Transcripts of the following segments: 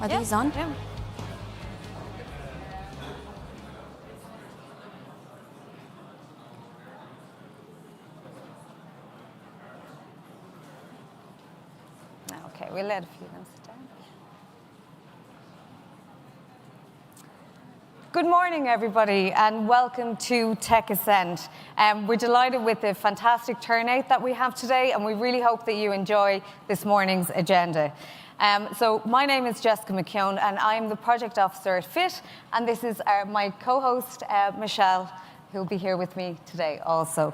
Are these on? Yeah. Okay, we'll let a few of them sit down. Good morning, everybody, and welcome to Tech Ascent. We're delighted with the fantastic turnout that we have today, and we really hope that you enjoy this morning's agenda. So my name is Jessica McKeon, and I'm the project officer at FIT, and this is my co-host, Michelle, who'll be here with me today also.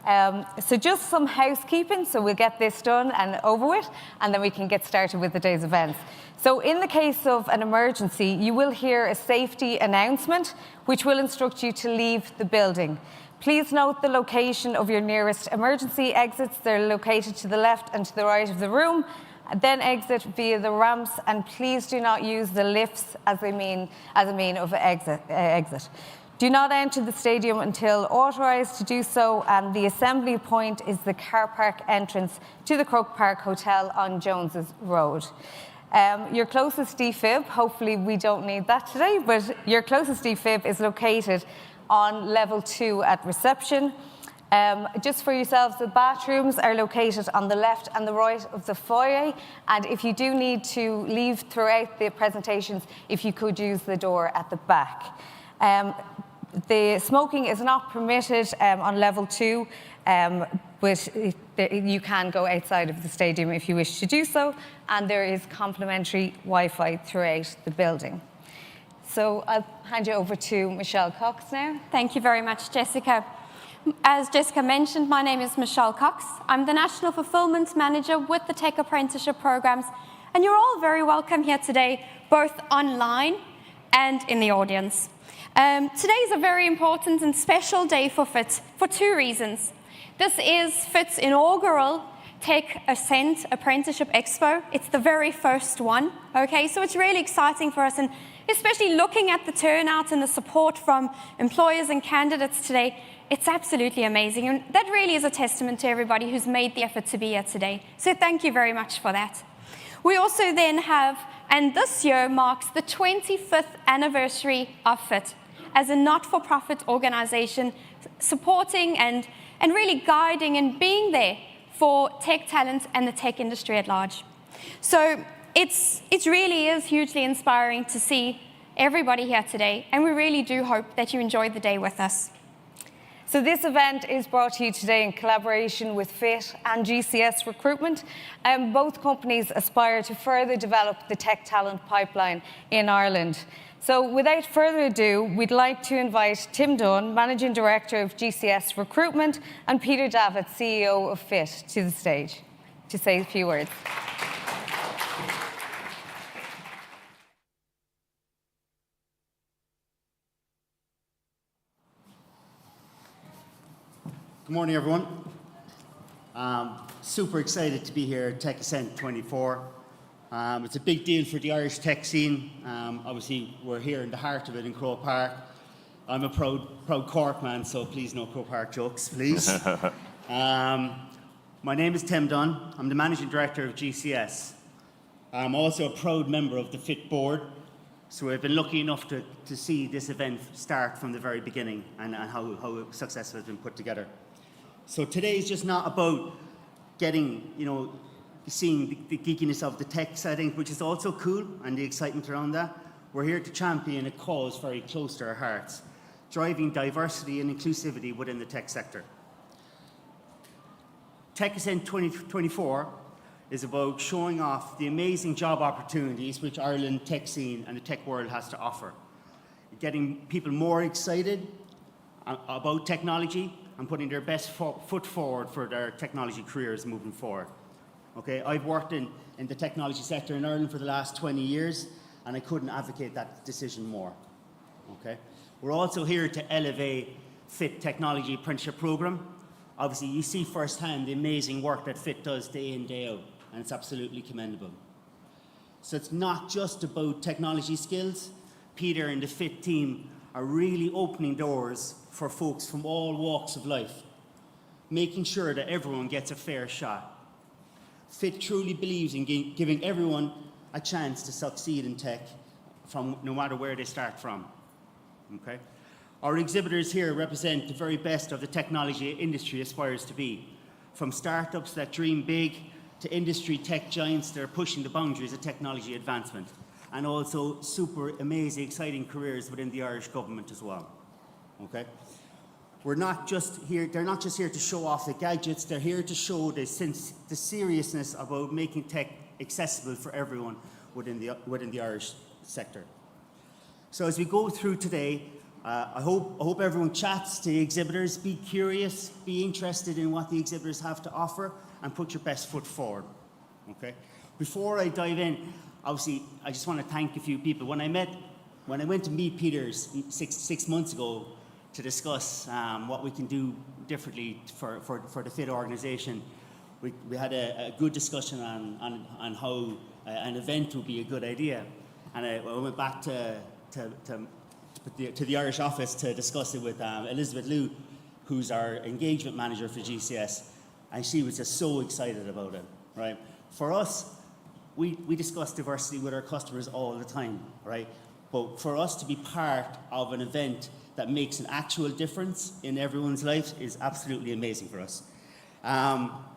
So just some housekeeping, so we'll get this done and over with, and then we can get started with the day's events. So in the case of an emergency, you will hear a safety announcement, which will instruct you to leave the building. Please note the location of your nearest emergency exits. They're located to the left and to the right of the room. Then exit via the ramps, and please do not use the lifts as a mean of exit. Do not enter the stadium until authorised to do so, and the assembly point is the car park entrance to the Croke Park Hotel on Jones's Road. Your closest defib, hopefully we don't need that today, but your closest defib is located on level 2 at reception. Just for yourselves, the bathrooms are located on the left and the right of the foyer, and if you do need to leave throughout the presentations, if you could use the door at the back. The smoking is not permitted on level 2, but you can go outside of the stadium if you wish to do so, and there is complimentary Wi-Fi throughout the building. So I'll hand you over to Michelle Cox now. Thank you very much, Jessica. As Jessica mentioned, my name is Michelle Cox. I'm the National Fulfillment Manager with the Tech Apprenticeship programs, and you're all very welcome here today, both online and in the audience. Today is a very important and special day for FIT for 2 reasons. This is FIT's inaugural Tech Ascent Apprenticeship Expo. It's the very first one, okay? So it's really exciting for us, and especially looking at the turnout and the support from employers and candidates today, it's absolutely amazing. And that really is a testament to everybody who's made the effort to be here today. So thank you very much for that. We also then have, and this year marks the 25th anniversary of FIT as a not-for-profit organisation supporting and really guiding and being there for tech talent and the tech industry at large. So it really is hugely inspiring to see everybody here today, and we really do hope that you enjoy the day with us. So this event is brought to you today in collaboration with FIT and GCS Recruitment. Both companies aspire to further develop the tech talent pipeline in Ireland. So without further ado, we'd like to invite Tim Dunne, Managing Director of GCS Recruitment, and Peter Davitt, CEO of FIT, to the stage to say a few words. Good morning, everyone. Super excited to be here at Tech Ascent 24. It's a big deal for the Irish tech scene. Obviously, we're here in the heart of it in Croke Park. I'm a proud Cork man, so please no Croke Park jokes, please. My name is Tim Dunne. I'm the Managing Director of GCS. I'm also a proud member of the FIT board, so I've been lucky enough to see this event start from the very beginning and how successful it's been put together. So today is just not about getting, seeing the geekiness of the tech setting, which is also cool, and the excitement around that. We're here to champion a cause very close to our hearts, driving diversity and inclusivity within the tech sector. Tech Ascent 2024 is about showing off the amazing job opportunities which Ireland tech scene and the tech world has to offer, getting people more excited about technology and putting their best foot forward for their technology careers moving forward. Okay, I've worked in the technology sector in Ireland for the last 20 years, and I couldn't advocate that decision more. Okay, we're also here to elevate FIT Technology Apprenticeship Programme. Obviously, you see firsthand the amazing work that FIT does day in, day out, and it's absolutely commendable. So it's not just about technology skills. Peter and the FIT team are really opening doors for folks from all walks of life, making sure that everyone gets a fair shot. FIT truly believes in giving everyone a chance to succeed in tech from no matter where they start from. Okay? Our exhibitors here represent the very best of the technology industry aspires to be, from startups that dream big to industry tech giants that are pushing the boundaries of technology advancement, and also super amazing, exciting careers within the Irish government as well. Okay? They're not just here to show off the gadgets, they're here to show the seriousness about making tech accessible for everyone within the Irish sector. So as we go through today, I hope everyone chats to the exhibitors, be curious, be interested in what the exhibitors have to offer, and put your best foot forward. Okay? Before I dive in, obviously, I just want to thank a few people. When I went to meet Peter six months ago to discuss what we can do differently for the FIT organisation, we had a good discussion on how an event would be a good idea. And I went back to the Irish office to discuss it with Elizabeth Liu, who's our engagement manager for GCS, and she was just so excited about it, right? For us, we discuss diversity with our customers all the time, right? But for us to be part of an event that makes an actual difference in everyone's lives is absolutely amazing for us.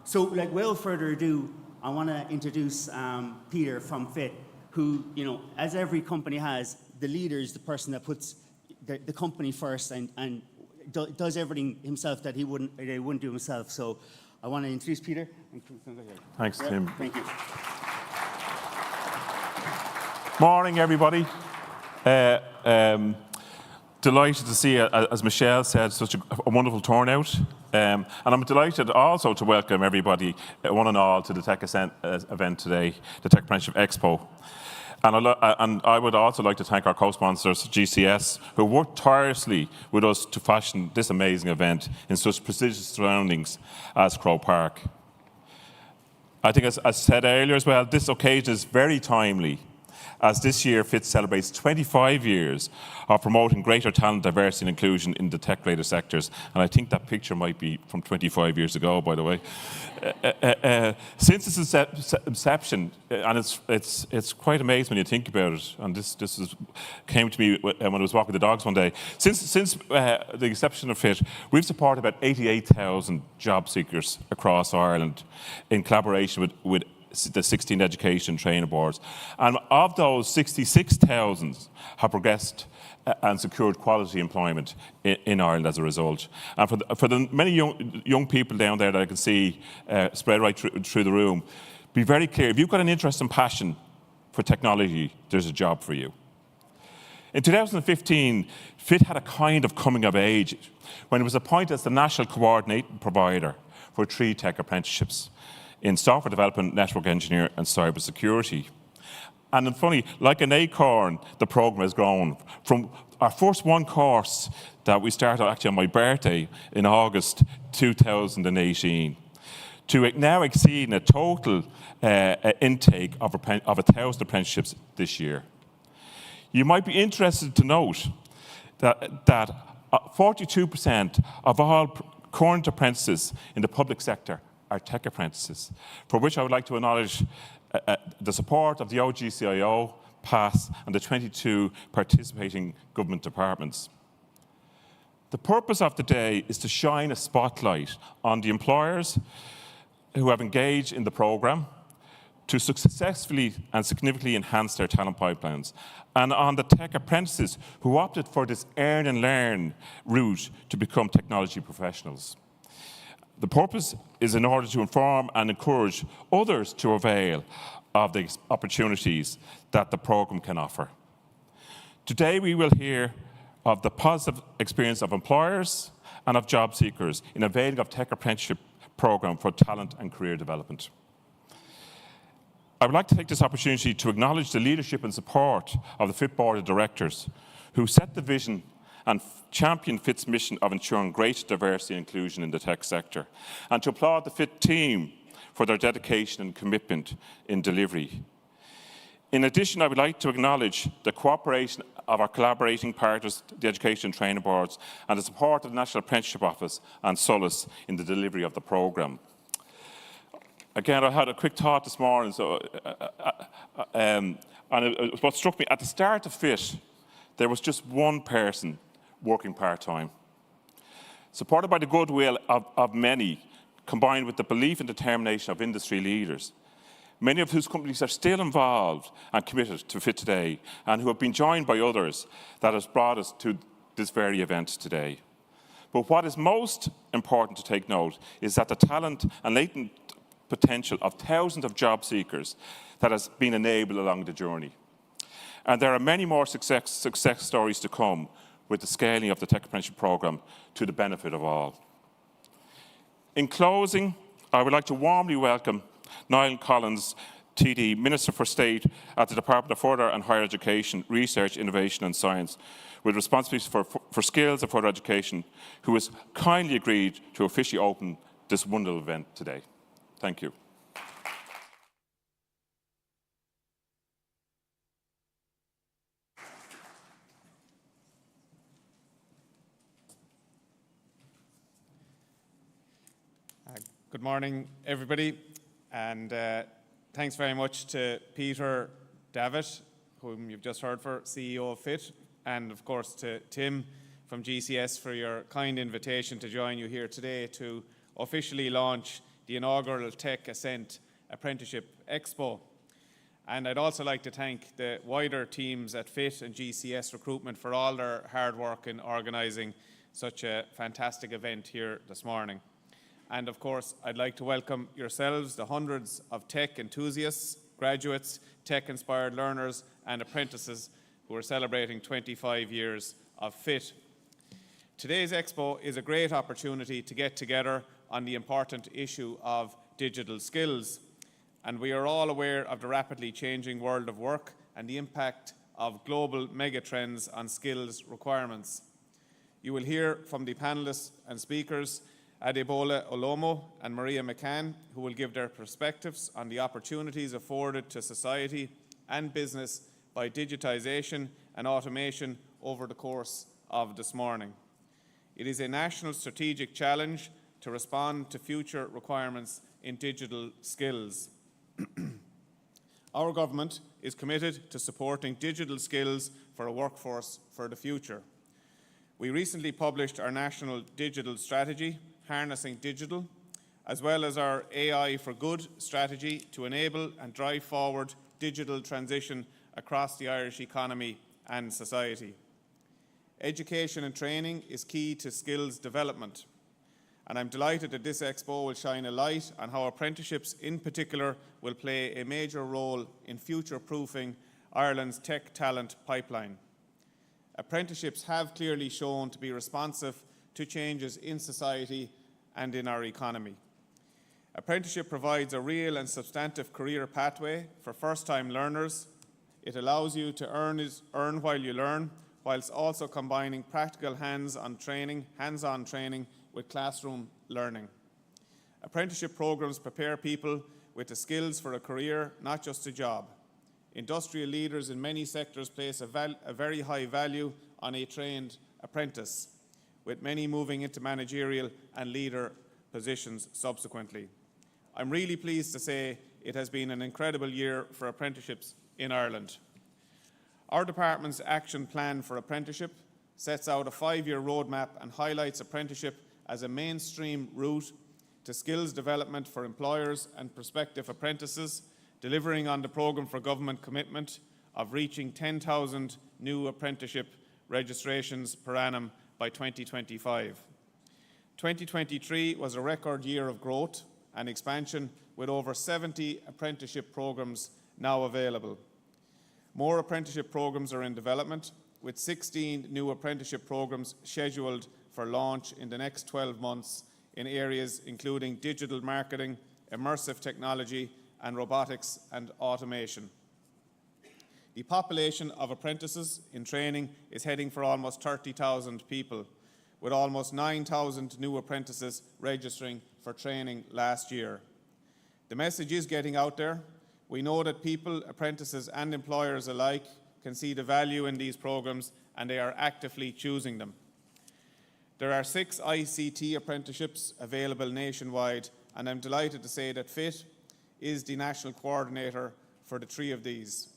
So, without further ado, I want to introduce Peter from FIT, who, as every company has, the leader is the person that puts the company first and does everything himself that he wouldn't do himself. So I want to introduce Peter. Thanks, Tim. Thank you. Morning, everybody. Delighted to see, as Michelle said, such a wonderful turnout. And I'm delighted also to welcome everybody, one and all, to the Tech Ascent event today, the Tech Apprenticeship Expo. And I would also like to thank our co-sponsors, GCS, who worked tirelessly with us to fashion this amazing event in such prestigious surroundings as Croke Park. I think, as said earlier as well, this occasion is very timely, as this year FIT celebrates 25 years of promoting greater talent, diversity and inclusion in the tech-related sectors. And I think that picture might be from 25 years ago, by the way. Since its inception, and it's quite amazing when you think about it, and this came to me when I was walking the dogs one day. Since the inception of FIT, we've supported about 88,000 job seekers across Ireland in collaboration with the 16 education training boards. And of those, 66,000 have progressed and secured quality employment in Ireland as a result. And for the many young people down there that I can see spread right through the room, be very clear, if you've got an interest and passion for technology, there's a job for you. In 2015, FIT had a kind of coming of age when it was appointed as the national coordinating provider for 3 tech apprenticeships in software development, network engineering and cyber security. And it's funny, like an acorn, the program has grown. From our first one course that we started actually on my birthday in August 2018, to now exceeding a total intake of 1,000 apprenticeships this year. You might be interested to note that 42% of all current apprentices in the public sector are tech apprentices, for which I would like to acknowledge the support of the OGCIO, PASS and the 22 participating government departments. The purpose of the day is to shine a spotlight on the employers who have engaged in the programme to successfully and significantly enhance their talent pipelines, and on the tech apprentices who opted for this earn and learn route to become technology professionals. The purpose is in order to inform and encourage others to avail of the opportunities that the programme can offer. Today we will hear of the positive experience of employers and of job seekers in availing of Tech Apprenticeship programme for talent and career development. I would like to take this opportunity to acknowledge the leadership and support of the FIT Board of Directors, who set the vision and champion FIT's mission of ensuring greater diversity and inclusion in the tech sector, and to applaud the FIT team for their dedication and commitment in delivery. In addition, I would like to acknowledge the cooperation of our collaborating partners, the Education Training Boards, and the support of the National Apprenticeship Office and Solace in the delivery of the programme. again, I had a quick thought this morning. And what struck me, at the start of FIT, there was just one person working part-time. Supported by the goodwill of many, combined with the belief and determination of industry leaders, many of whose companies are still involved and committed to FIT today, and who have been joined by others, that has brought us to this very event today. But what is most important to take note is that the talent and latent potential of thousands of job seekers that has been enabled along the journey. And there are many more success stories to come with the scaling of the Tech Apprenticeship Programme to the benefit of all. In closing, I would like to warmly welcome Niall Collins, TD, Minister for State at the Department of Further and Higher Education, Research, Innovation and Science, with responsibilities for skills and further education, who has kindly agreed to officially open this wonderful event today. Thank you. Good morning, everybody, and thanks very much to Peter Davitt, whom you've just heard for, CEO of FIT, and of course to Tim from GCS for your kind invitation to join you here today to officially launch the inaugural Tech Ascent Apprenticeship Expo. And I'd also like to thank the wider teams at FIT and GCS Recruitment for all their hard work in organising such a fantastic event here this morning. And of course, I'd like to welcome yourselves, the hundreds of tech enthusiasts, graduates, tech-inspired learners and apprentices who are celebrating 25 years of FIT. Today's Expo is a great opportunity to get together on the important issue of digital skills. And we are all aware of the rapidly changing world of work and the impact of global megatrends on skills requirements. You will hear from the panellists and speakers Adebola Olomo and Maria McCann, who will give their perspectives on the opportunities afforded to society and business by digitisation and automation over the course of this morning. It is a national strategic challenge to respond to future requirements in digital skills. Our government is committed to supporting digital skills for a workforce for the future. We recently published our National Digital Strategy, Harnessing Digital, as well as our AI for Good strategy to enable and drive forward digital transition across the Irish economy and society. Education and training is key to skills development, and I'm delighted that this Expo will shine a light on how apprenticeships in particular will play a major role in future-proofing Ireland's tech talent pipeline. Apprenticeships have clearly shown to be responsive to changes in society and in our economy. Apprenticeship provides a real and substantive career pathway for first-time learners. It allows you to earn while you learn, whilst also combining practical hands-on training with classroom learning. Apprenticeship programs prepare people with the skills for a career, not just a job. Industrial leaders in many sectors place a very high value on a trained apprentice, with many moving into managerial and leader positions subsequently. I'm really pleased to say it has been an incredible year for apprenticeships in Ireland. Our department's action plan for apprenticeship sets out a 5-year roadmap and highlights apprenticeship as a mainstream route to skills development for employers and prospective apprentices, delivering on the programme for government commitment of reaching 10,000 new apprenticeship registrations per annum by 2025. 2023 was a record year of growth and expansion, with over 70 apprenticeship programs now available. More apprenticeship programs are in development, with 16 new apprenticeship programs scheduled for launch in the next 12 months in areas including digital marketing, immersive technology, and robotics and automation. The population of apprentices in training is heading for almost 30,000 people, with almost 9,000 new apprentices registering for training last year. The message is getting out there. We know that people, apprentices and employers alike can see the value in these programs, and they are actively choosing them. There are 6 ICT apprenticeships available nationwide, and I'm delighted to say that FIT is the national coordinator for the 3 of these.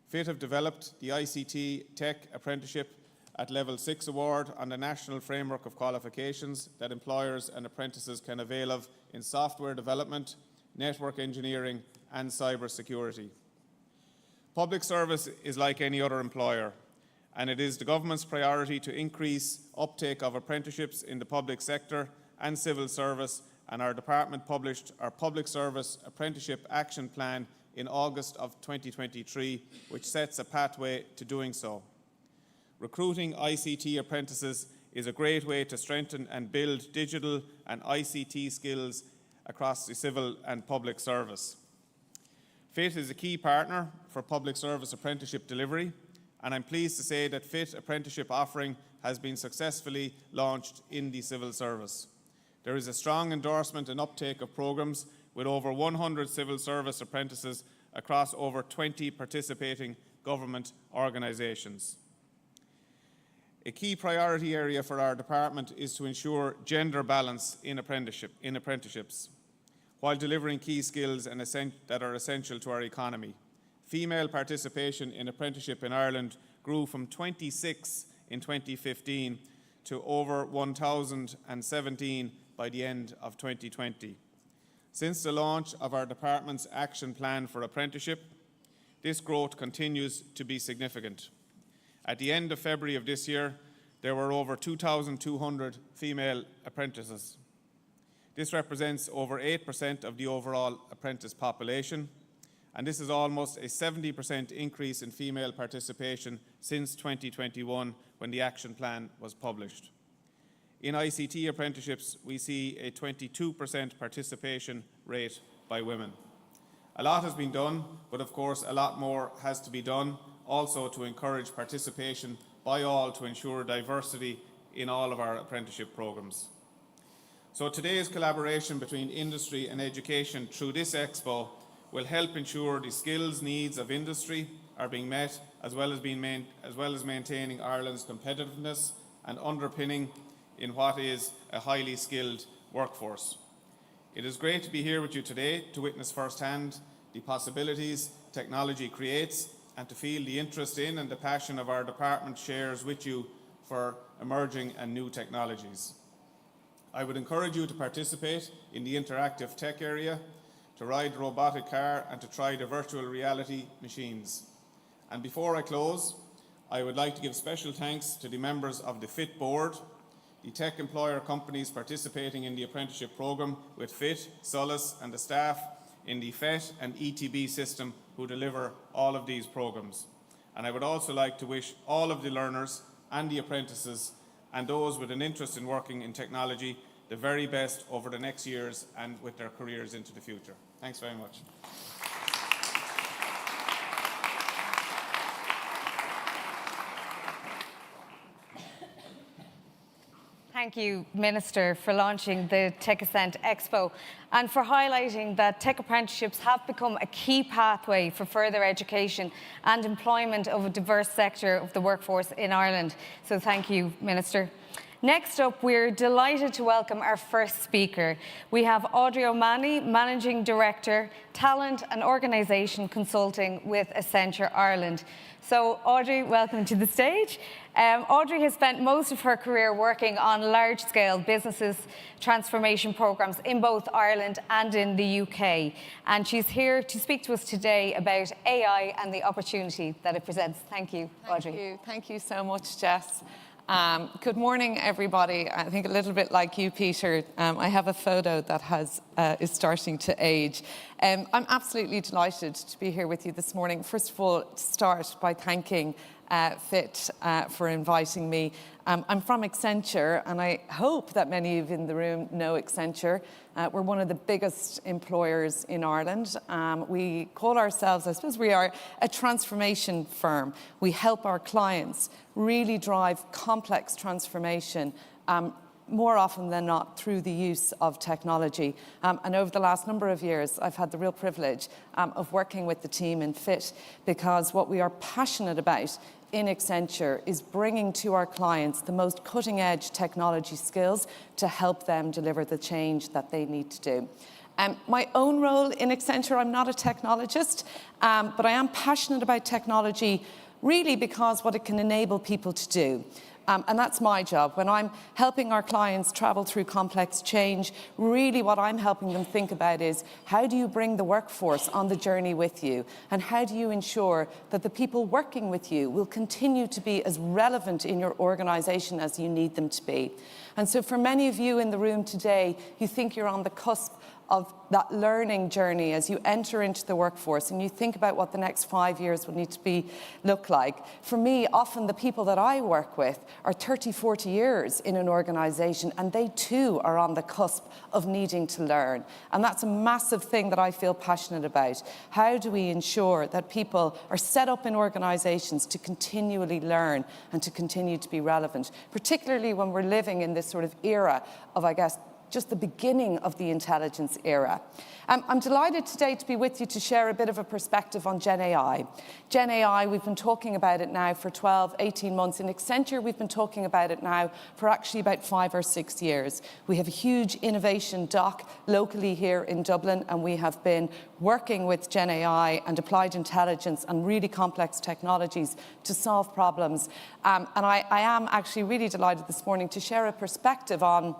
FIT have developed the ICT Tech Apprenticeship at Level 6 award on the national framework of qualifications that employers and apprentices can avail of in software development, network engineering and cyber security. Public service is like any other employer, and it is the government's priority to increase uptake of apprenticeships in the public sector and civil service, and our department published our Public Service Apprenticeship Action Plan in August of 2023, which sets a pathway to doing so. Recruiting ICT apprentices is a great way to strengthen and build digital and ICT skills across the civil and public service. FIT is a key partner for public service apprenticeship delivery, and I'm pleased to say that FIT apprenticeship offering has been successfully launched in the civil service. There is a strong endorsement and uptake of programmes with over 100 civil service apprentices across over 20 participating government organisations. A key priority area for our department is to ensure gender balance in apprenticeships, while delivering key skills that are essential to our economy. Female participation in apprenticeship in Ireland grew from 26 in 2015 to over 1,017 by the end of 2020. Since the launch of our department's action plan for apprenticeship, this growth continues to be significant. At the end of February of this year, there were over 2,200 female apprentices. This represents over 8% of the overall apprentice population, and this is almost a 70% increase in female participation since 2021, when the action plan was published. In ICT apprenticeships, we see a 22% participation rate by women. A lot has been done, but of course a lot more has to be done, also to encourage participation by all to ensure diversity in all of our apprenticeship programmes. So today's collaboration between industry and education through this expo will help ensure the skills needs of industry are being met, as well as maintaining Ireland's competitiveness and underpinning in what is a highly skilled workforce. It is great to be here with you today to witness firsthand the possibilities technology creates and to feel the interest in and the passion of our department shares with you for emerging and new technologies. I would encourage you to participate in the interactive tech area, to ride the robotic car and to try the virtual reality machines. And before I close, I would like to give special thanks to the members of the FIT board, the tech employer companies participating in the apprenticeship programme with FIT, Solus and the staff in the FET and ETB system who deliver all of these programmes. And I would also like to wish all of the learners and the apprentices and those with an interest in working in technology the very best over the next years and with their careers into the future. Thanks very much. Thank you, Minister, for launching the Tech Ascent Expo and for highlighting that tech apprenticeships have become a key pathway for further education and employment of a diverse sector of the workforce in Ireland. So thank you, Minister. Next up, we're delighted to welcome our first speaker. We have Audrey O'Mahony, Managing Director, Talent and Organisation Consulting with Accenture Ireland. So, Audrey, welcome to the stage. Audrey has spent most of her career working on large-scale businesses transformation programmes in both Ireland and in the UK. And she's here to speak to us today about AI and the opportunity that it presents. Thank you, Audrey. Thank you so much, Jess. Good morning, everybody. I think a little bit like you, Peter, I have a photo that is starting to age. I'm absolutely delighted to be here with you this morning. First of all, to start by thanking FIT for inviting me. I'm from Accenture, and I hope that many of you in the room know Accenture. We're one of the biggest employers in Ireland. We call ourselves, I suppose we are a transformation firm. We help our clients really drive complex transformation more often than not through the use of technology. And over the last number of years, I've had the real privilege of working with the team in FIT, because what we are passionate about in Accenture is bringing to our clients the most cutting-edge technology skills to help them deliver the change that they need to do. My own role in Accenture, I'm not a technologist, but I am passionate about technology really because what it can enable people to do. And that's my job. When I'm helping our clients travel through complex change, really what I'm helping them think about is how do you bring the workforce on the journey with you? And how do you ensure that the people working with you will continue to be as relevant in your organization as you need them to be? And so for many of you in the room today, you think you're on the cusp of that learning journey as you enter into the workforce and you think about what the next 5 years will need to look like. For me, often the people that I work with are 30, 40 years in an organization, and they too are on the cusp of needing to learn. And that's a massive thing that I feel passionate about. How do we ensure that people are set up in organizations to continually learn and to continue to be relevant, particularly when we're living in this sort of era of, I guess, just the beginning of the intelligence era. I'm delighted today to be with you to share a bit of a perspective on Gen AI. Gen AI, we've been talking about it now for 12, 18 months. In Accenture, we've been talking about it now for actually about 5 or 6 years. We have a huge innovation dock locally here in Dublin, and we have been working with Gen AI and applied intelligence and really complex technologies to solve problems. And I am actually really delighted this morning to share a perspective on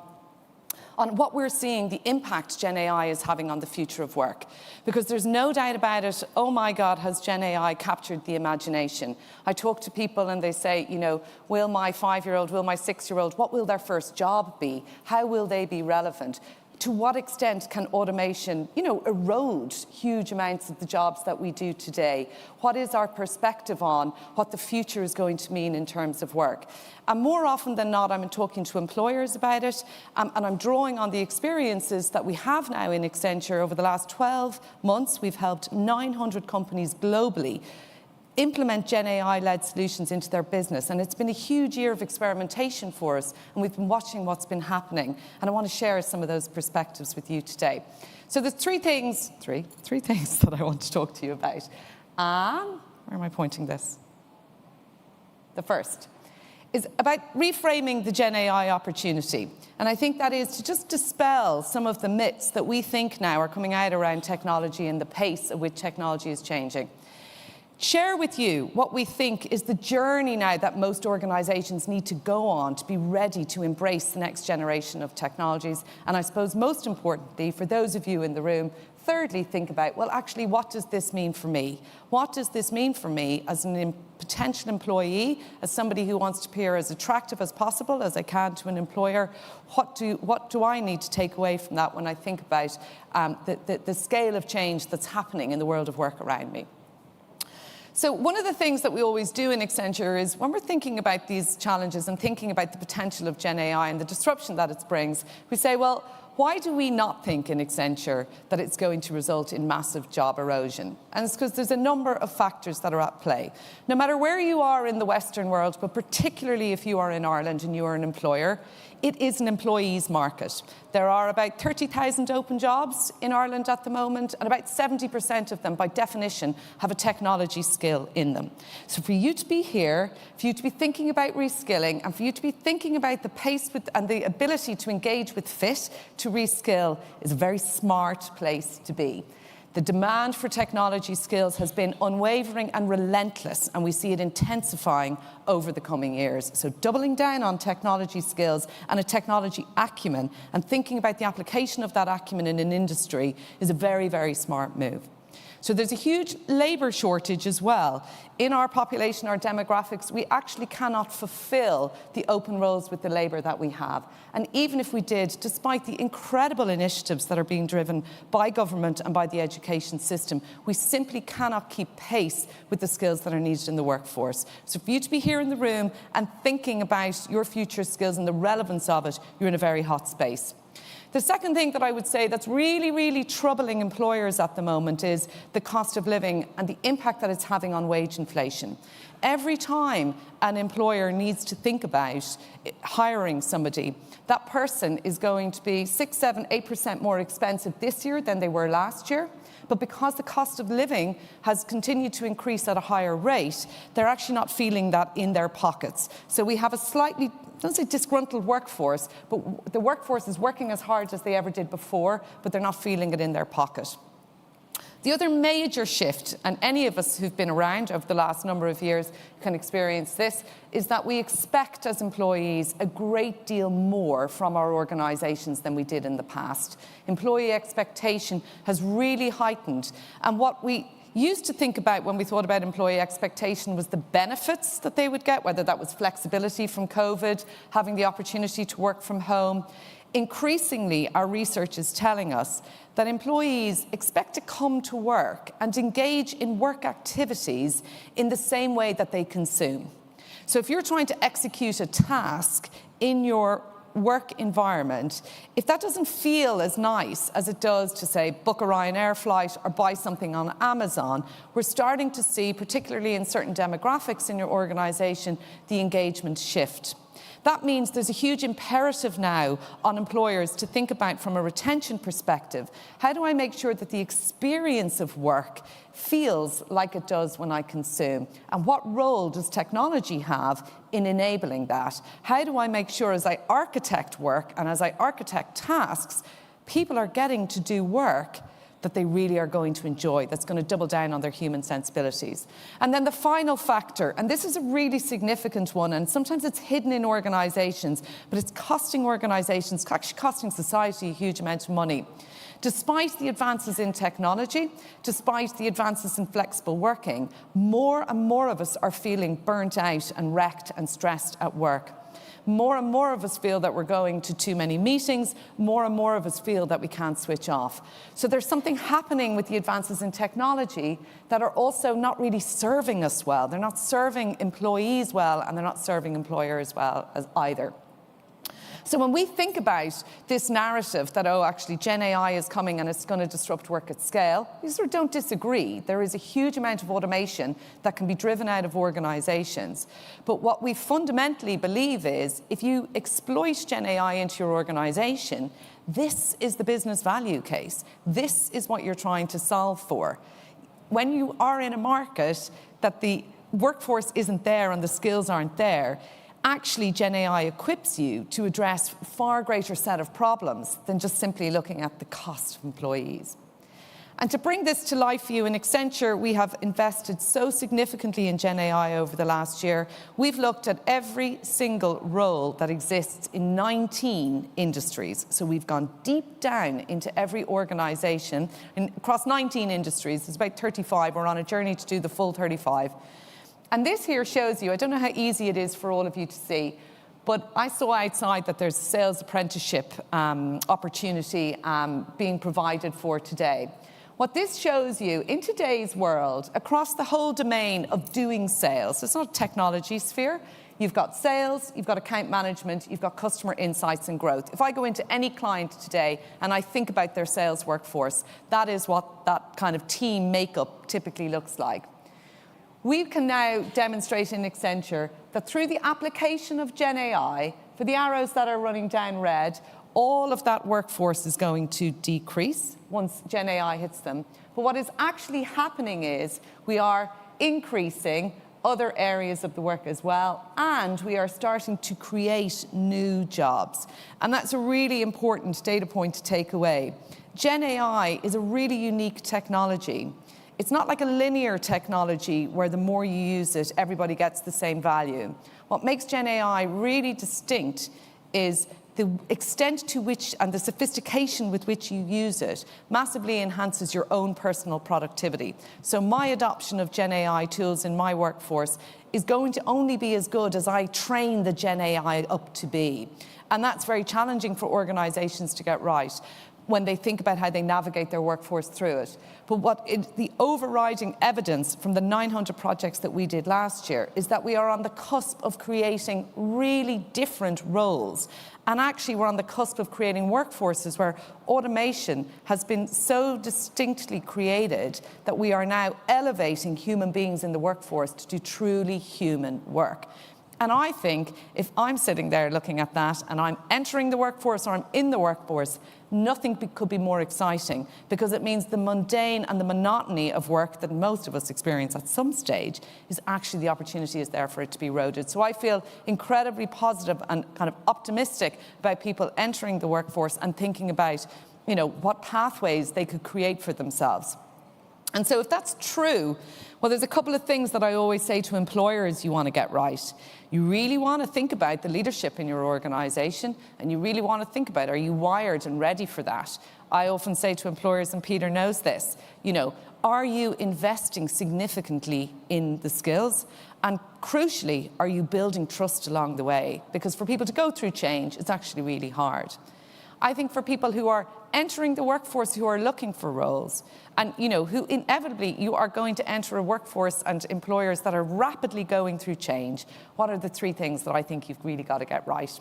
what we're seeing, the impact Gen AI is having on the future of work. Because there's no doubt about it, oh my God, has Gen AI captured the imagination? I talk to people and they say, you know, will my 5-year-old, will my 6-year-old, what will their first job be? How will they be relevant? To what extent can automation, erode huge amounts of the jobs that we do today? What is our perspective on what the future is going to mean in terms of work? And more often than not, I'm talking to employers about it, and I'm drawing on the experiences that we have now in Accenture. Over the last 12 months, we've helped 900 companies globally implement Gen AI-led solutions into their business. And it's been a huge year of experimentation for us, and we've been watching what's been happening. And I want to share some of those perspectives with you today. So there's three things that I want to talk to you about. Where am I pointing this? The first is about reframing the Gen AI opportunity. And I think that is to just dispel some of the myths that we think now are coming out around technology and the pace at which technology is changing. Share with you what we think is the journey now that most organizations need to go on to be ready to embrace the next generation of technologies. And I suppose most importantly, for those of you in the room, thirdly, think about, well, actually, what does this mean for me? What does this mean for me as a potential employee, as somebody who wants to appear as attractive as possible as I can to an employer? What do I need to take away from that when I think about the scale of change that's happening in the world of work around me? So one of the things that we always do in Accenture is when we're thinking about these challenges and thinking about the potential of Gen AI and the disruption that it brings, we say, well, why do we not think in Accenture that it's going to result in massive job erosion? And it's because there's a number of factors that are at play. No matter where you are in the Western world, but particularly if you are in Ireland and you are an employer, it is an employees market. There are about 30,000 open jobs in Ireland at the moment, and about 70% of them, by definition, have a technology skill in them. So for you to be here, for you to be thinking about reskilling, and for you to be thinking about the pace and the ability to engage with fit to reskill is a very smart place to be. The demand for technology skills has been unwavering and relentless, and we see it intensifying over the coming years. So doubling down on technology skills and a technology acumen and thinking about the application of that acumen in an industry is a very, very smart move. So there's a huge labour shortage as well. In our population, our demographics, we actually cannot fulfil the open roles with the labour that we have. And even if we did, despite the incredible initiatives that are being driven by government and by the education system, we simply cannot keep pace with the skills that are needed in the workforce. So for you to be here in the room and thinking about your future skills and the relevance of it, you're in a very hot space. The second thing that I would say that's really, really troubling employers at the moment is the cost of living and the impact that it's having on wage inflation. every time an employer needs to think about hiring somebody, that person is going to be 6, 7, 8% more expensive this year than they were last year. But because the cost of living has continued to increase at a higher rate, they're actually not feeling that in their pockets. So we have a slightly, I don't say disgruntled workforce, but the workforce is working as hard as they ever did before, but they're not feeling it in their pocket. The other major shift, and any of us who've been around over the last number of years can experience this, is that we expect as employees a great deal more from our organisations than we did in the past. Employee expectation has really heightened. And what we used to think about when we thought about employee expectation was the benefits that they would get, whether that was flexibility from COVID, having the opportunity to work from home. Increasingly, our research is telling us that employees expect to come to work and engage in work activities in the same way that they consume. So if you're trying to execute a task in your work environment, if that doesn't feel as nice as it does to, say, book a Ryanair flight or buy something on Amazon, we're starting to see, particularly in certain demographics in your organisation, the engagement shift. That means there's a huge imperative now on employers to think about, from a retention perspective, how do I make sure that the experience of work feels like it does when I consume? And what role does technology have in enabling that? How do I make sure, as I architect work and as I architect tasks, people are getting to do work that they really are going to enjoy, that's going to double down on their human sensibilities? And then the final factor, and this is a really significant one, and sometimes it's hidden in organisations, but it's costing organisations, actually costing society a huge amount of money. Despite the advances in technology, despite the advances in flexible working, more and more of us are feeling burnt out and wrecked and stressed at work. More and more of us feel that we're going to too many meetings. More and more of us feel that we can't switch off. So there's something happening with the advances in technology that are also not really serving us well. They're not serving employees well, and they're not serving employers well as either. So when we think about this narrative that, oh, actually Gen AI is coming and it's going to disrupt work at scale, we sort of don't disagree. There is a huge amount of automation that can be driven out of organisations. But what we fundamentally believe is, if you exploit Gen AI into your organisation, this is the business value case. This is what you're trying to solve for. When you are in a market that the workforce isn't there and the skills aren't there, actually Gen AI equips you to address a far greater set of problems than just simply looking at the cost of employees. And to bring this to life for you, in Accenture, we have invested so significantly in Gen AI over the last year. We've looked at every single role that exists in 19 industries. So we've gone deep down into every organisation across 19 industries. There's about 35. We're on a journey to do the full 35. And this here shows you, I don't know how easy it is for all of you to see, but I saw outside that there's a sales apprenticeship opportunity being provided for today. What this shows you, in today's world, across the whole domain of doing sales, it's not a technology sphere. You've got sales, you've got account management, you've got customer insights and growth. If I go into any client today and I think about their sales workforce, that is what that kind of team makeup typically looks like. We can now demonstrate in Accenture that through the application of Gen AI, for the arrows that are running down red, all of that workforce is going to decrease once Gen AI hits them. But what is actually happening is we are increasing other areas of the work as well, and we are starting to create new jobs. And that's a really important data point to take away. Gen AI is a really unique technology. It's not like a linear technology where the more you use it, everybody gets the same value. What makes Gen AI really distinct is the extent to which and the sophistication with which you use it massively enhances your own personal productivity. So my adoption of Gen AI tools in my workforce is going to only be as good as I train the Gen AI up to be. And that's very challenging for organisations to get right. when they think about how they navigate their workforce through it. But the overriding evidence from the 900 projects that we did last year is that we are on the cusp of creating really different roles. And actually, we're on the cusp of creating workforces where automation has been so distinctly created that we are now elevating human beings in the workforce to do truly human work. And I think if I'm sitting there looking at that and I'm entering the workforce or I'm in the workforce, nothing could be more exciting, because it means the mundane and the monotony of work that most of us experience at some stage is actually, the opportunity is there for it to be eroded. So I feel incredibly positive and kind of optimistic about people entering the workforce and thinking about, you know, what pathways they could create for themselves. And so if that's true, well, there's a couple of things that I always say to employers you want to get right. You really want to think about the leadership in your organisation, and you really want to think about, are you wired and ready for that? I often say to employers, and Peter knows this, you know, are you investing significantly in the skills? And crucially, are you building trust along the way? Because for people to go through change, it's actually really hard. I think for people who are entering the workforce, who are looking for roles, and you know, who inevitably you are going to enter a workforce and employers that are rapidly going through change, what are the three things that I think you've really got to get right?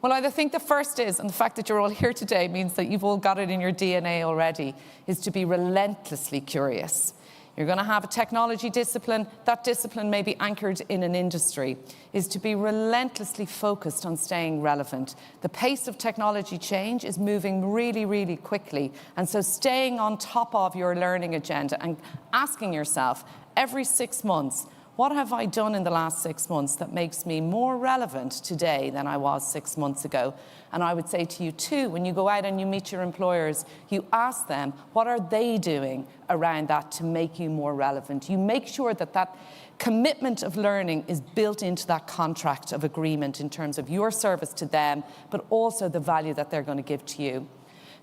Well, I think the first is, and the fact that you're all here today means that you've all got it in your DNA already, is to be relentlessly curious. You're going to have a technology discipline. That discipline may be anchored in an industry, is to be relentlessly focused on staying relevant. The pace of technology change is moving really, really quickly. And so staying on top of your learning agenda and asking yourself every 6 months, what have I done in the last 6 months that makes me more relevant today than I was 6 months ago? And I would say to you too, when you go out and you meet your employers, you ask them, what are they doing around that to make you more relevant? You make sure that that commitment of learning is built into that contract of agreement in terms of your service to them, but also the value that they're going to give to you.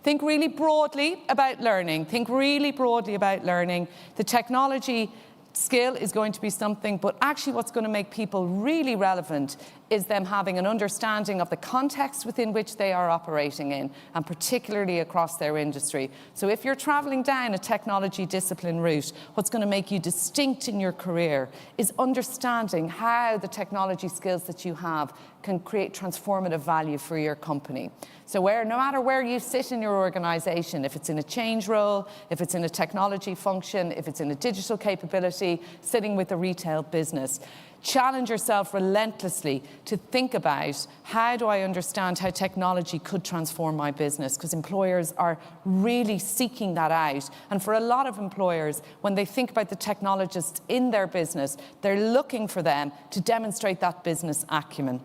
Think really broadly about learning. Think really broadly about learning. The technology skill is going to be something, but actually what's going to make people really relevant is them having an understanding of the context within which they are operating in, and particularly across their industry. So if you're traveling down a technology discipline route, what's going to make you distinct in your career is understanding how the technology skills that you have can create transformative value for your company. So no matter where you sit in your organization, if it's in a change role, if it's in a technology function, if it's in a digital capability, sitting with a retail business, challenge yourself relentlessly to think about, how do I understand how technology could transform my business? Because employers are really seeking that out. And for a lot of employers, when they think about the technologists in their business, they're looking for them to demonstrate that business acumen.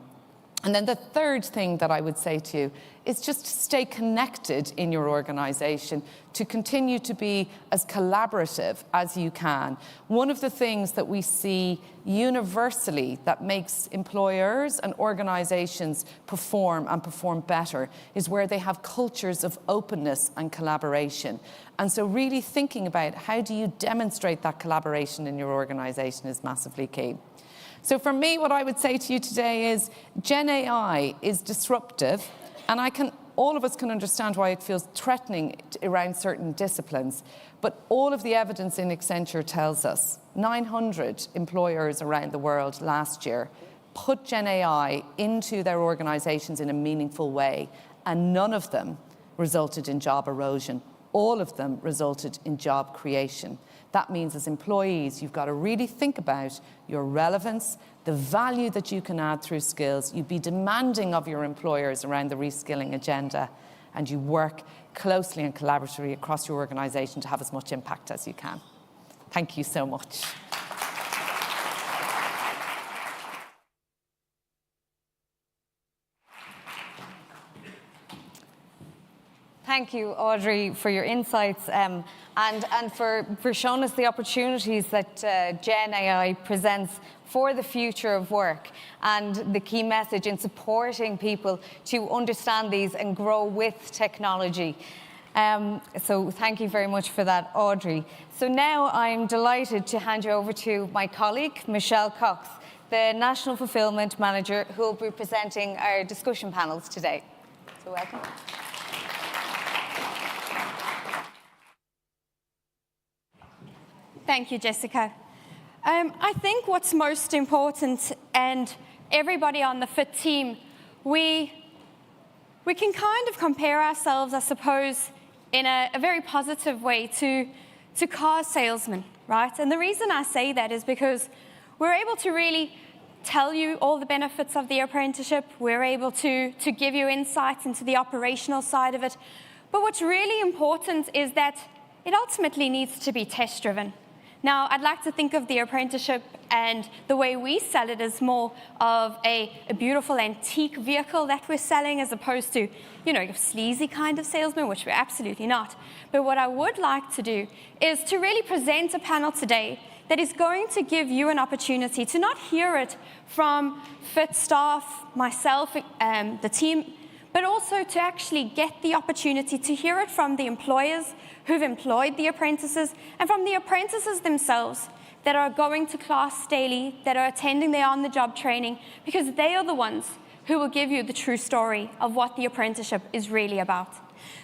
And then the third thing that I would say to you is just to stay connected in your organization, to continue to be as collaborative as you can. One of the things that we see universally that makes employers and organizations perform better is where they have cultures of openness and collaboration. And so really thinking about, how do you demonstrate that collaboration in your organization is massively key. So for me, what I would say to you today is Gen AI is disruptive, and all of us can understand why it feels threatening around certain disciplines. But all of the evidence in Accenture tells us 900 employers around the world last year put Gen AI into their organizations in a meaningful way, and none of them resulted in job erosion. All of them resulted in job creation. That means as employees, you've got to really think about your relevance, the value that you can add through skills. You be demanding of your employers around the reskilling agenda, and you work closely and collaboratively across your organisation to have as much impact as you can. Thank you so much. Thank you, Audrey, for your insights and for showing us the opportunities that Gen AI presents for the future of work, and the key message in supporting people to understand these and grow with technology. So thank you very much for that, Audrey. So now I'm delighted to hand you over to my colleague, Michelle Cox, the National Fulfilment Manager, who will be presenting our discussion panels today. So welcome. Thank you, Jessica. I think what's most important, and everybody on the FIT team, we can kind of compare ourselves, I suppose, in a very positive way to car salesmen, right? And the reason I say that is because we're able to really tell you all the benefits of the apprenticeship. We're able to give you insights into the operational side of it. But what's really important is that it ultimately needs to be test-driven. Now, I'd like to think of the apprenticeship and the way we sell it as more of a beautiful antique vehicle that we're selling, as opposed to, you know, a sleazy kind of salesman, which we're absolutely not. But what I would like to do is to really present a panel today that is going to give you an opportunity to not hear it from FIT staff, myself, the team, but also to actually get the opportunity to hear it from the employers who've employed the apprentices, and from the apprentices themselves that are going to class daily, that are attending their on-the-job training, because they are the ones who will give you the true story of what the apprenticeship is really about.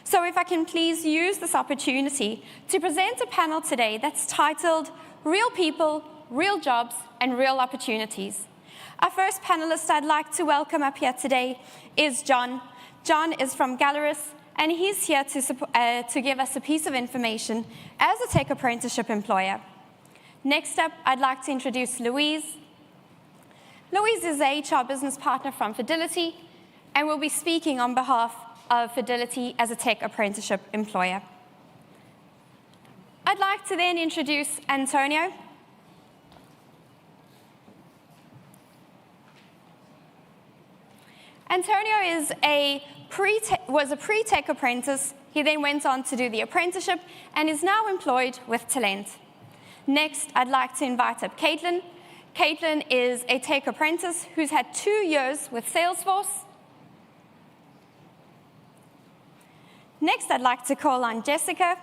So if I can please use this opportunity to present a panel today that's titled Real People, Real Jobs, and Real Opportunities. Our first panelist I'd like to welcome up here today is John. John is from Gallarus, and he's here to give us a piece of information as a tech apprenticeship employer. Next up, I'd like to introduce Louise. Louise is a HR business partner from Fidelity and will be speaking on behalf of Fidelity as a tech apprenticeship employer. I'd like to then introduce Antonio. Antonio was a pre-tech apprentice. He then went on to do the apprenticeship and is now employed with Telent. Next, I'd like to invite up Caitlin. Caitlin is a tech apprentice who's had 2 years with Salesforce. Next, I'd like to call on Jessica.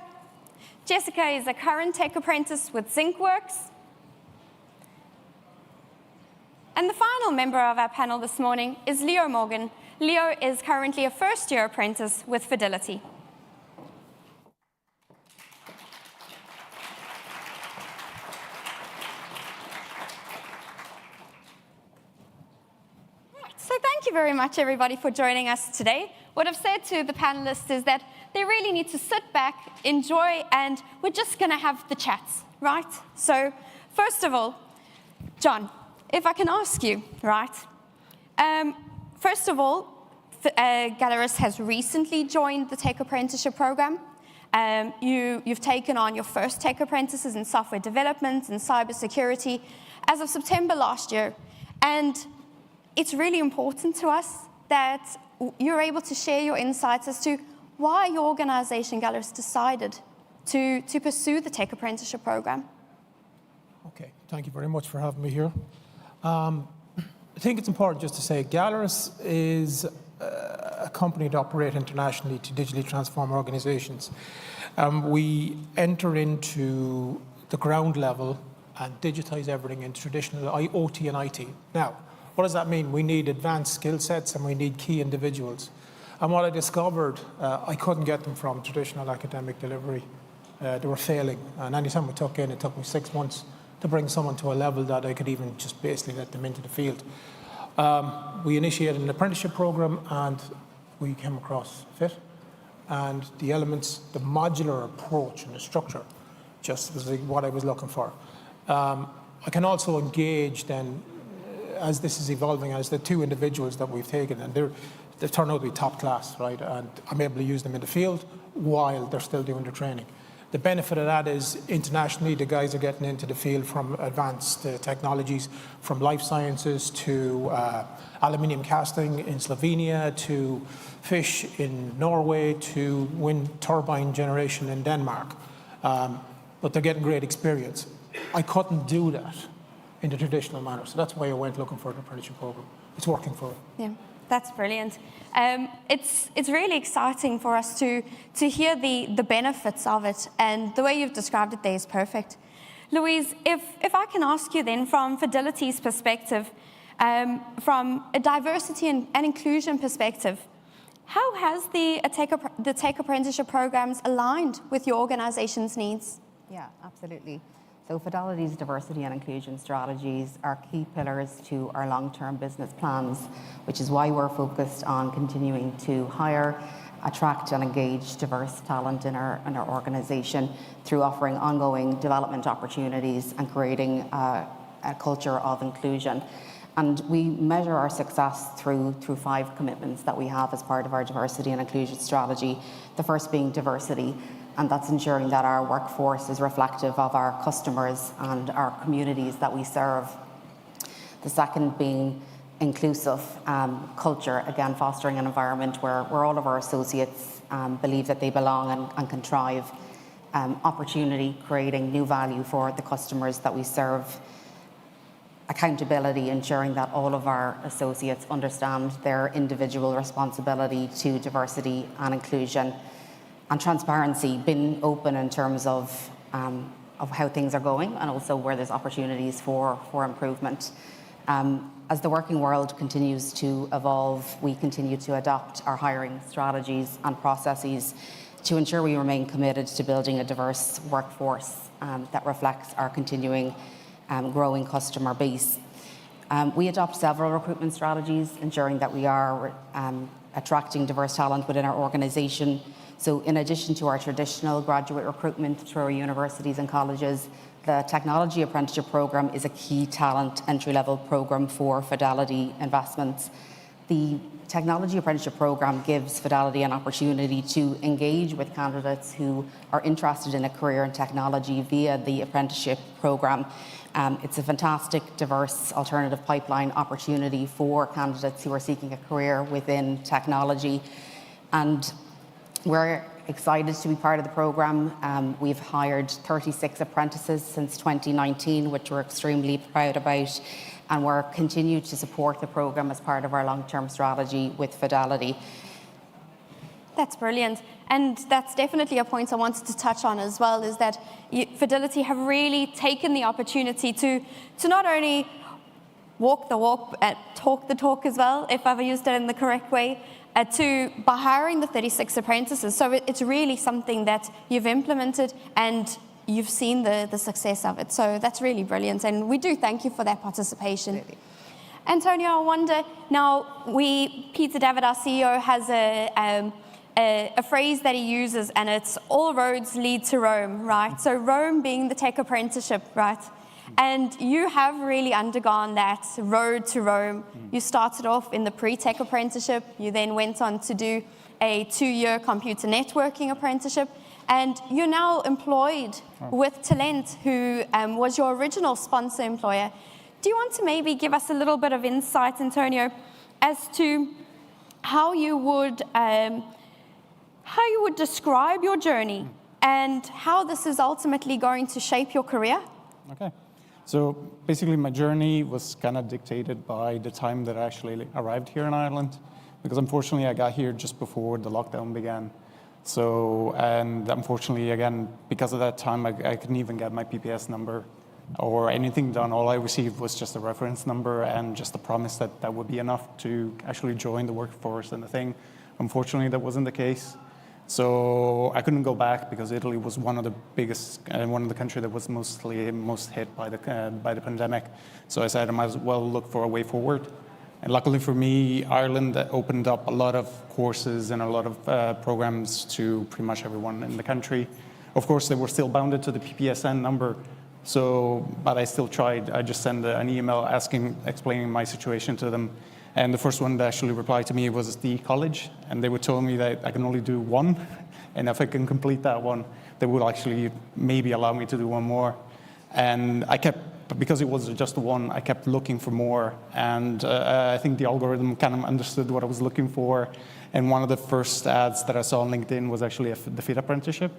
Jessica is a current tech apprentice with Zinkworks. And the final member of our panel this morning is Leo Morgan. Leo is currently a first-year apprentice with Fidelity. So thank you very much, everybody, for joining us today. What I've said to the panelists is that they really need to sit back, enjoy, and we're just going to have the chats, right? So first of all, John, if I can ask you, right? First of all, Gallarus has recently joined the Tech Apprenticeship Program. You've taken on your first Tech Apprentices in software development and cybersecurity as of September last year. And it's really important to us that you're able to share your insights as to why your organization, Gallarus, decided to pursue the Tech Apprenticeship Program. Okay, thank you very much for having me here. I think it's important just to say Gallarus is a company that operates internationally to digitally transform organizations. We enter into the ground level and digitize everything in traditional OT and IT. Now, what does that mean? We need advanced skill sets and we need key individuals. And what I discovered, I couldn't get them from traditional academic delivery. They were failing. And anytime we took in, it took me 6 months to bring someone to a level that I could even just basically let them into the field. We initiated an apprenticeship program and we came across FIT. And the elements, the modular approach and the structure just was what I was looking for. I can also engage then, as this is evolving, as the 2 individuals that we've taken, and they've turned out to be top class, right? And I'm able to use them in the field while they're still doing their training. The benefit of that is internationally, the guys are getting into the field from advanced technologies, from life sciences to aluminium casting in Slovenia, to fish in Norway, to wind turbine generation in Denmark. But they're getting great experience. I couldn't do that in the traditional manner, so that's why I went looking for an apprenticeship program. It's working for it. Yeah. That's brilliant. It's really exciting for us to hear the benefits of it, and the way you've described it there is perfect. Louise, if I can ask you then, from Fidelity's perspective, from a diversity and inclusion perspective, how has the Tech Apprenticeship programs aligned with your organization's needs? Yeah, absolutely. So Fidelity's diversity and inclusion strategies are key pillars to our long-term business plans, which is why we're focused on continuing to hire, attract and engage diverse talent in our organisation through offering ongoing development opportunities and creating a culture of inclusion. And we measure our success through 5 commitments that we have as part of our diversity and inclusion strategy. The first being diversity, and that's ensuring that our workforce is reflective of our customers and our communities that we serve. The second being inclusive culture, again, fostering an environment where all of our associates believe that they belong and can thrive. Opportunity, creating new value for the customers that we serve. Accountability, ensuring that all of our associates understand their individual responsibility to diversity and inclusion. And transparency, being open in terms of how things are going and also where there's opportunities for improvement. As the working world continues to evolve, we continue to adopt our hiring strategies and processes to ensure we remain committed to building a diverse workforce that reflects our continuing growing customer base. We adopt several recruitment strategies, ensuring that we are attracting diverse talent within our organisation. So in addition to our traditional graduate recruitment through our universities and colleges, the Technology Apprenticeship Programme is a key talent entry-level programme for Fidelity Investments. The Technology Apprenticeship Programme gives Fidelity an opportunity to engage with candidates who are interested in a career in technology via the apprenticeship programme. It's a fantastic, diverse alternative pipeline opportunity for candidates who are seeking a career within technology. And we're excited to be part of the programme. We've hired 36 apprentices since 2019, which we're extremely proud about. And we're continuing to support the programme as part of our long-term strategy with Fidelity. That's brilliant. And that's definitely a point I wanted to touch on as well, is that Fidelity have really taken the opportunity to not only walk the walk, talk the talk as well, if I've used it in the correct way, by hiring the 36 apprentices. So it's really something that you've implemented and you've seen the success of it. So that's really brilliant. And we do thank you for that participation. Absolutely. Antonio, I wonder, now Peter Davitt, our CEO, has a phrase that he uses, and it's all roads lead to Rome, right? So Rome being the tech apprenticeship, right? And you have really undergone that road to Rome. You started off in the pre-tech apprenticeship. You then went on to do a 2-year computer networking apprenticeship. And you're now employed with Telent, who was your original sponsor employer. Do you want to maybe give us a little bit of insight, Antonio, as to how you would describe your journey and how this is ultimately going to shape your career? Okay. So basically my journey was kind of dictated by the time that I actually arrived here in Ireland, because unfortunately I got here just before the lockdown began. So, and unfortunately, again, because of that time, I couldn't even get my PPS number or anything done. All I received was just a reference number and just a promise that that would be enough to actually join the workforce and the thing. Unfortunately, that wasn't the case. So I couldn't go back because Italy was one of the biggest and one of the countries that was most hit by the pandemic. So I said I might as well look for a way forward. And luckily for me, Ireland opened up a lot of courses and a lot of programs to pretty much everyone in the country. Of course, they were still bounded to the PPSN number. So, but I still tried. I just sent an email explaining my situation to them. And the first one that actually replied to me was the college. And they were telling me that I can only do one. And if I can complete that one, they would actually maybe allow me to do one more. And but because it was just one, I kept looking for more. And I think the algorithm kind of understood what I was looking for. And one of the first ads that I saw on LinkedIn was actually the FIT apprenticeship.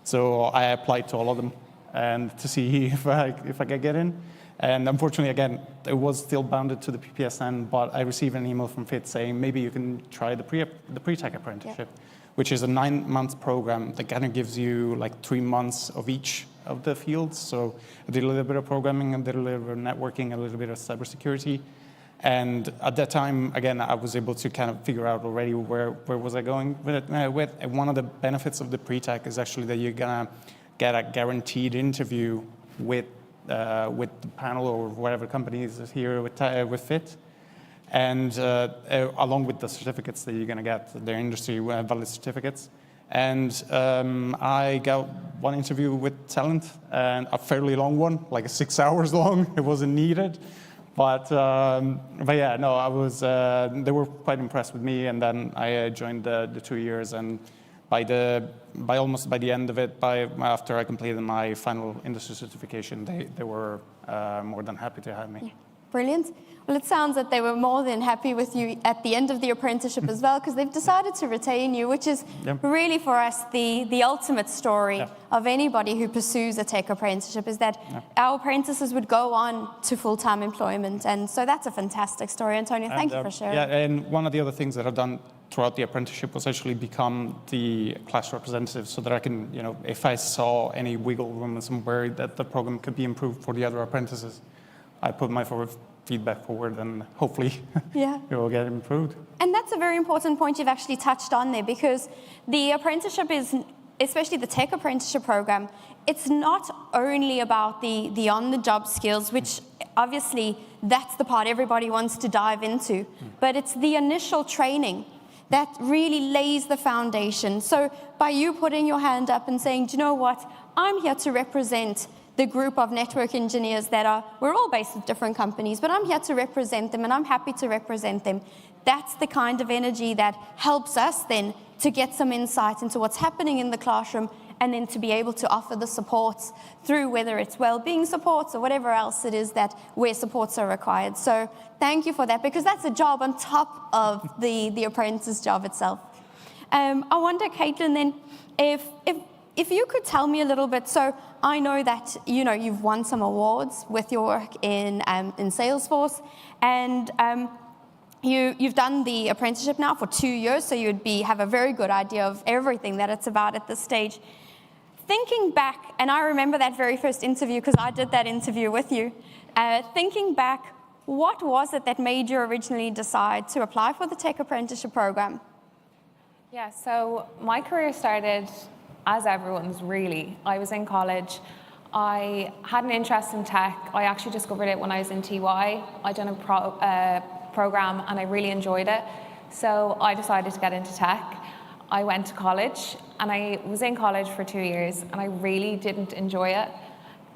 So I applied to all of them and to see if I could get in. And unfortunately, again, it was still bounded to the PPSN, but I received an email from FIT saying maybe you can try the pre-tech apprenticeship, which is a 9-month program that kind of gives you like 3 months of each of the fields. So I did a little bit of programming, I did a little bit of networking, a little bit of cybersecurity. And at that time, again, I was able to kind of figure out already where was I going with it. One of the benefits of the pre-tech is actually that you're gonna get a guaranteed interview with the panel or whatever companies is here with FIT, and along with the certificates that you're going to get, their industry valid certificates. And I got one interview with Telent, and a fairly long one, like 6 hours long. It wasn't needed. But yeah, no, I was. They were quite impressed with me, and then I joined the 2 years. And by the end of it, after I completed my final industry certification, they were more than happy to have me. Yeah. Brilliant. Well, it sounds that they were more than happy with you at the end of the apprenticeship as well, because they've decided to retain you, which is really for us the ultimate story of anybody who pursues a tech apprenticeship, is that our apprentices would go on to full-time employment. And so that's a fantastic story. Antonio, thank you for sharing. Yeah, and one of the other things that I've done throughout the apprenticeship was actually become the class representative, so that I can, if I saw any wiggle room somewhere that the program could be improved for the other apprentices, I put my feedback forward, and hopefully it will get improved. And that's a very important point you've actually touched on there, because the apprenticeship is, especially the tech apprenticeship program, it's not only about the on-the-job skills, which obviously that's the part everybody wants to dive into, but it's the initial training that really lays the foundation. So by you putting your hand up and saying, do you know what, I'm here to represent the group of network engineers we're all based with different companies, but I'm here to represent them, and I'm happy to represent them. That's the kind of energy that helps us then to get some insight into what's happening in the classroom, and then to be able to offer the supports through, whether it's well-being supports or whatever else it is where supports are required. So thank you for that, because that's a job on top of the apprentice job itself. I wonder, Caitlin, then, if you could tell me a little bit. So I know that you've won some awards with your work in Salesforce, and you've done the apprenticeship now for 2 years, so you'd have a very good idea of everything that it's about at this stage. Thinking back, and I remember that very first interview because I did that interview with you. Thinking back, what was it that made you originally decide to apply for the tech apprenticeship program? Yeah, so my career started as everyone's, really. I was in college. I had an interest in tech. I actually discovered it when I was in TY. I done a program and I really enjoyed it. So I decided to get into tech. I went to college, and I was in college for 2 years, and I really didn't enjoy it.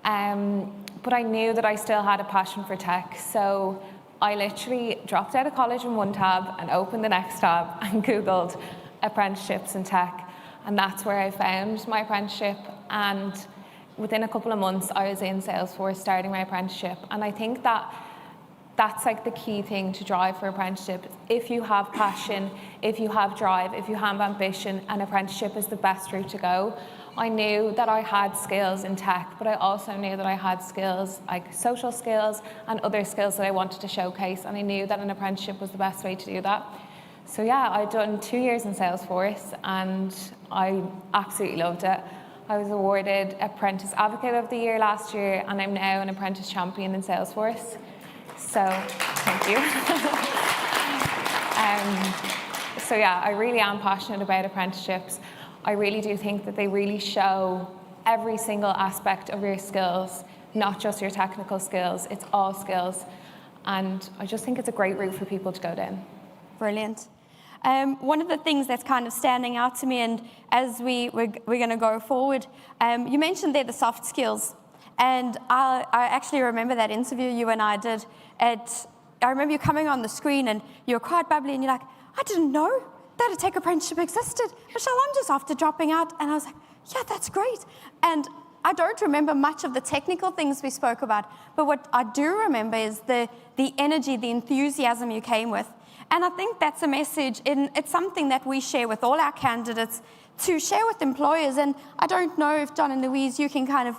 But I knew that I still had a passion for tech. So I literally dropped out of college in one tab and opened the next tab and Googled apprenticeships in tech. And that's where I found my apprenticeship. And within a couple of months, I was in Salesforce starting my apprenticeship. And I think that's like the key thing to drive for apprenticeship. If you have passion, if you have drive, if you have ambition, an apprenticeship is the best route to go. I knew that I had skills in tech, but I also knew that I had skills, like social skills and other skills that I wanted to showcase. And I knew that an apprenticeship was the best way to do that. So yeah, I'd done 2 years in Salesforce, and I absolutely loved it. I was awarded Apprentice Advocate of the Year last year, and I'm now an Apprentice Champion in Salesforce. So, thank you. So yeah, I really am passionate about apprenticeships. I really do think that they really show every single aspect of your skills, not just your technical skills, it's all skills. And I just think it's a great route for people to go down. Brilliant. One of the things that's kind of standing out to me, and as we're going to go forward, you mentioned there the soft skills. And I actually remember that interview you and I did. I remember you coming on the screen and you were quite bubbly, and you're like, I didn't know that a tech apprenticeship existed. Michelle, I'm just after dropping out. And I was like, yeah, that's great. And I don't remember much of the technical things we spoke about, but what I do remember is the energy, the enthusiasm you came with. And I think that's a message, it's something that we share with all our candidates to share with employers. And I don't know if John and Louise, you can kind of,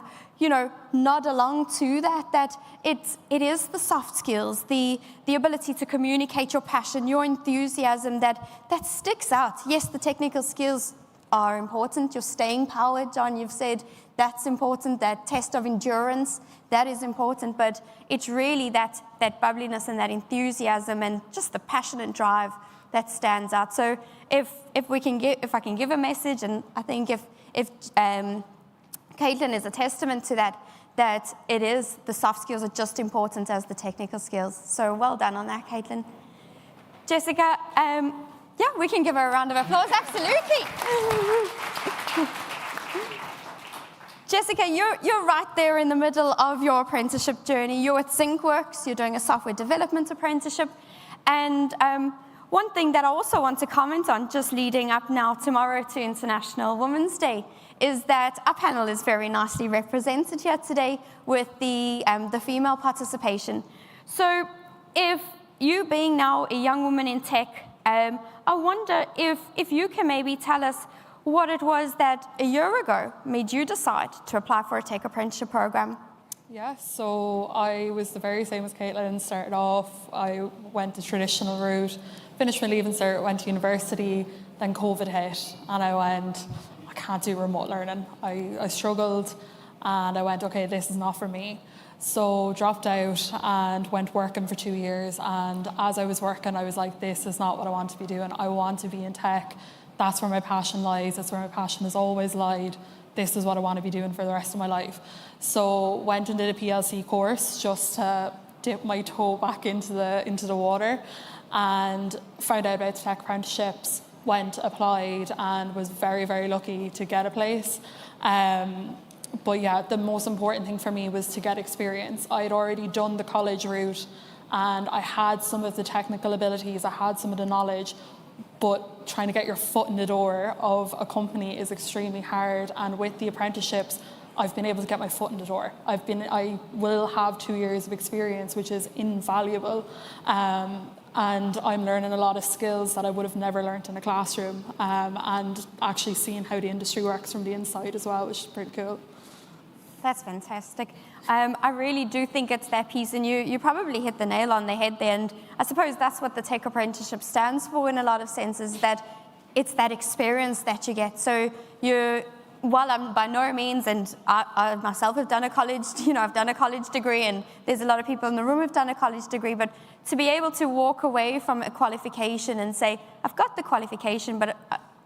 nod along to that it is the soft skills, the ability to communicate your passion, your enthusiasm that sticks out. Yes, the technical skills are important. Your staying power, John, you've said that's important. That test of endurance, that is important. But it's really that bubbliness and that enthusiasm and just the passion and drive that stands out. So if I can give a message, and I think if Caitlin is a testament to that, that it is, the soft skills are just important as the technical skills. So well done on that, Caitlin. Jessica, yeah, we can give her a round of applause, absolutely. Jessica, you're right there in the middle of your apprenticeship journey. You're at Zinkworks, you're doing a software development apprenticeship. And one thing that I also want to comment on, just leading up now tomorrow to International Women's Day, is that our panel is very nicely represented here today with the female participation. So if you being now a young woman in tech, I wonder if you can maybe tell us what it was that a year ago made you decide to apply for a tech apprenticeship program. Yeah, so I was the very same as Caitlin. Started off, I went the traditional route, finished my Leaving Cert, went to university, then COVID hit, and I went, I can't do remote learning. I struggled, and I went, okay, this is not for me. So dropped out and went working for 2 years, and as I was working, I was like, this is not what I want to be doing. I want to be in tech. That's where my passion lies. That's where my passion has always lied. This is what I want to be doing for the rest of my life. So went and did a PLC course just to dip my toe back into the water, and found out about tech apprenticeships, went, applied, and was very, very lucky to get a place. But yeah, the most important thing for me was to get experience. I had already done the college route, and I had some of the technical abilities, I had some of the knowledge, but trying to get your foot in the door of a company is extremely hard. And with the apprenticeships, I've been able to get my foot in the door. I will have 2 years of experience, which is invaluable. And I'm learning a lot of skills that I would have never learned in a classroom, and actually seeing how the industry works from the inside as well, which is pretty cool. That's fantastic. I really do think it's that piece, and you probably hit the nail on the head there. And I suppose that's what the tech apprenticeship stands for in a lot of senses, that it's that experience that you get. So while I'm by no means, and I myself have done a college, I've done a college degree, and there's a lot of people in the room who've done a college degree, but to be able to walk away from a qualification and say, I've got the qualification, but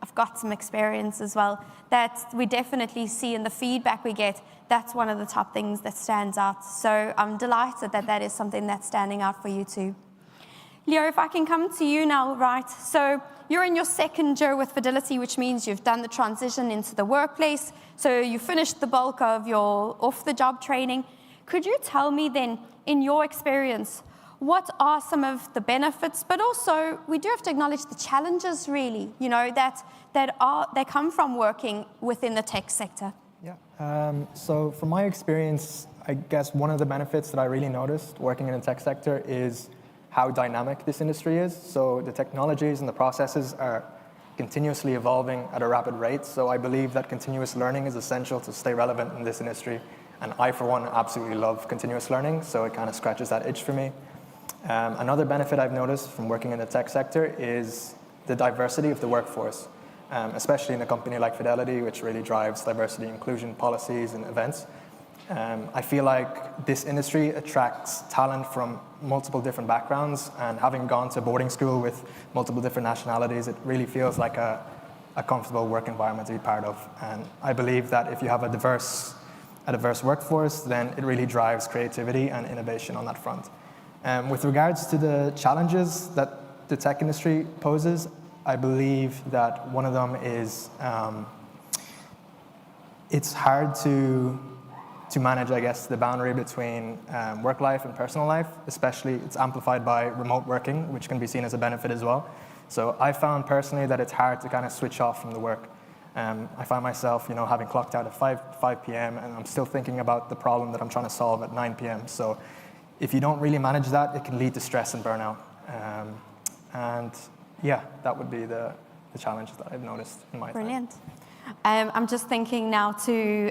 I've got some experience as well, that we definitely see in the feedback we get, that's one of the top things that stands out. So I'm delighted that that is something that's standing out for you too. Leo, if I can come to you now, right? So you're in your second year with Fidelity, which means you've done the transition into the workplace. So you finished the bulk of your off-the-job training. Could you tell me then, in your experience, what are some of the benefits, but also we do have to acknowledge the challenges really, that come from working within the tech sector? Yeah, so from my experience, I guess one of the benefits that I really noticed working in the tech sector is how dynamic this industry is. So the technologies and the processes are continuously evolving at a rapid rate. So I believe that continuous learning is essential to stay relevant in this industry. And I, for one, absolutely love continuous learning, so it kind of scratches that itch for me. Another benefit I've noticed from working in the tech sector is the diversity of the workforce, especially in a company like Fidelity, which really drives diversity, inclusion policies and events. I feel like this industry attracts talent from multiple different backgrounds, and having gone to boarding school with multiple different nationalities, it really feels like a comfortable work environment to be part of. And I believe that if you have a diverse workforce, then it really drives creativity and innovation on that front. With regards to the challenges that the tech industry poses, I believe that one of them is it's hard to manage, I guess, the boundary between work life and personal life, especially it's amplified by remote working, which can be seen as a benefit as well. So I found personally that it's hard to kind of switch off from the work. I find myself, having clocked out at 5 p.m. and I'm still thinking about the problem that I'm trying to solve at 9 p.m. So if you don't really manage that, it can lead to stress and burnout. And yeah, that would be the challenge that I've noticed in my time. Brilliant. I'm just thinking now to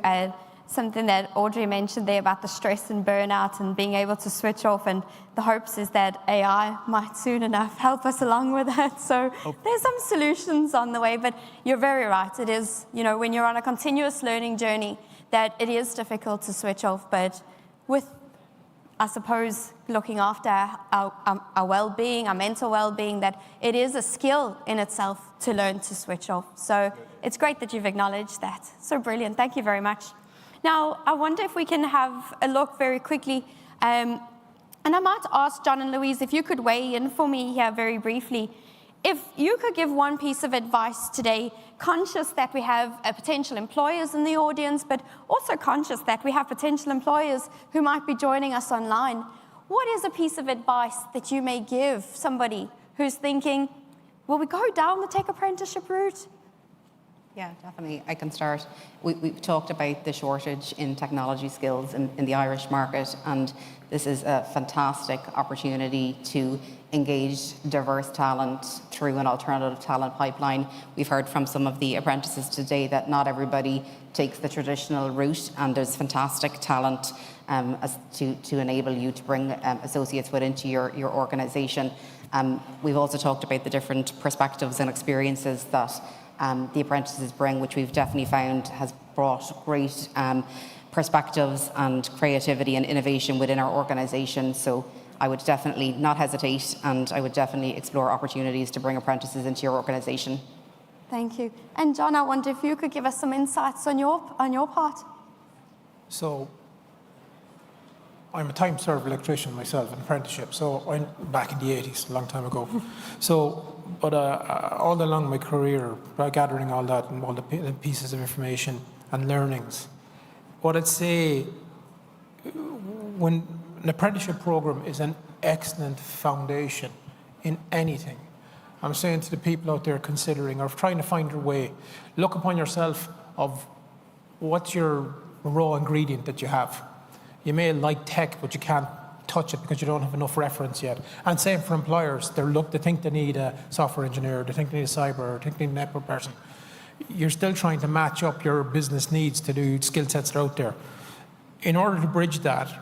something that Audrey mentioned there about the stress and burnout and being able to switch off, and the hopes is that AI might soon enough help us along with that. So there's some solutions on the way, but you're very right. It is, when you're on a continuous learning journey, that it is difficult to switch off, but with, I suppose, looking after our well-being, our mental well-being, that it is a skill in itself to learn to switch off. So it's great that you've acknowledged that. So brilliant. Thank you very much. Now, I wonder if we can have a look very quickly. And I might ask John and Louise if you could weigh in for me here very briefly. If you could give one piece of advice today, conscious that we have potential employers in the audience, but also conscious that we have potential employers who might be joining us online, what is a piece of advice that you may give somebody who's thinking, will we go down the tech apprenticeship route? Yeah, definitely. I can start. We've talked about the shortage in technology skills in the Irish market, and this is a fantastic opportunity to engage diverse talent through an alternative talent pipeline. We've heard from some of the apprentices today that not everybody takes the traditional route, and there's fantastic talent to enable you to bring associates into your organisation. We've also talked about the different perspectives and experiences that the apprentices bring, which we've definitely found has brought great perspectives and creativity and innovation within our organisation. So I would definitely not hesitate, and I would definitely explore opportunities to bring apprentices into your organisation. Thank you. And John, I wonder if you could give us some insights on your part. So I'm a time-served electrician myself, an apprenticeship. So I'm back in the 80s, a long time ago. But all along my career, by gathering all that and all the pieces of information and learnings, what I'd say, when an apprenticeship program is an excellent foundation in anything. I'm saying to the people out there considering or trying to find their way, look upon yourself of what's your raw ingredient that you have. You may like tech, but you can't touch it because you don't have enough reference yet. And same for employers. They think they need a software engineer, they think they need a cyber, they think they need a network person. You're still trying to match up your business needs to do skill sets that are out there. In order to bridge that,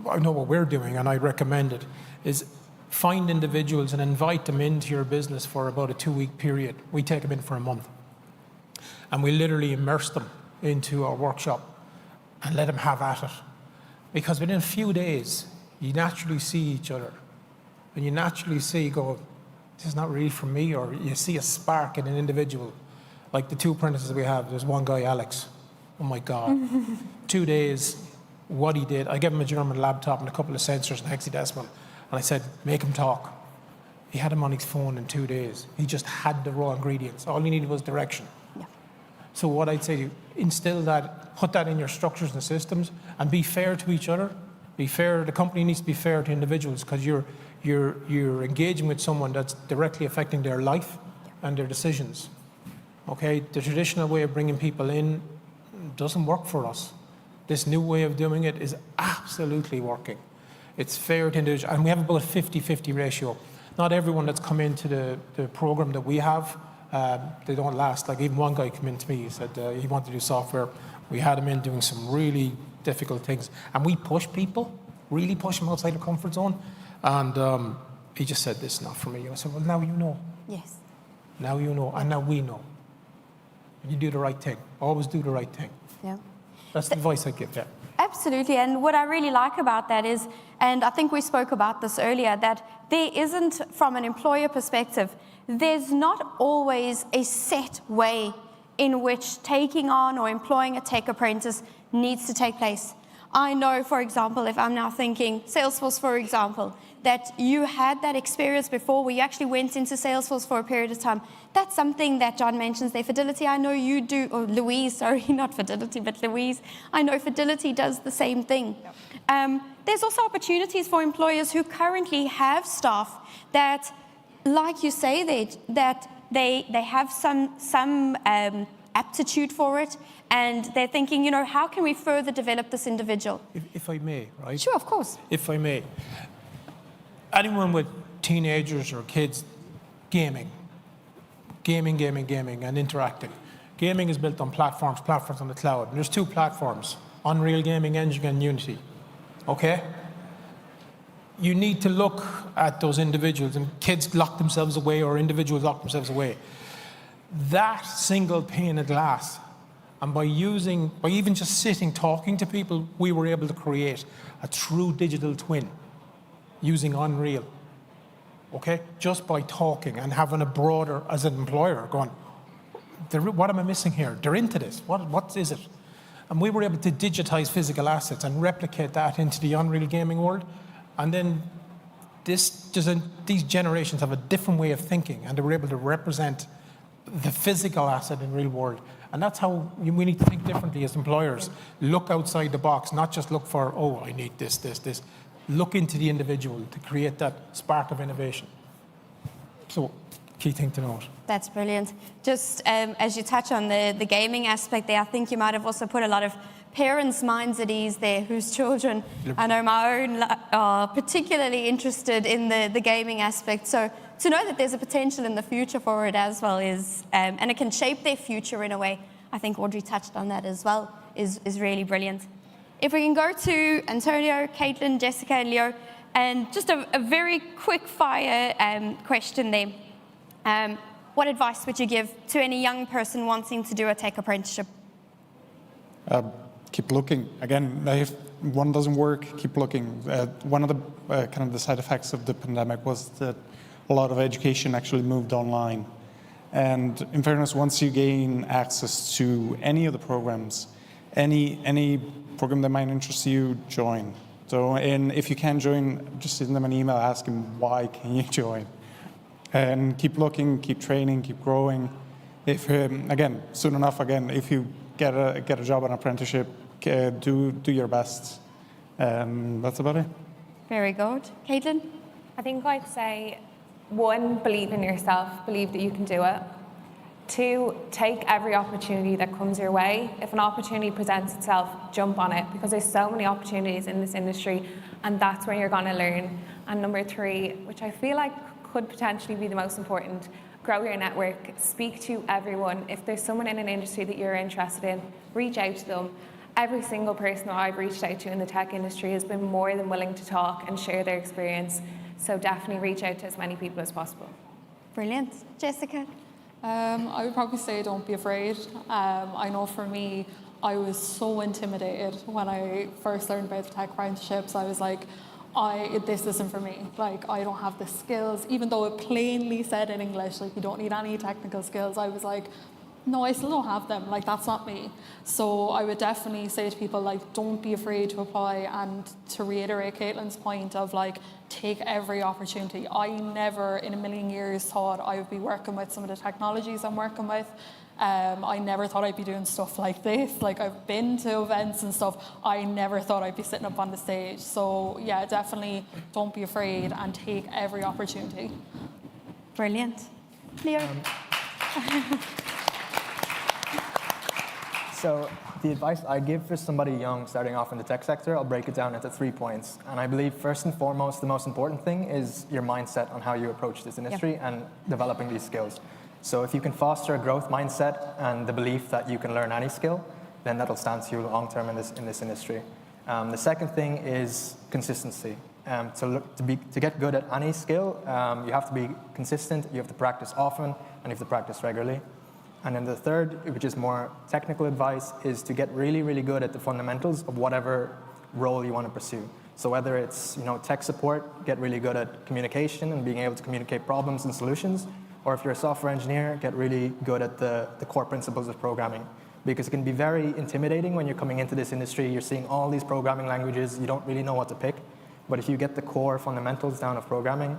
I know what we're doing, and I recommend it, is find individuals and invite them into your business for about a 2-week period. We take them in for a month. And we literally immerse them into our workshop and let them have at it. Because within a few days, you naturally see each other. And you naturally see, this is not really for me, or you see a spark in an individual. Like the 2 apprentices we have, there's one guy, Alex. Oh my God. 2 days, what he did, I gave him a German laptop and a couple of sensors and hexadecimal. And I said, make him talk. He had him on his phone in 2 days. He just had the raw ingredients. All he needed was direction. Yeah. So what I'd say to you, instill that, put that in your structures and systems, and be fair to each other. Be fair. The company needs to be fair to individuals, because you're engaging with someone that's directly affecting their life and their decisions. Okay, the traditional way of bringing people in doesn't work for us. This new way of doing it is absolutely working. It's fair to individuals, and we have about a 50-50 ratio. Not everyone that's come into the program that we have, they don't last. Like even one guy came in to me, he said he wanted to do software. We had him in doing some really difficult things. And we push people, really push them outside their comfort zone. And he just said, this is not for me. I said, well, now you know. Yes. Now you know, and now we know. You do the right thing. Always do the right thing. Yeah. That's the advice I give, yeah. Absolutely, and what I really like about that is, and I think we spoke about this earlier, that there isn't, from an employer perspective, there's not always a set way in which taking on or employing a tech apprentice needs to take place. I know, for example, if I'm now thinking Salesforce, for example, that you had that experience before where you actually went into Salesforce for a period of time. That's something that John mentions there. Fidelity, I know you do, or Louise, sorry, not Fidelity, but Louise. I know Fidelity does the same thing. Yep. There's also opportunities for employers who currently have staff that, like you say, that they have some aptitude for it, and they're thinking, how can we further develop this individual? If I may, right? Sure, of course. If I may. Anyone with teenagers or kids, gaming, and interacting. Gaming is built on platforms on the cloud. And there's 2 platforms, Unreal Gaming Engine and Unity. Okay? You need to look at those individuals, and kids lock themselves away or individuals lock themselves away. That single pane of glass, and by even just sitting, talking to people, we were able to create a true digital twin using Unreal. Okay? Just by talking and having a broader, as an employer, going, what am I missing here? They're into this. What is it? And we were able to digitize physical assets and replicate that into the Unreal gaming world. And then these generations have a different way of thinking, and they were able to represent the physical asset in real world. And that's how we need to think differently as employers. Look outside the box, not just look for, oh, I need this. Look into the individual to create that spark of innovation. So, key thing to note. That's brilliant. Just as you touch on the gaming aspect there, I think you might have also put a lot of parents' minds at ease there, whose children, I know my own, are particularly interested in the gaming aspect. So to know that there's a potential in the future for it as well is, and it can shape their future in a way, I think Audrey touched on that as well, is really brilliant. If we can go to Antonio, Caitlin, Jessica, and Leo, and just a very quick fire question there. What advice would you give to any young person wanting to do a tech apprenticeship? Keep looking. Again, if one doesn't work, keep looking. One of the kind of the side effects of the pandemic was that a lot of education actually moved online. And in fairness, once you gain access to any of the programs, any program that might interest you, join. So, and if you can join, just send them an email asking why can you join. And keep looking, keep training, keep growing. If again, soon enough, if you get a job, an apprenticeship, do your best. That's about it. Very good. Caitlin? I think I'd say, 1, believe in yourself, believe that you can do it. 2, take every opportunity that comes your way. If an opportunity presents itself, jump on it, because there's so many opportunities in this industry, and that's where you're going to learn. And number 3, which I feel like could potentially be the most important, grow your network, speak to everyone. If there's someone in an industry that you're interested in, reach out to them. Every single person that I've reached out to in the tech industry has been more than willing to talk and share their experience. So definitely reach out to as many people as possible. Brilliant. Jessica? I would probably say don't be afraid. I know for me, I was so intimidated when I first learned about the tech apprenticeships. I was like, this isn't for me. Like, I don't have the skills. Even though it plainly said in English, like, you don't need any technical skills, I was like, no, I still don't have them. Like, that's not me. So I would definitely say to people, like, don't be afraid to apply. And to reiterate Caitlin's point of, like, take every opportunity. I never in a million years thought I would be working with some of the technologies I'm working with. I never thought I'd be doing stuff like this. Like, I've been to events and stuff. I never thought I'd be sitting up on the stage. So yeah, definitely don't be afraid and take every opportunity. Brilliant. Leo? So the advice I give for somebody young starting off in the tech sector, I'll break it down into 3 points. And I believe first and foremost, the most important thing is your mindset on how you approach this industry and developing these skills. So if you can foster a growth mindset and the belief that you can learn any skill, then that'll stand to you long term in this industry. The second thing is consistency. To get good at any skill, you have to be consistent, you have to practice often, and you have to practice regularly. And then the third, which is more technical advice, is to get really, really good at the fundamentals of whatever role you want to pursue. So whether it's tech support, get really good at communication and being able to communicate problems and solutions, or if you're a software engineer, get really good at the core principles of programming. Because it can be very intimidating when you're coming into this industry, you're seeing all these programming languages, you don't really know what to pick. But if you get the core fundamentals down of programming,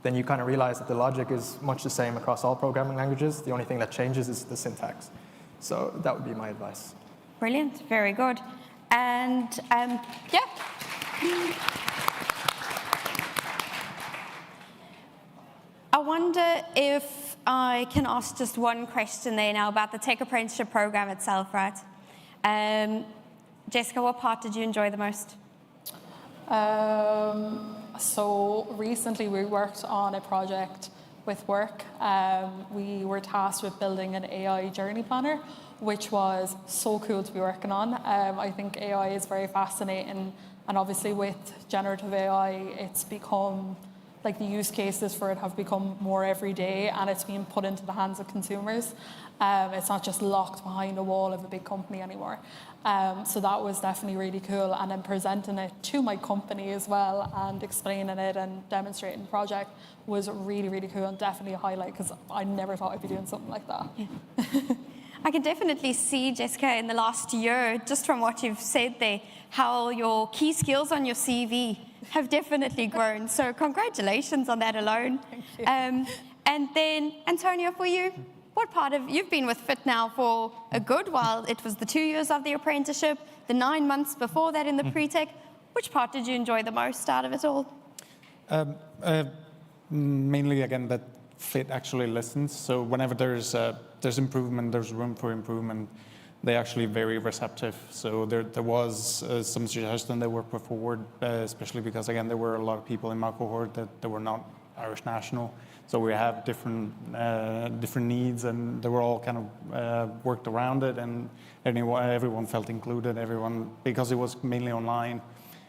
then you kind of realize that the logic is much the same across all programming languages. The only thing that changes is the syntax. So that would be my advice. Brilliant, very good. And yeah. I wonder if I can ask just one question there now about the tech apprenticeship program itself, right? Jessica, what part did you enjoy the most? So recently we worked on a project with work. We were tasked with building an AI journey planner, which was so cool to be working on. I think AI is very fascinating, and obviously with generative AI, it's become, like, the use cases for it have become more every day, and it's being put into the hands of consumers. It's not just locked behind a wall of a big company anymore. So that was definitely really cool. And then presenting it to my company as well and explaining it and demonstrating the project was really, really cool and definitely a highlight because I never thought I'd be doing something like that. Yeah. I can definitely see, Jessica, in the last year, just from what you've said there, how your key skills on your CV have definitely grown. So congratulations on that alone. Thank you. And then, Antonio, for you, what part of, you've been with FIT now for a good while. It was the 2 years of the apprenticeship, the 9 months before that in the pre-tech. Which part did you enjoy the most out of it all? Mainly, again, that FIT actually listens. So whenever there's improvement, there's room for improvement, they're actually very receptive. So there was some suggestions that were put forward, especially because, again, there were a lot of people in my cohort that were not Irish national. So we have different needs, and they were all kind of worked around it, and everyone felt included. Everyone, because it was mainly online,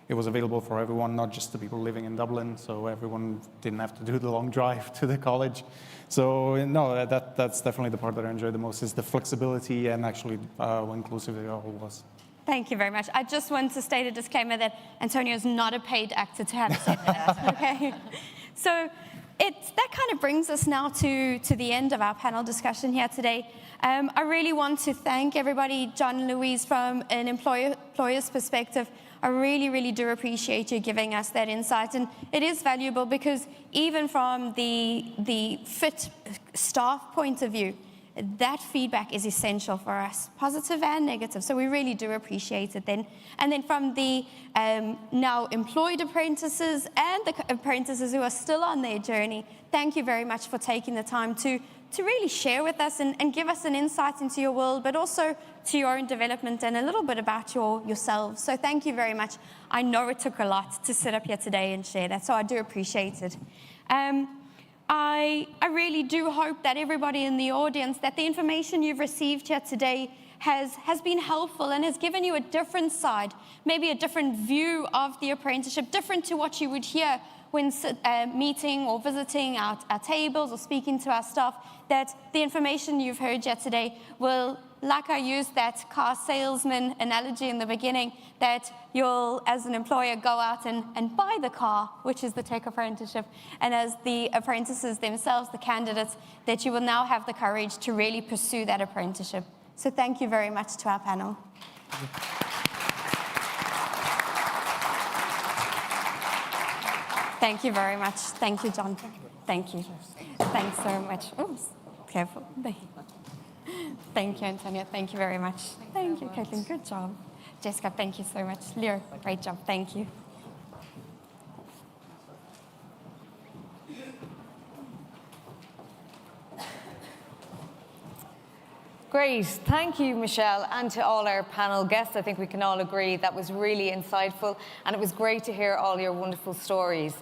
it was available for everyone, not just the people living in Dublin. So everyone didn't have to do the long drive to the college. So no, that's definitely the part that I enjoy the most, is the flexibility and actually how inclusive it all was. Thank you very much. I just want to state a disclaimer that Antonio is not a paid actor to have said that. Okay. So that kind of brings us now to the end of our panel discussion here today. I really want to thank everybody, John and Louise, from an employer's perspective. I really, really do appreciate you giving us that insight. And it is valuable because even from the FIT staff point of view, that feedback is essential for us, positive and negative. So we really do appreciate it then. And then from the now employed apprentices and the apprentices who are still on their journey, thank you very much for taking the time to really share with us and give us an insight into your world, but also to your own development and a little bit about yourselves. So thank you very much. I know it took a lot to sit up here today and share that, so I do appreciate it. I really do hope that everybody in the audience, that the information you've received here today has been helpful and has given you a different side, maybe a different view of the apprenticeship, different to what you would hear when meeting or visiting our tables or speaking to our staff, that the information you've heard yet today will, like I used that car salesman analogy in the beginning, that you'll, as an employer, go out and buy the car, which is the tech apprenticeship, and as the apprentices themselves, the candidates, that you will now have the courage to really pursue that apprenticeship. So thank you very much to our panel. Thank you very much. Thank you, John. Thank you. Thanks so much. Oops, careful. Thank you, Antonia. Thank you very much. Thank you, Caitlin. Good job. Jessica, thank you so much. Leo, great job. Thank you. Great. Thank you, Michelle, and to all our panel guests. I think we can all agree that was really insightful, and it was great to hear all your wonderful stories.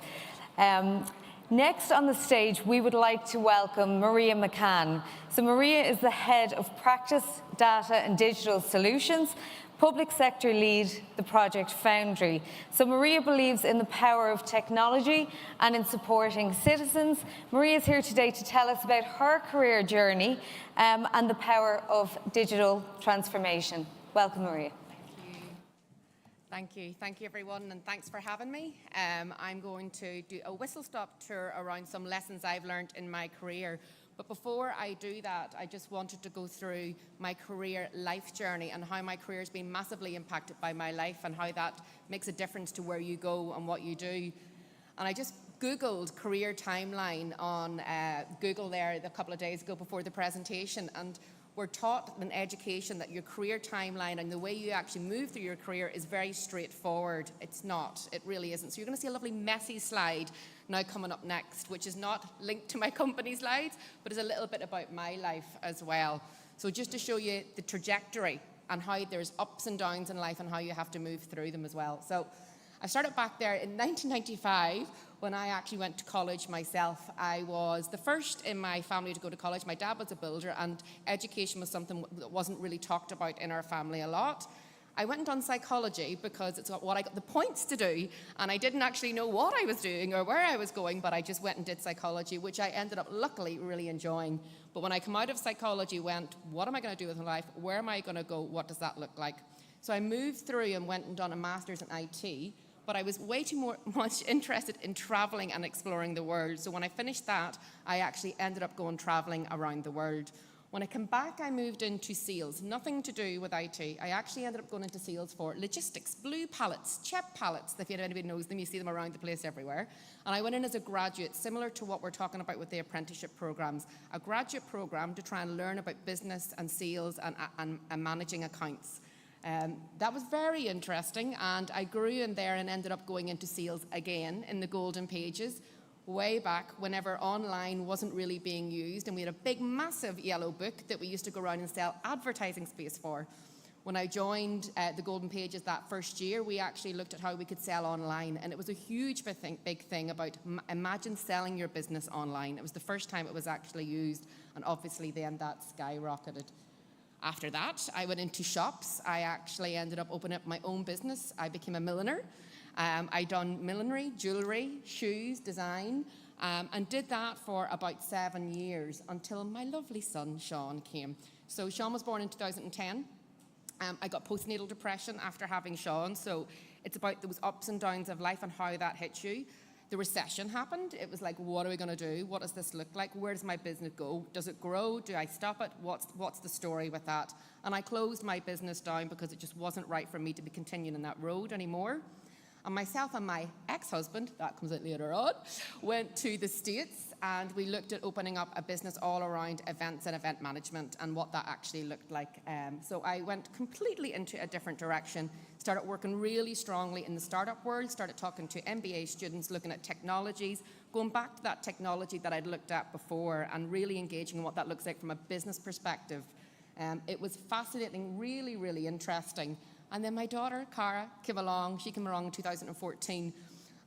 Next on the stage, we would like to welcome Maria McCann. So Maria is the head of Practice, Data and Digital Solutions, public sector lead, the project Foundry. So Maria believes in the power of technology and in supporting citizens. Maria is here today to tell us about her career journey and the power of digital transformation. Welcome, Maria. Thank you, everyone, and thanks for having me. I'm going to do a whistle-stop tour around some lessons I've learned in my career. But before I do that, I just wanted to go through my career life journey and how my career has been massively impacted by my life and how that makes a difference to where you go and what you do. And I just Googled career timeline on Google there a couple of days ago before the presentation, and we're taught in education that your career timeline and the way you actually move through your career is very straightforward. It's not. It really isn't. So you're going to see a lovely messy slide now coming up next, which is not linked to my company slides, but is a little bit about my life as well. So just to show you the trajectory and how there's ups and downs in life and how you have to move through them as well. So I started back there in 1995 when I actually went to college myself. I was the first in my family to go to college. My dad was a builder, and education was something that wasn't really talked about in our family a lot. I went and done psychology because it's what I got the points to do, and I didn't actually know what I was doing or where I was going, but I just went and did psychology, which I ended up luckily really enjoying. But when I come out of psychology, went, what am I going to do with my life? Where am I going to go? What does that look like? So I moved through and went and done a master's in IT, but I was way too much interested in traveling and exploring the world. So when I finished that, I actually ended up going traveling around the world. When I came back, I moved into sales, nothing to do with IT. I actually ended up going into sales for logistics, blue pallets, CHEP pallets, if anybody knows them, you see them around the place everywhere. And I went in as a graduate, similar to what we're talking about with the apprenticeship programs, a graduate program to try and learn about business and sales and managing accounts. That was very interesting, and I grew in there and ended up going into sales again in the golden pages, way back whenever online wasn't really being used, and we had a big, massive yellow book that we used to go around and sell advertising space for. When I joined the Golden Pages that first year, we actually looked at how we could sell online, and it was a huge big thing about imagine selling your business online. It was the first time it was actually used, and obviously then that skyrocketed. After that, I went into shops. I actually ended up opening up my own business. I became a milliner. I done millinery, jewellery, shoes, design, and did that for about 7 years until my lovely son, Sean, came. So Sean was born in 2010. I got postnatal depression after having Sean, so it's about those ups and downs of life and how that hits you. The recession happened. It was like, what are we going to do? What does this look like? Where does my business go? Does it grow? Do I stop it? What's the story with that? And I closed my business down because it just wasn't right for me to be continuing in that road anymore. And myself and my ex-husband, that comes out later on, went to the States, and we looked at opening up a business all around events and event management and what that actually looked like. So I went completely into a different direction, started working really strongly in the startup world, started talking to MBA students, looking at technologies, going back to that technology that I'd looked at before and really engaging in what that looks like from a business perspective. It was fascinating, really, really interesting. And then my daughter, Cara, came along. She came along in 2014.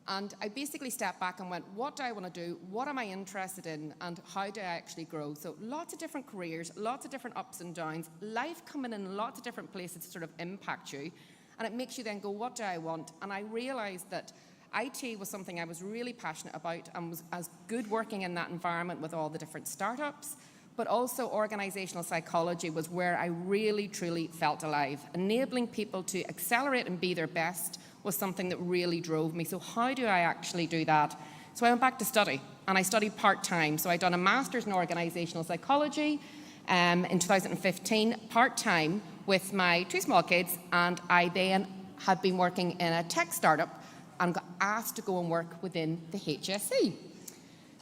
And I basically stepped back and went, what do I want to do? What am I interested in? And how do I actually grow? So lots of different careers, lots of different ups and downs, life coming in lots of different places to sort of impact you. And it makes you then go, what do I want? And I realized that IT was something I was really passionate about and was as good working in that environment with all the different startups. But also organizational psychology was where I really, truly felt alive. Enabling people to accelerate and be their best was something that really drove me. So how do I actually do that? So I went back to study, and I studied part-time. So I'd done a master's in organizational psychology in 2015, part-time with my 2 small kids, and I then had been working in a tech startup and got asked to go and work within the HSE.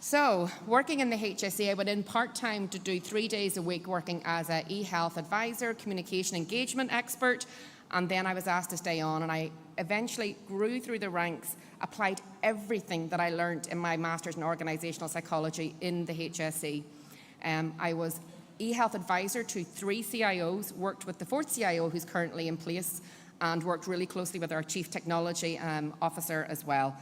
So, working in the HSE, I went in part-time to do 3 days a week working as an e-health advisor, communication engagement expert, and then I was asked to stay on, and I eventually grew through the ranks, applied everything that I learned in my master's in organisational psychology in the HSE. I was e-health advisor to 3 CIOs, worked with the 4th CIO who's currently in place, and worked really closely with our chief technology officer as well.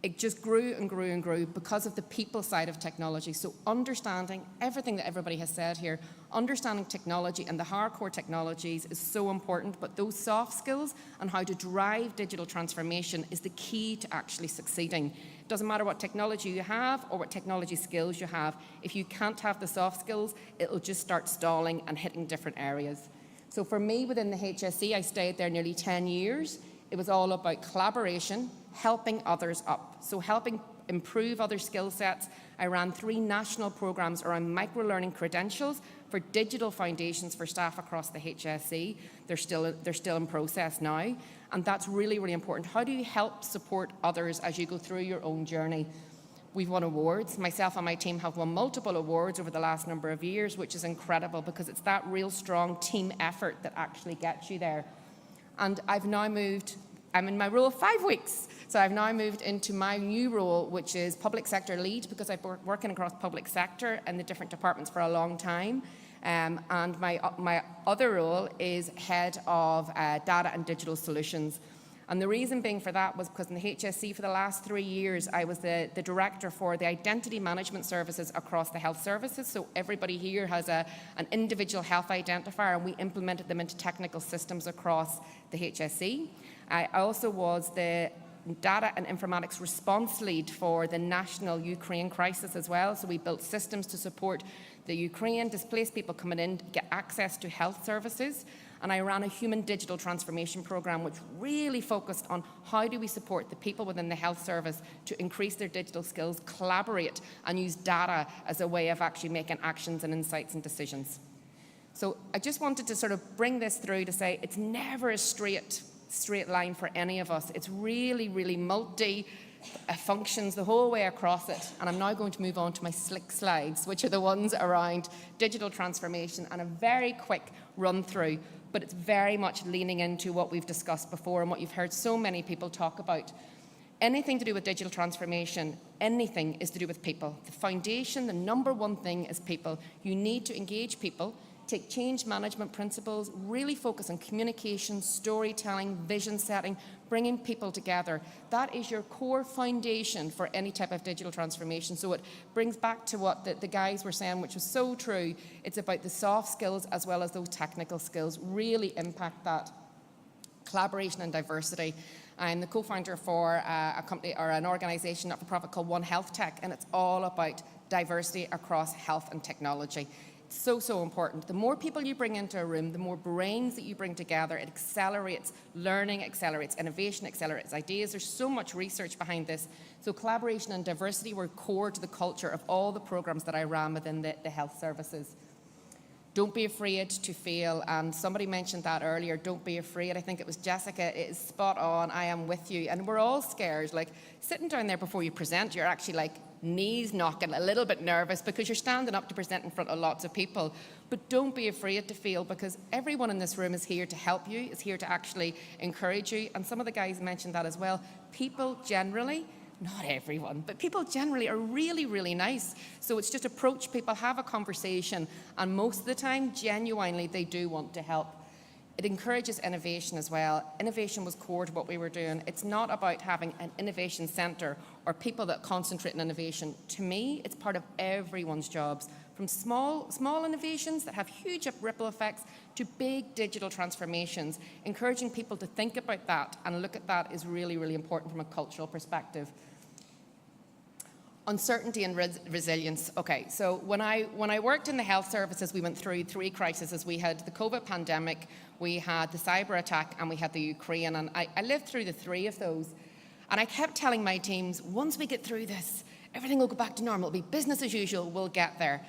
It just grew and grew and grew because of the people side of technology. So understanding everything that everybody has said here, understanding technology and the hardcore technologies is so important, but those soft skills and how to drive digital transformation is the key to actually succeeding. It doesn't matter what technology you have or what technology skills you have. If you can't have the soft skills, it'll just start stalling and hitting different areas. So for me, within the HSE, I stayed there nearly 10 years. It was all about collaboration, helping others up. So helping improve other skill sets. I ran 3 national programs around micro-learning credentials for digital foundations for staff across the HSE. They're still in process now. And that's really, really important. How do you help support others as you go through your own journey? We've won awards. Myself and my team have won multiple awards over the last number of years, which is incredible because it's that real strong team effort that actually gets you there. And I've now moved, I'm in my role of 5 weeks. So I've now moved into my new role, which is public sector lead, because I've been working across public sector and the different departments for a long time. And my other role is head of data and digital solutions. And the reason being for that was because in the HSE for the last 3 years, I was the director for the identity management services across the health services. So everybody here has an individual health identifier, and we implemented them into technical systems across the HSE. I also was the data and informatics response lead for the national Ukraine crisis as well. So we built systems to support the Ukraine displaced people coming in to get access to health services. And I ran a human digital transformation program, which really focused on how do we support the people within the health service to increase their digital skills, collaborate, and use data as a way of actually making actions and insights and decisions. So I just wanted to sort of bring this through to say it's never a straight line for any of us. It's really, really functions the whole way across it. And I'm now going to move on to my slick slides, which are the ones around digital transformation, and a very quick run through, but it's very much leaning into what we've discussed before and what you've heard so many people talk about. Anything to do with digital transformation, anything is to do with people. The foundation, the number one thing is people. You need to engage people, take change management principles, really focus on communication, storytelling, vision setting, bringing people together. That is your core foundation for any type of digital transformation. So it brings back to what the guys were saying, which was so true. It's about the soft skills as well as those technical skills, really impact that. Collaboration and diversity. I'm the co-founder for a company or an organisation, not-for-profit called One Health Tech, and it's all about diversity across health and technology. So important. The more people you bring into a room, the more brains that you bring together, it accelerates learning, accelerates innovation, accelerates ideas. There's so much research behind this. So collaboration and diversity were core to the culture of all the programs that I ran within the health services. Don't be afraid to fail. And somebody mentioned that earlier, don't be afraid. I think it was Jessica. It is spot on. I am with you. And we're all scared. Like sitting down there before you present, you're actually like, knees knocking, a little bit nervous because you're standing up to present in front of lots of people. But don't be afraid to fail, because everyone in this room is here to help you, is here to actually encourage you. And some of the guys mentioned that as well. People generally, not everyone, but people generally are really, really nice. So it's just approach people, have a conversation, and most of the time, genuinely, they do want to help. It encourages innovation as well. Innovation was core to what we were doing. It's not about having an innovation centre or people that concentrate on innovation. To me, it's part of everyone's jobs, from small innovations that have huge ripple effects to big digital transformations. Encouraging people to think about that and look at that is really, really important from a cultural perspective. Uncertainty and resilience. Okay, so when I worked in the health services, we went through three crises. We had the COVID pandemic, we had the cyber attack, and we had the Ukraine. And I lived through the three of those. And I kept telling my teams, once we get through this, everything will go back to normal. It'll be business as usual. We'll get there.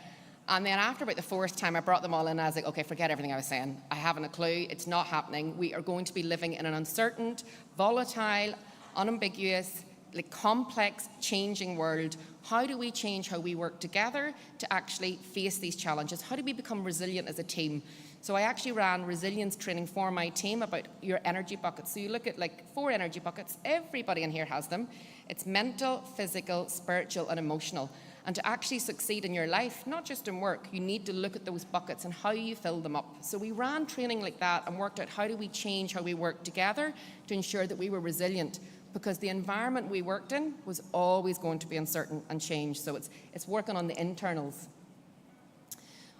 And then after about the fourth time, I brought them all in and I was like, okay, forget everything I was saying. I haven't a clue. It's not happening. We are going to be living in an uncertain, volatile, unambiguous, complex, changing world. How do we change how we work together to actually face these challenges? How do we become resilient as a team? So I actually ran resilience training for my team about your energy buckets. So you look at like 4 energy buckets. Everybody in here has them. It's mental, physical, spiritual, and emotional. And to actually succeed in your life, not just in work, you need to look at those buckets and how you fill them up. So we ran training like that and worked out how do we change how we work together to ensure that we were resilient, because the environment we worked in was always going to be uncertain and change. So it's working on the internals.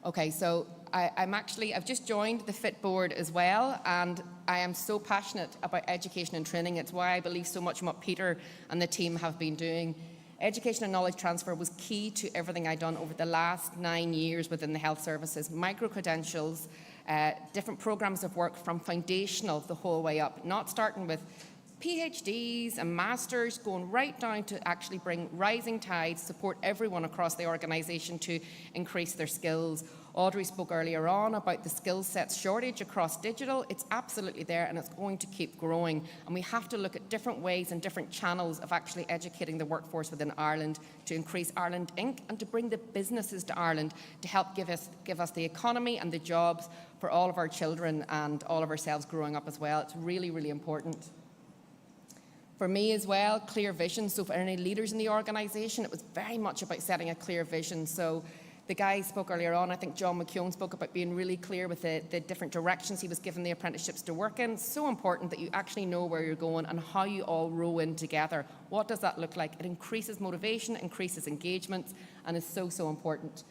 Okay, so I've just joined the FIT board as well, and I am so passionate about education and training. It's why I believe so much in what Peter and the team have been doing. Education and knowledge transfer was key to everything I've done over the last 9 years within the health services. Micro-credentials, different programs of work from foundational the whole way up, not starting with PhDs and masters, going right down to actually bring rising tides, support everyone across the organisation to increase their skills. Audrey spoke earlier on about the skill sets shortage across digital. It's absolutely there and it's going to keep growing. And we have to look at different ways and different channels of actually educating the workforce within Ireland to increase Ireland Inc. and to bring the businesses to Ireland to help give us the economy and the jobs for all of our children and all of ourselves growing up as well. It's really, really important. For me as well, clear vision. So for any leaders in the organisation, it was very much about setting a clear vision. So the guy spoke earlier on, I think John McKeon spoke about being really clear with the different directions he was given the apprenticeships to work in. It's so important that you actually know where you're going and how you all row in together. What does that look like? It increases motivation, increases engagement, and is so, so important.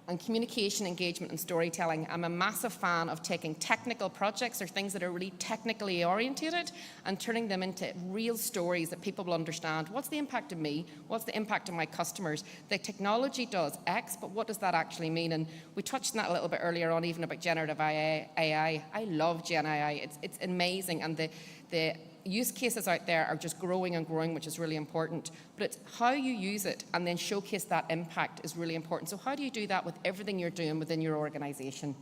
and communication, engagement, and storytelling. I'm a massive fan of taking technical projects or things that are really technically orientated and turning them into real stories that people will understand. What's the impact of me? What's the impact of my customers? The technology does X, but what does that actually mean? And we touched on that a little bit earlier on, even about generative AI. I love Gen AI. It's amazing, and the use cases out there are just growing and growing, which is really important. But it's how you use it and then showcase that impact is really important. So how do you do that with everything you're doing within your organization?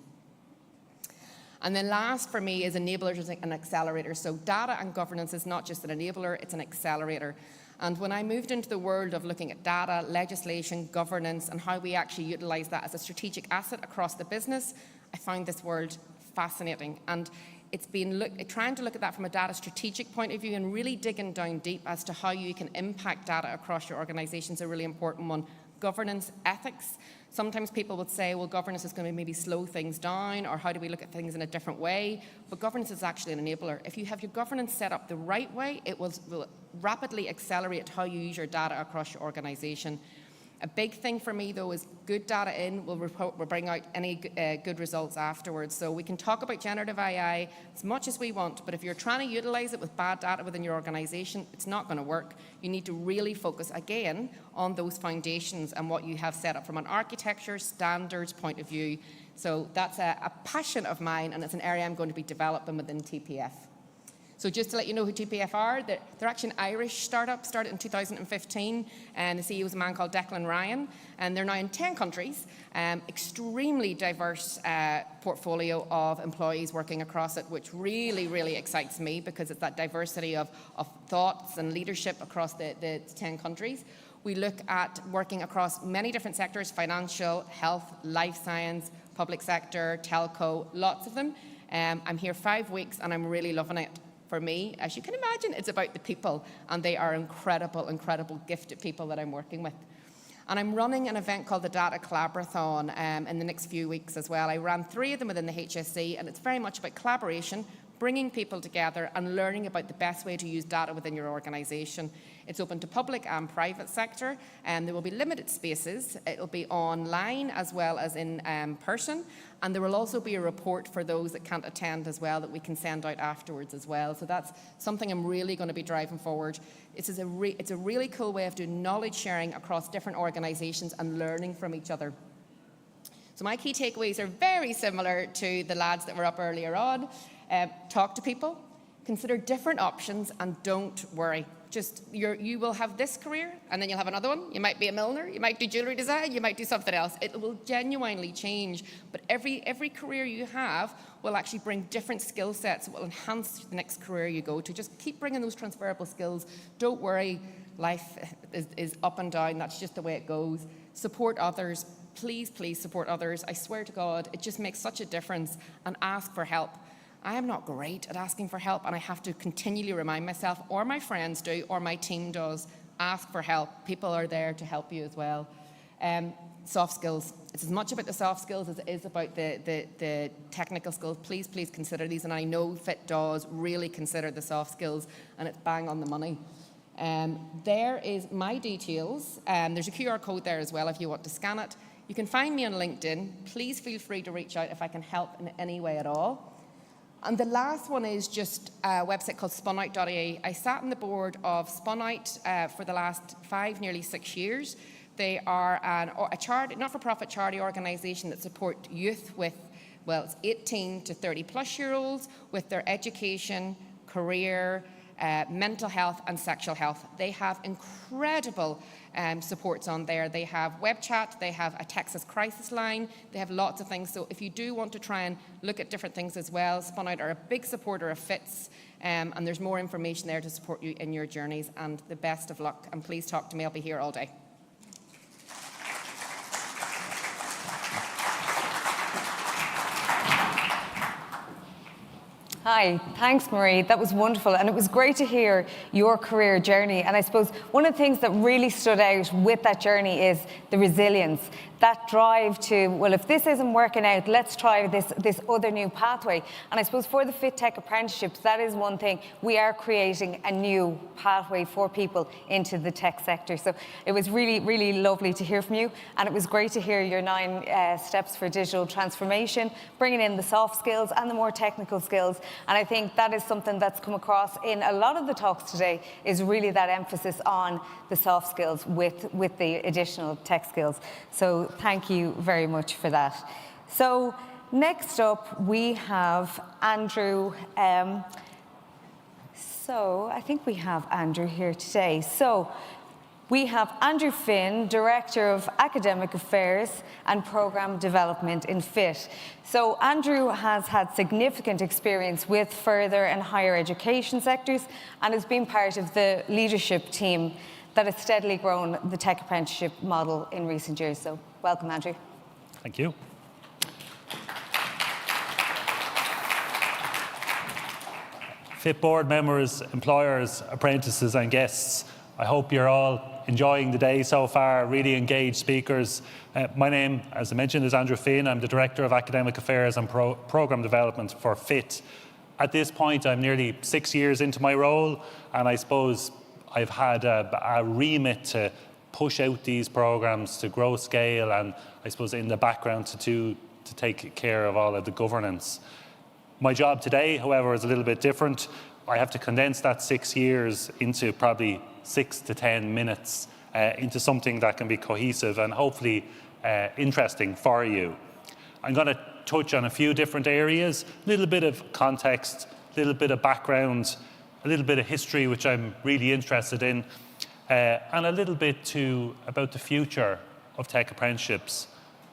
And then last for me is enablers and accelerators. So data and governance is not just an enabler, it's an accelerator. And when I moved into the world of looking at data, legislation, governance, and how we actually utilize that as a strategic asset across the business, I found this world fascinating. And it's been trying to look at that from a data strategic point of view and really digging down deep as to how you can impact data across your organization is a really important one. Governance, ethics. Sometimes people would say, well, governance is going to maybe slow things down, or how do we look at things in a different way? But governance is actually an enabler. If you have your governance set up the right way, it will rapidly accelerate how you use your data across your organization. A big thing for me, though, is good data in will bring out any good results afterwards. So we can talk about generative AI as much as we want, but if you're trying to utilize it with bad data within your organization, it's not going to work. You need to really focus, again, on those foundations and what you have set up from an architecture, standards point of view. So that's a passion of mine, and it's an area I'm going to be developing within TPF. So just to let you know who TPF are, they're actually an Irish startup, started in 2015, and the CEO is a man called Declan Ryan, and they're now in 10 countries, extremely diverse portfolio of employees working across it, which really, really excites me because it's that diversity of thoughts and leadership across the 10 countries. We look at working across many different sectors: financial, health, life science, public sector, telco, lots of them. I'm here 5 weeks and I'm really loving it. For me, as you can imagine, it's about the people, and they are incredible, incredible, gifted people that I'm working with. And I'm running an event called the Data Collaborathon in the next few weeks as well. I ran 3 of them within the HSC, and it's very much about collaboration, bringing people together and learning about the best way to use data within your organisation. It's open to public and private sector, and there will be limited spaces. It'll be online as well as in person, and there will also be a report for those that can't attend as well that we can send out afterwards as well. So that's something I'm really going to be driving forward. It's a really cool way of doing knowledge sharing across different organisations and learning from each other. So my key takeaways are very similar to the lads that were up earlier on. Talk to people, consider different options, and don't worry. Just you will have this career, and then you'll have another one. You might be a milliner, you might do jewellery design, you might do something else. It will genuinely change, but every career you have will actually bring different skill sets that will enhance the next career you go to. Just keep bringing those transferable skills. Don't worry, life is up and down. That's just the way it goes. Support others. Please, please support others. I swear to God, it just makes such a difference, and ask for help. I am not great at asking for help, and I have to continually remind myself, or my friends do, or my team does, ask for help. People are there to help you as well. Soft skills. It's as much about the soft skills as it is about the technical skills. Please, please consider these, and I know FIT does really consider the soft skills, and it's bang on the money. There is my details. There's a QR code there as well if you want to scan it. You can find me on LinkedIn. Please feel free to reach out if I can help in any way at all. And the last one is just a website called spunout.ie. I sat on the board of Spunout for the last 5, nearly 6 years. They are a charity, not-for-profit charity organisation that support youth with, well, it's 18 to 30-plus-year-olds with their education, career, mental health and sexual health. They have incredible supports on there. They have web chat, they have a Texas crisis line, they have lots of things. So if you do want to try and look at different things as well, Spunout are a big supporter of FITs, and there's more information there to support you in your journeys, and the best of luck. And please talk to me, I'll be here all day. Hi, thanks Marie, that was wonderful, and it was great to hear your career journey. And I suppose one of the things that really stood out with that journey is the resilience, that drive to, well, if this isn't working out, let's try this other new pathway. And I suppose for the Fit Tech Apprenticeships, that is one thing. We are creating a new pathway for people into the tech sector. So it was really, really lovely to hear from you. And it was great to hear your 9 steps for digital transformation, bringing in the soft skills and the more technical skills. And I think that is something that's come across in a lot of the talks today, is really that emphasis on the soft skills with the additional tech skills. So thank you very much for that. So next up we have Andrew. So I think we have Andrew here today. So we have Andrew Finn, Director of Academic Affairs and Programme Development in FIT. So Andrew has had significant experience with further and higher education sectors and has been part of the leadership team that has steadily grown the tech apprenticeship model in recent years. So welcome, Andrew. Thank you. FIT board members, employers, apprentices and guests, I hope you're all enjoying the day so far, really engaged speakers. My name, as I mentioned, is Andrew Finn. I'm the Director of Academic Affairs and Programme Development for FIT. At this point, I'm nearly 6 years into my role, and I suppose I've had a remit to push out these programmes to grow scale, and I suppose in the background to take care of all of the governance. My job today, however, is a little bit different. I have to condense that 6 years into probably 6 to 10 minutes into something that can be cohesive and hopefully interesting for you. I'm going to touch on a few different areas, a little bit of context, a little bit of background, a little bit of history, which I'm really interested in, and a little bit too about the future of tech apprenticeships,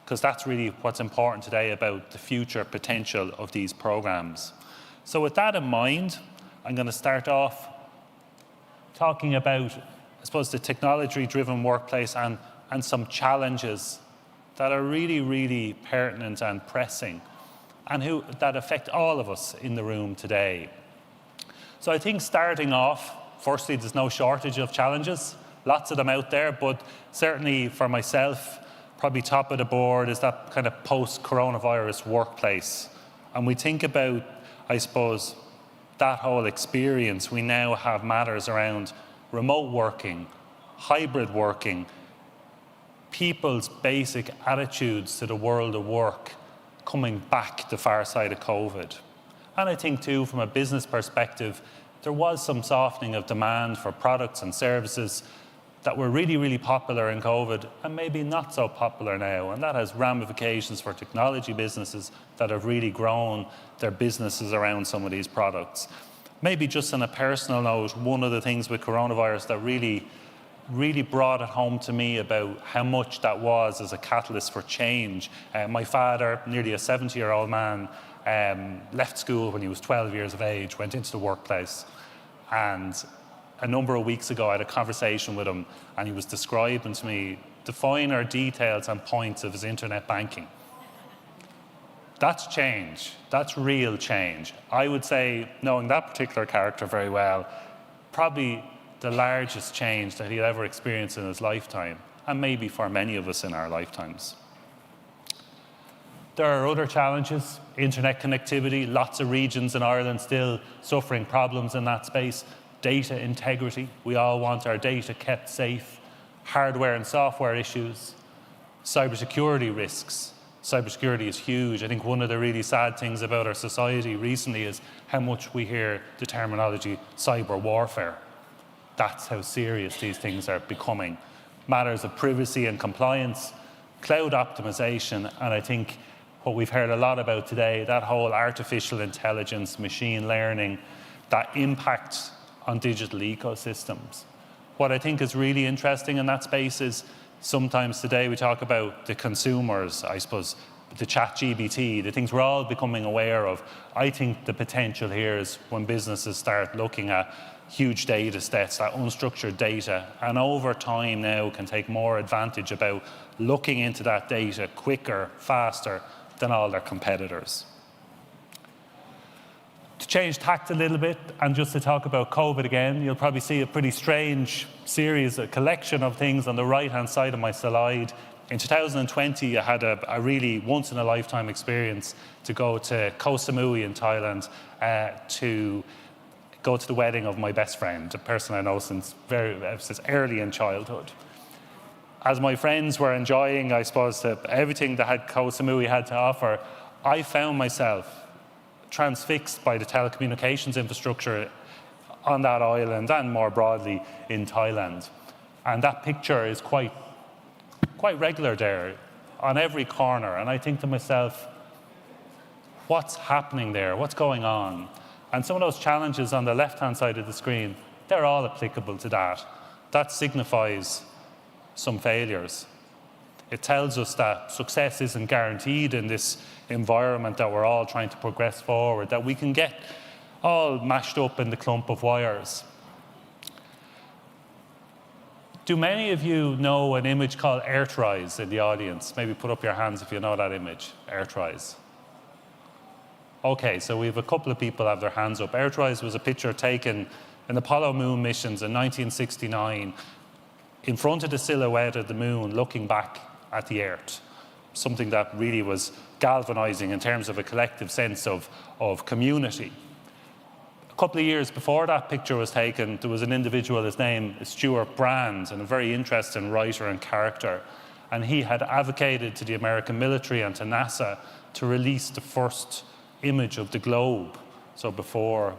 because that's really what's important today about the future potential of these programs. So with that in mind, I'm going to start off talking about, I suppose, the technology-driven workplace and some challenges that are really, really pertinent and pressing, and that affect all of us in the room today. So I think starting off, firstly, there's no shortage of challenges, lots of them out there, but certainly for myself, probably top of the board is that kind of post-coronavirus workplace. And we think about, I suppose, that whole experience. We now have matters around remote working, hybrid working, people's basic attitudes to the world of work coming back the far side of COVID. And I think too, from a business perspective, there was some softening of demand for products and services that were really, really popular in COVID and maybe not so popular now. And that has ramifications for technology businesses that have really grown their businesses around some of these products. Maybe just on a personal note, one of the things with coronavirus that really brought it home to me about how much that was as a catalyst for change. My father, nearly a 70-year-old man, left school when he was 12 years of age, went into the workplace, and a number of weeks ago I had a conversation with him and he was describing to me the finer details and points of his internet banking. That's change. That's real change. I would say, knowing that particular character very well, probably the largest change that he'll ever experience in his lifetime, and maybe for many of us in our lifetimes. There are other challenges, internet connectivity, lots of regions in Ireland still suffering problems in that space. Data integrity, we all want our data kept safe. Hardware and software issues. Cybersecurity risks. Cybersecurity is huge. I think one of the really sad things about our society recently is how much we hear the terminology cyber warfare. That's how serious these things are becoming. Matters of privacy and compliance, cloud optimization, and I think what we've heard a lot about today, that whole artificial intelligence, machine learning, that impact on digital ecosystems. What I think is really interesting in that space is sometimes today we talk about the consumers, I suppose, the ChatGPT, the things we're all becoming aware of. I think the potential here is when businesses start looking at huge data sets, that unstructured data, and over time now can take more advantage about looking into that data quicker, faster than all their competitors. To change tact a little bit and just to talk about COVID again, you'll probably see a pretty strange series, a collection of things on the right-hand side of my slide In 2020, I had a really once-in-a-lifetime experience to go to Koh Samui in Thailand to go to the wedding of my best friend, a person I know since early in childhood. As my friends were enjoying, I suppose, everything that Koh Samui had to offer, I found myself transfixed by the telecommunications infrastructure on that island and more broadly in Thailand. And that picture is quite regular there on every corner. And I think to myself, what's happening there? What's going on? And some of those challenges on the left-hand side of the screen, they're all applicable to that. That signifies some failures. It tells us that success isn't guaranteed in this environment that we're all trying to progress forward, that we can get all mashed up in the clump of wires. Do many of you know an image called Earthrise in the audience? Maybe put up your hands if you know that image, Earthrise. Okay, so we have a couple of people have their hands up. Earthrise was a picture taken in the Apollo moon missions in 1969 in front of the silhouette of the moon looking back at the Earth, something that really was galvanizing in terms of a collective sense of community. A couple of years before that picture was taken, there was an individual, his name is Stuart Brand, and a very interesting writer and character. And he had advocated to the American military and to NASA to release the first image of the globe, so before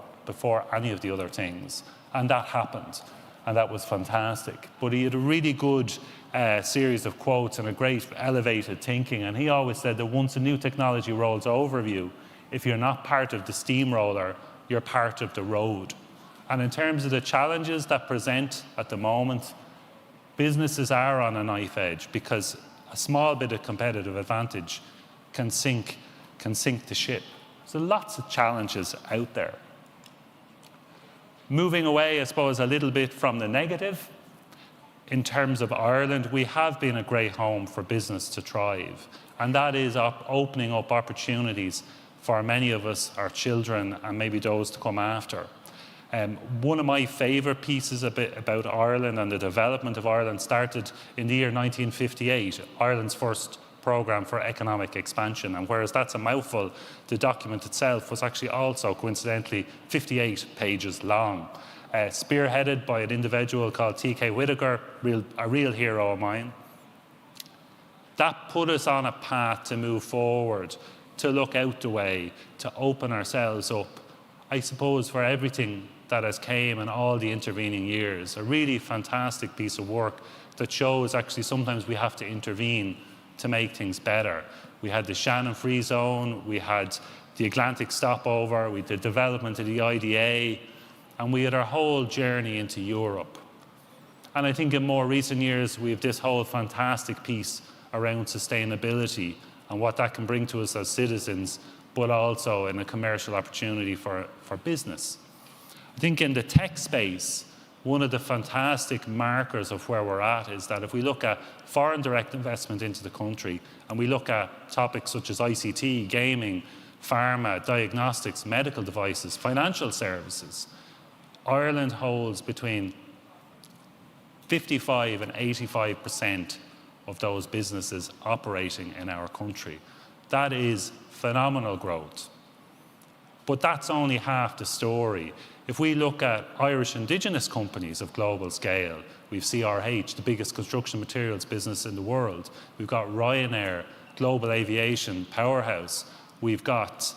any of the other things. And that happened, and that was fantastic. But he had a really good series of quotes and a great elevated thinking, and he always said that once a new technology rolls over you, if you're not part of the steamroller, you're part of the road. And in terms of the challenges that present at the moment, businesses are on a knife edge because a small bit of competitive advantage can sink the ship. So lots of challenges out there. Moving away, I suppose, a little bit from the negative, in terms of Ireland, we have been a great home for business to thrive. And that is opening up opportunities for many of us, our children, and maybe those to come after. One of my favourite pieces about Ireland and the development of Ireland started in the year 1958, Ireland's first programme for economic expansion. And whereas that's a mouthful, the document itself was actually also, coincidentally, 58 pages long, spearheaded by an individual called T.K. Whitaker, a real hero of mine. That put us on a path to move forward, to look out the way, to open ourselves up, I suppose, for everything that has came in all the intervening years. A really fantastic piece of work that shows actually sometimes we have to intervene to make things better. We had the Shannon Free Zone, we had the Atlantic Stopover, we had the development of the IDA, and we had our whole journey into Europe. And I think in more recent years, we have this whole fantastic piece around sustainability and what that can bring to us as citizens, but also in a commercial opportunity for business. I think in the tech space, one of the fantastic markers of where we're at is that if we look at foreign direct investment into the country, and we look at topics such as ICT, gaming, pharma, diagnostics, medical devices, financial services, Ireland holds between 55 and 85% of those businesses operating in our country. That is phenomenal growth. But that's only half the story. If we look at Irish Indigenous companies of global scale, we've CRH, the biggest construction materials business in the world. We've got Ryanair, global aviation powerhouse. We've got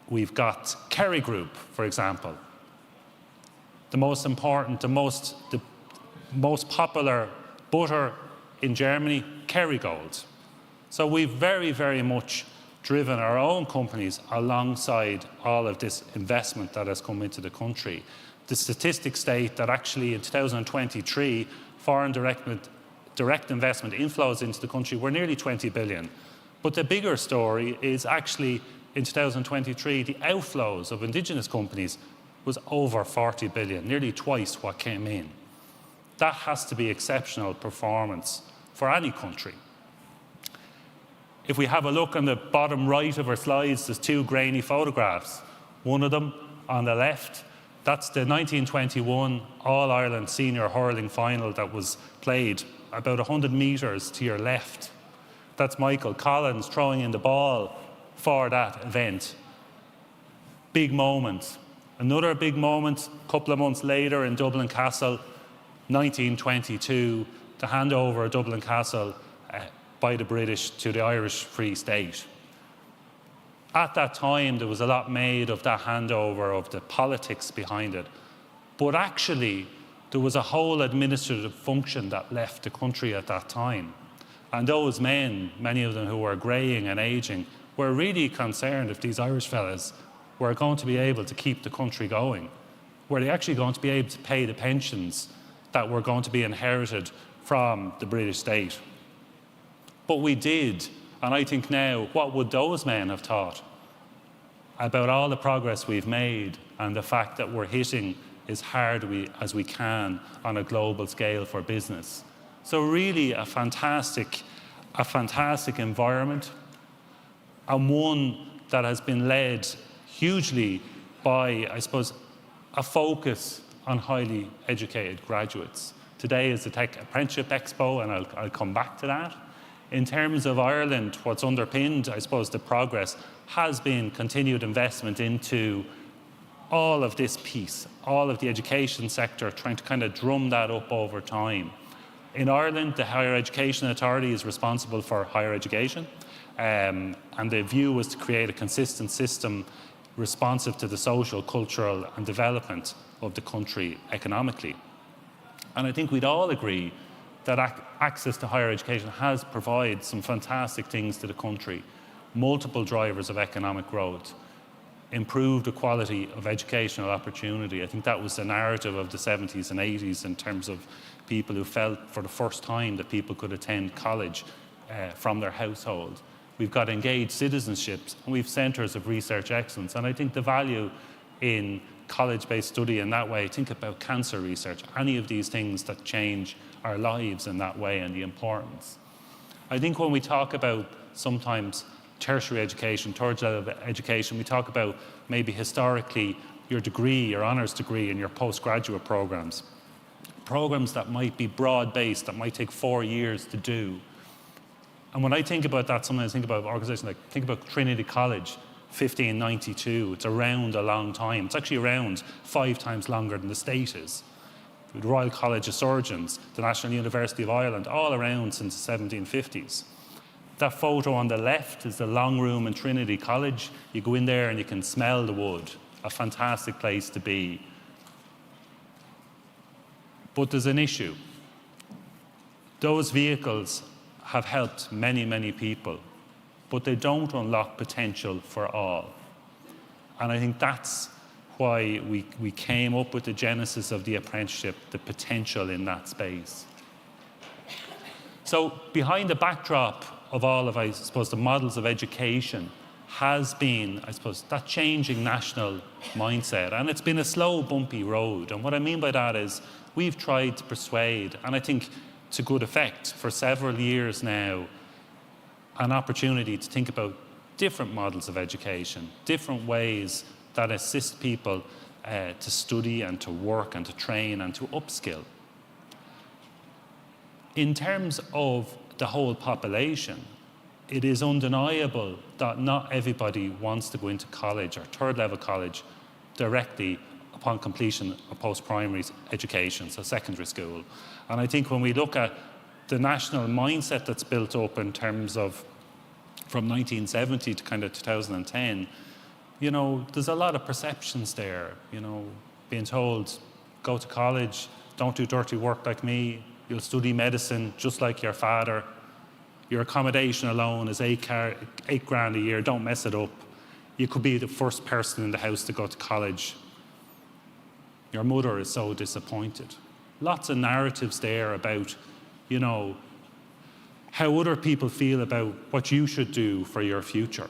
Kerri Group, for example. The most important, the most popular butter in Germany, Kerrygold. So we've very, very much driven our own companies alongside all of this investment that has come into the country. The statistics state that actually in 2023, foreign direct investment inflows into the country were nearly 20 billion. But the bigger story is actually in 2023, the outflows of Indigenous companies was over 40 billion, nearly twice what came in. That has to be exceptional performance for any country. If we have a look on the bottom right of our slides, there's two grainy photographs. One of them on the left, that's the 1921 All-Ireland Senior Hurling Final that was played about 100 metres to your left That's Michael Collins throwing in the ball for that event. Big moment. Another big moment, a couple of months later in Dublin Castle, 1922, the handover of Dublin Castle by the British to the Irish Free State. At that time, there was a lot made of that handover, of the politics behind it. But actually, there was a whole administrative function that left the country at that time. And those men, many of them who were greying and ageing, were really concerned if these Irish fellas were going to be able to keep the country going. Were they actually going to be able to pay the pensions that were going to be inherited from the British state? But we did. And I think now, what would those men have thought about all the progress we've made and the fact that we're hitting as hard as we can on a global scale for business? So really a fantastic environment, and one that has been led hugely by, I suppose, a focus on highly educated graduates. Today is the Tech Apprenticeship Expo, and I'll come back to that. In terms of Ireland, what's underpinned, I suppose, the progress has been continued investment into all of this piece, all of the education sector, trying to kind of drum that up over time. In Ireland, the Higher Education Authority is responsible for higher education, and the view was to create a consistent system responsive to the social, cultural and development of the country economically. And I think we'd all agree that access to higher education has provided some fantastic things to the country. Multiple drivers of economic growth, improved equality of educational opportunity. I think that was the narrative of the 70s and 80s in terms of people who felt for the first time that people could attend college from their household. We've got engaged citizenships, and we've centres of research excellence. And I think the value in college-based study in that way, think about cancer research, any of these things that change our lives in that way, and the importance. I think when we talk about sometimes tertiary education, third level education, we talk about maybe historically your degree, your honours degree, and your postgraduate programs. Programs that might be broad-based, that might take 4 years to do. And when I think about that, sometimes I think about organisations like, think about Trinity College, 1592. It's around a long time. It's actually around 5 times longer than the state is. The Royal College of Surgeons, the National University of Ireland, all around since the 1750s. That photo on the left is the long room in Trinity College. You go in there and you can smell the wood. A fantastic place to be. But there's an issue. Those vehicles have helped many, many people, but they don't unlock potential for all. And I think that's why we came up with the genesis of the apprenticeship, the potential in that space. So behind the backdrop of all of, I suppose, the models of education has been, I suppose, that changing national mindset. And it's been a slow, bumpy road. And what I mean by that is we've tried to persuade, and I think to good effect for several years now, an opportunity to think about different models of education, different ways that assist people to study and to work and to train and to upskill. In terms of the whole population, it is undeniable that not everybody wants to go into college or third level college directly upon completion of post-primary education, so secondary school. And I think when we look at the national mindset that's built up in terms of from 1970 to kind of 2010, you know, there's a lot of perceptions there, you know, being told, go to college, don't do dirty work like me, you'll study medicine just like your father, your accommodation alone is $8 grand a year, don't mess it up, you could be the first person in the house to go to college, your mother is so disappointed. Lots of narratives there about, you know, how other people feel about what you should do for your future.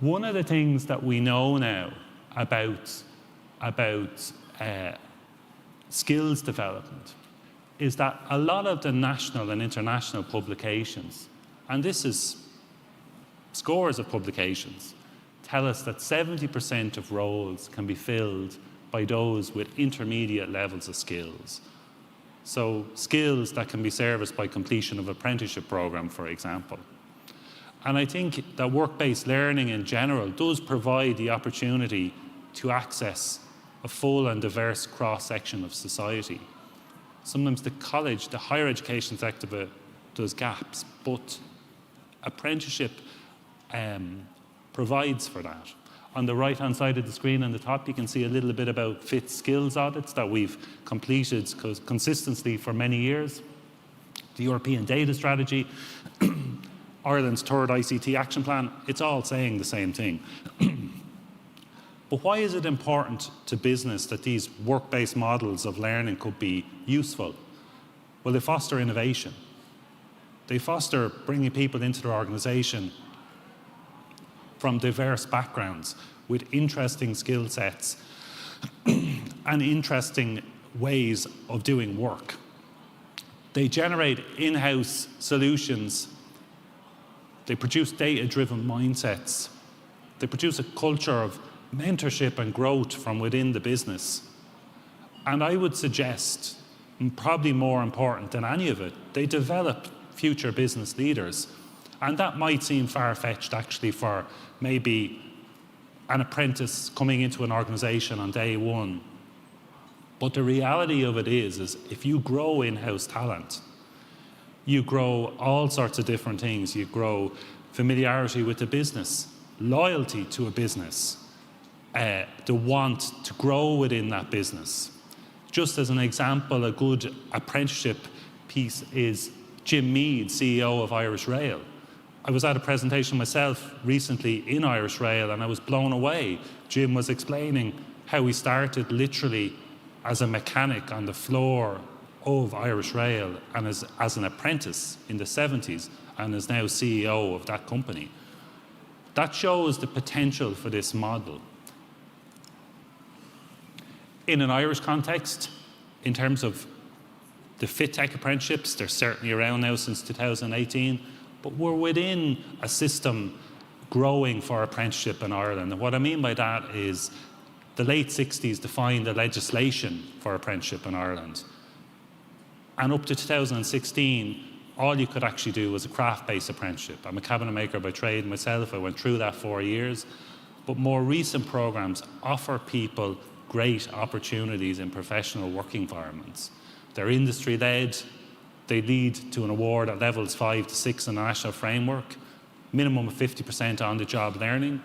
One of the things that we know now about skills development is that a lot of the national and international publications, and this is scores of publications, tell us that 70% of roles can be filled by those with intermediate levels of skills. So skills that can be serviced by completion of an apprenticeship program, for example. And I think that work-based learning in general does provide the opportunity to access a full and diverse cross-section of society. Sometimes the college, the higher education sector does gaps, but apprenticeship provides for that. On the right-hand side of the screen on the top, you can see a little bit about FIT skills audits that we've completed consistently for many years. The European Data Strategy, Ireland's third ICT action plan, it's all saying the same thing. But why is it important to business that these work-based models of learning could be useful? Well, they foster innovation. They foster bringing people into their organisation from diverse backgrounds with interesting skill sets and interesting ways of doing work. They generate in-house solutions. They produce data-driven mindsets. They produce a culture of mentorship and growth from within the business. And I would suggest, and probably more important than any of it, they develop future business leaders. And that might seem far-fetched actually for maybe an apprentice coming into an organisation on day one. But the reality of it is if you grow in-house talent, you grow all sorts of different things. You grow familiarity with the business, loyalty to a business, the want to grow within that business. Just as an example, a good apprenticeship piece is Jim Mead, CEO of Irish Rail. I was at a presentation myself recently in Irish Rail and I was blown away. Jim was explaining how he started literally as a mechanic on the floor of Irish Rail and as an apprentice in the 70s and is now CEO of that company. That shows the potential for this model. In an Irish context, in terms of the Fit Tech apprenticeships, they're certainly around now since 2018, but we're within a system growing for apprenticeship in Ireland. And what I mean by that is the late 60s defined the legislation for apprenticeship in Ireland. And up to 2016, all you could actually do was a craft-based apprenticeship. I'm a cabinet maker by trade myself. I went through that 4 years. But more recent programs offer people great opportunities in professional work environments. They're industry-led. They lead to an award at levels 5 to 6 in the national framework, minimum of 50% on-the-job learning.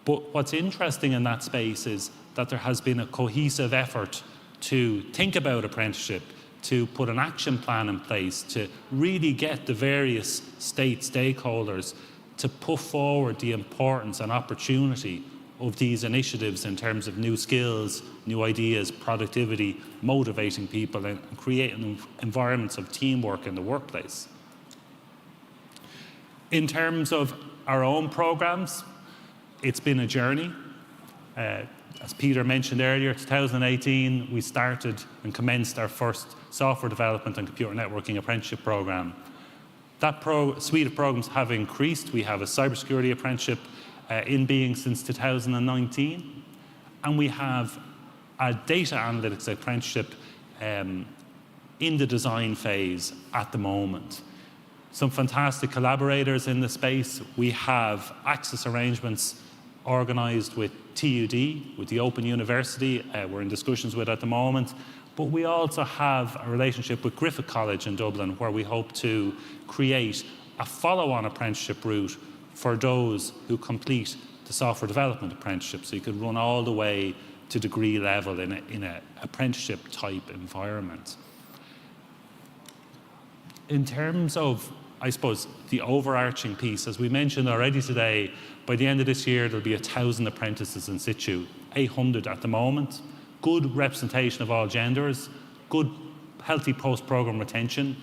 But what's interesting in that space is that there has been a cohesive effort to think about apprenticeship, to put an action plan in place, to really get the various state stakeholders to put forward the importance and opportunity of these initiatives in terms of new skills, new ideas, productivity, motivating people and creating environments of teamwork in the workplace. In terms of our own programs, it's been a journey. As Peter mentioned earlier, 2018, we started and commenced our first software development and computer networking apprenticeship program. That suite of programs have increased. We have a cybersecurity apprenticeship in being since 2019, and we have a data analytics apprenticeship in the design phase at the moment. Some fantastic collaborators in the space. We have access arrangements organised with TUD, with the Open University, we're in discussions with at the moment, but we also have a relationship with Griffith College in Dublin where we hope to create a follow-on apprenticeship route for those who complete the software development apprenticeship, so you could run all the way to degree level in an apprenticeship type environment. In terms of, I suppose, the overarching piece, as we mentioned already today, by the end of this year there'll be 1,000 apprentices in situ, 800 at the moment, good representation of all genders, good healthy post-programme retention,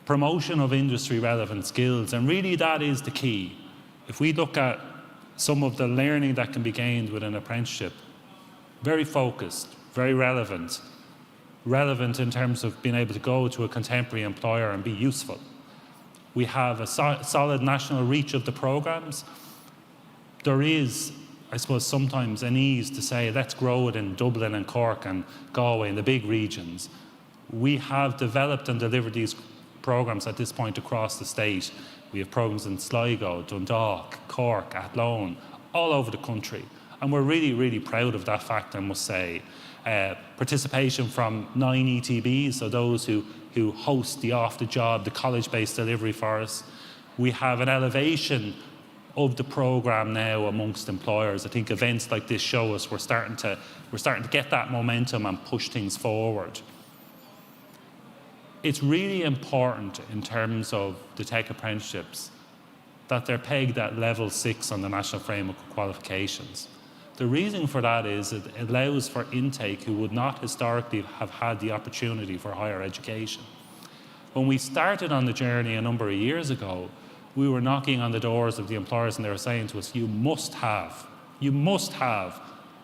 promotion of industry relevant skills, and really that is the key. If we look at some of the learning that can be gained with an apprenticeship, very focused, very relevant in terms of being able to go to a contemporary employer and be useful. We have a solid national reach of the programs. There is, I suppose, sometimes an ease to say, let's grow it in Dublin and Cork and Galway and the big regions. We have developed and delivered these programs at this point across the state. We have programs in Sligo, Dundalk, Cork, Athlone, all over the country. And we're really, really proud of that fact, I must say. Participation from 9 ETBs, so those who host the off-the-job, the college-based delivery for us. We have an elevation of the programme now amongst employers. I think events like this show us we're starting to get that momentum and push things forward. It's really important in terms of the tech apprenticeships that they're pegged at level 6 on the National Framework of Qualifications. The reason for that is it allows for intake who would not historically have had the opportunity for higher education. When we started on the journey a number of years ago, we were knocking on the doors of the employers and they were saying to us, you must have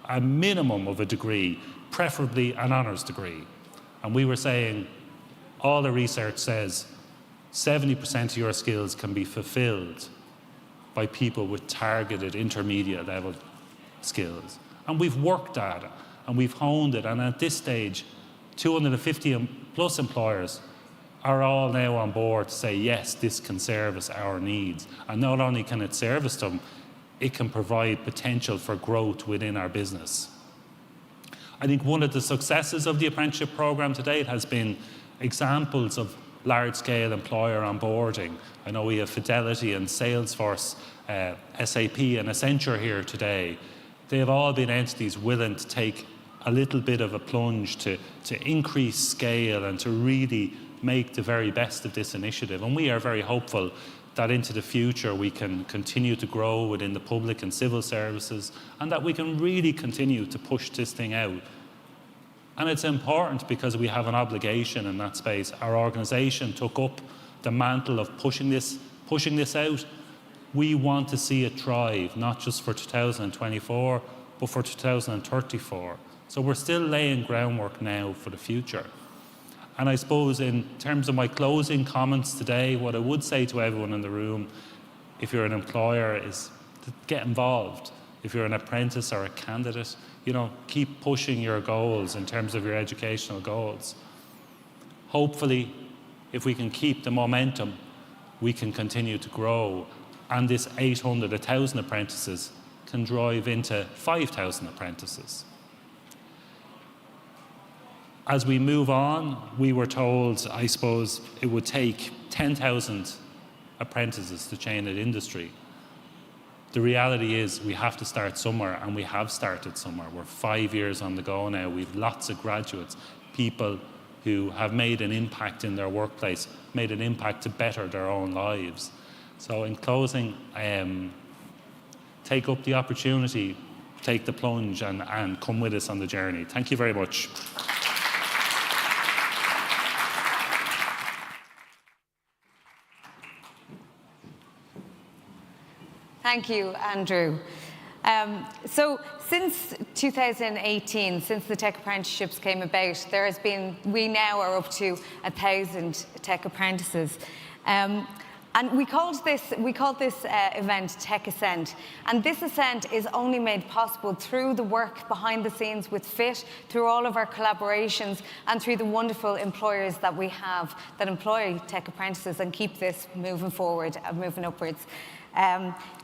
a minimum of a degree, preferably an honours degree. And we were saying, all the research says 70% of your skills can be fulfilled by people with targeted intermediate level skills. And we've worked at it and we've honed it. And at this stage, 250 plus employers are all now on board to say, yes, this can service our needs. And not only can it service them, it can provide potential for growth within our business. I think one of the successes of the apprenticeship programme to date has been examples of large-scale employer onboarding. I know we have Fidelity and Salesforce, SAP and Accenture here today. They have all been entities willing to take a little bit of a plunge to increase scale and to really make the very best of this initiative. And we are very hopeful that into the future we can continue to grow within the public and civil services and that we can really continue to push this thing out. And it's important because we have an obligation in that space. Our organisation took up the mantle of pushing this out. We want to see it thrive, not just for 2024, but for 2034. So we're still laying groundwork now for the future. And I suppose in terms of my closing comments today, what I would say to everyone in the room, if you're an employer, is to get involved. If you're an apprentice or a candidate, keep pushing your goals in terms of your educational goals. Hopefully, if we can keep the momentum, we can continue to grow. And this 800, 1,000 apprentices can drive into 5,000 apprentices. As we move on, we were told, I suppose, it would take 10,000 apprentices to change an industry. The reality is we have to start somewhere, and we have started somewhere. We're 5 years on the go now. We've lots of graduates, people who have made an impact in their workplace, made an impact to better their own lives. So in closing, take up the opportunity, take the plunge, and come with us on the journey. Thank you very much. Thank you, Andrew. So since 2018, since the tech apprenticeships came about, we now are up to 1,000 tech apprentices. And we called this event Tech Ascent. And this Ascent is only made possible through the work behind the scenes with FIT, through all of our collaborations, and through the wonderful employers that we have that employ tech apprentices and keep this moving forward and moving upwards.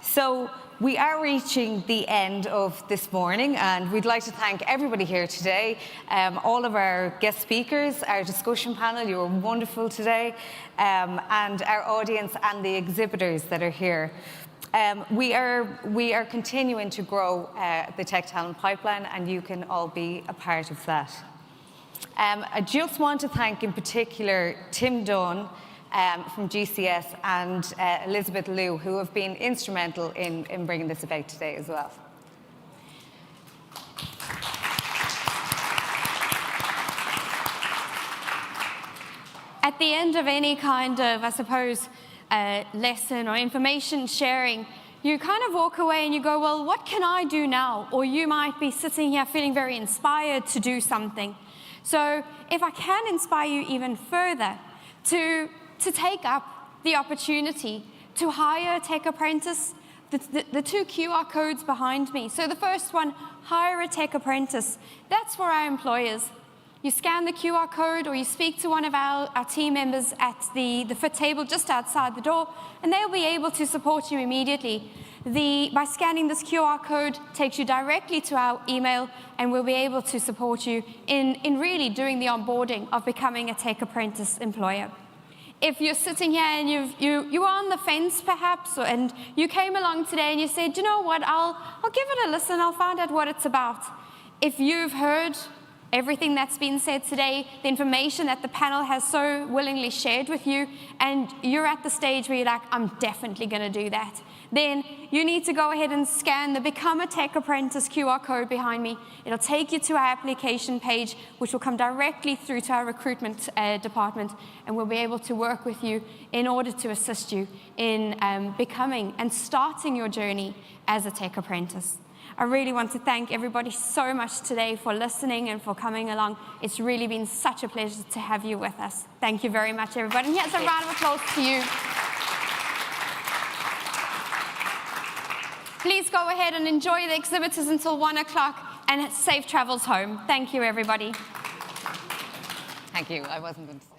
So we are reaching the end of this morning, and we'd like to thank everybody here today, all of our guest speakers, our discussion panel, you were wonderful today, and our audience and the exhibitors that are here. We are continuing to grow the Tech Talent Pipeline, and you can all be a part of that. I just want to thank in particular Tim Dunne, from GCS and Elizabeth Liu, who have been instrumental in bringing this about today as well. At the end of any kind of, I suppose, lesson or information sharing, you kind of walk away and you go, well, what can I do now? Or you might be sitting here feeling very inspired to do something. So if I can inspire you even further to take up the opportunity to hire a tech apprentice, the two QR codes behind me. So the first one, hire a tech apprentice. That's for our employers. you scan the QR code or you speak to one of our team members at the fit table just outside the door, and they'll be able to support you immediately. By scanning this QR code takes you directly to our email, and we'll be able to support you in really doing the onboarding of becoming a tech apprentice employer. If you're sitting here and you were on the fence perhaps, and you came along today and you said, you know what, I'll give it a listen, I'll find out what it's about. If you've heard everything that's been said today, the information that the panel has so willingly shared with you, and you're at the stage where you're like, I'm definitely going to do that, then you need to go ahead and scan the Become a Tech Apprentice QR code behind me. It'll take you to our application page, which will come directly through to our recruitment department, and we'll be able to work with you in order to assist you in becoming and starting your journey as a tech apprentice. I really want to thank everybody so much today for listening and for coming along. It's really been such a pleasure to have you with us. Thank you very much, everybody. And here's a round of applause to you. Please go ahead and enjoy the exhibitors until 1 o'clock, and safe travels home. Thank you, everybody. Thank you. I wasn't going to say.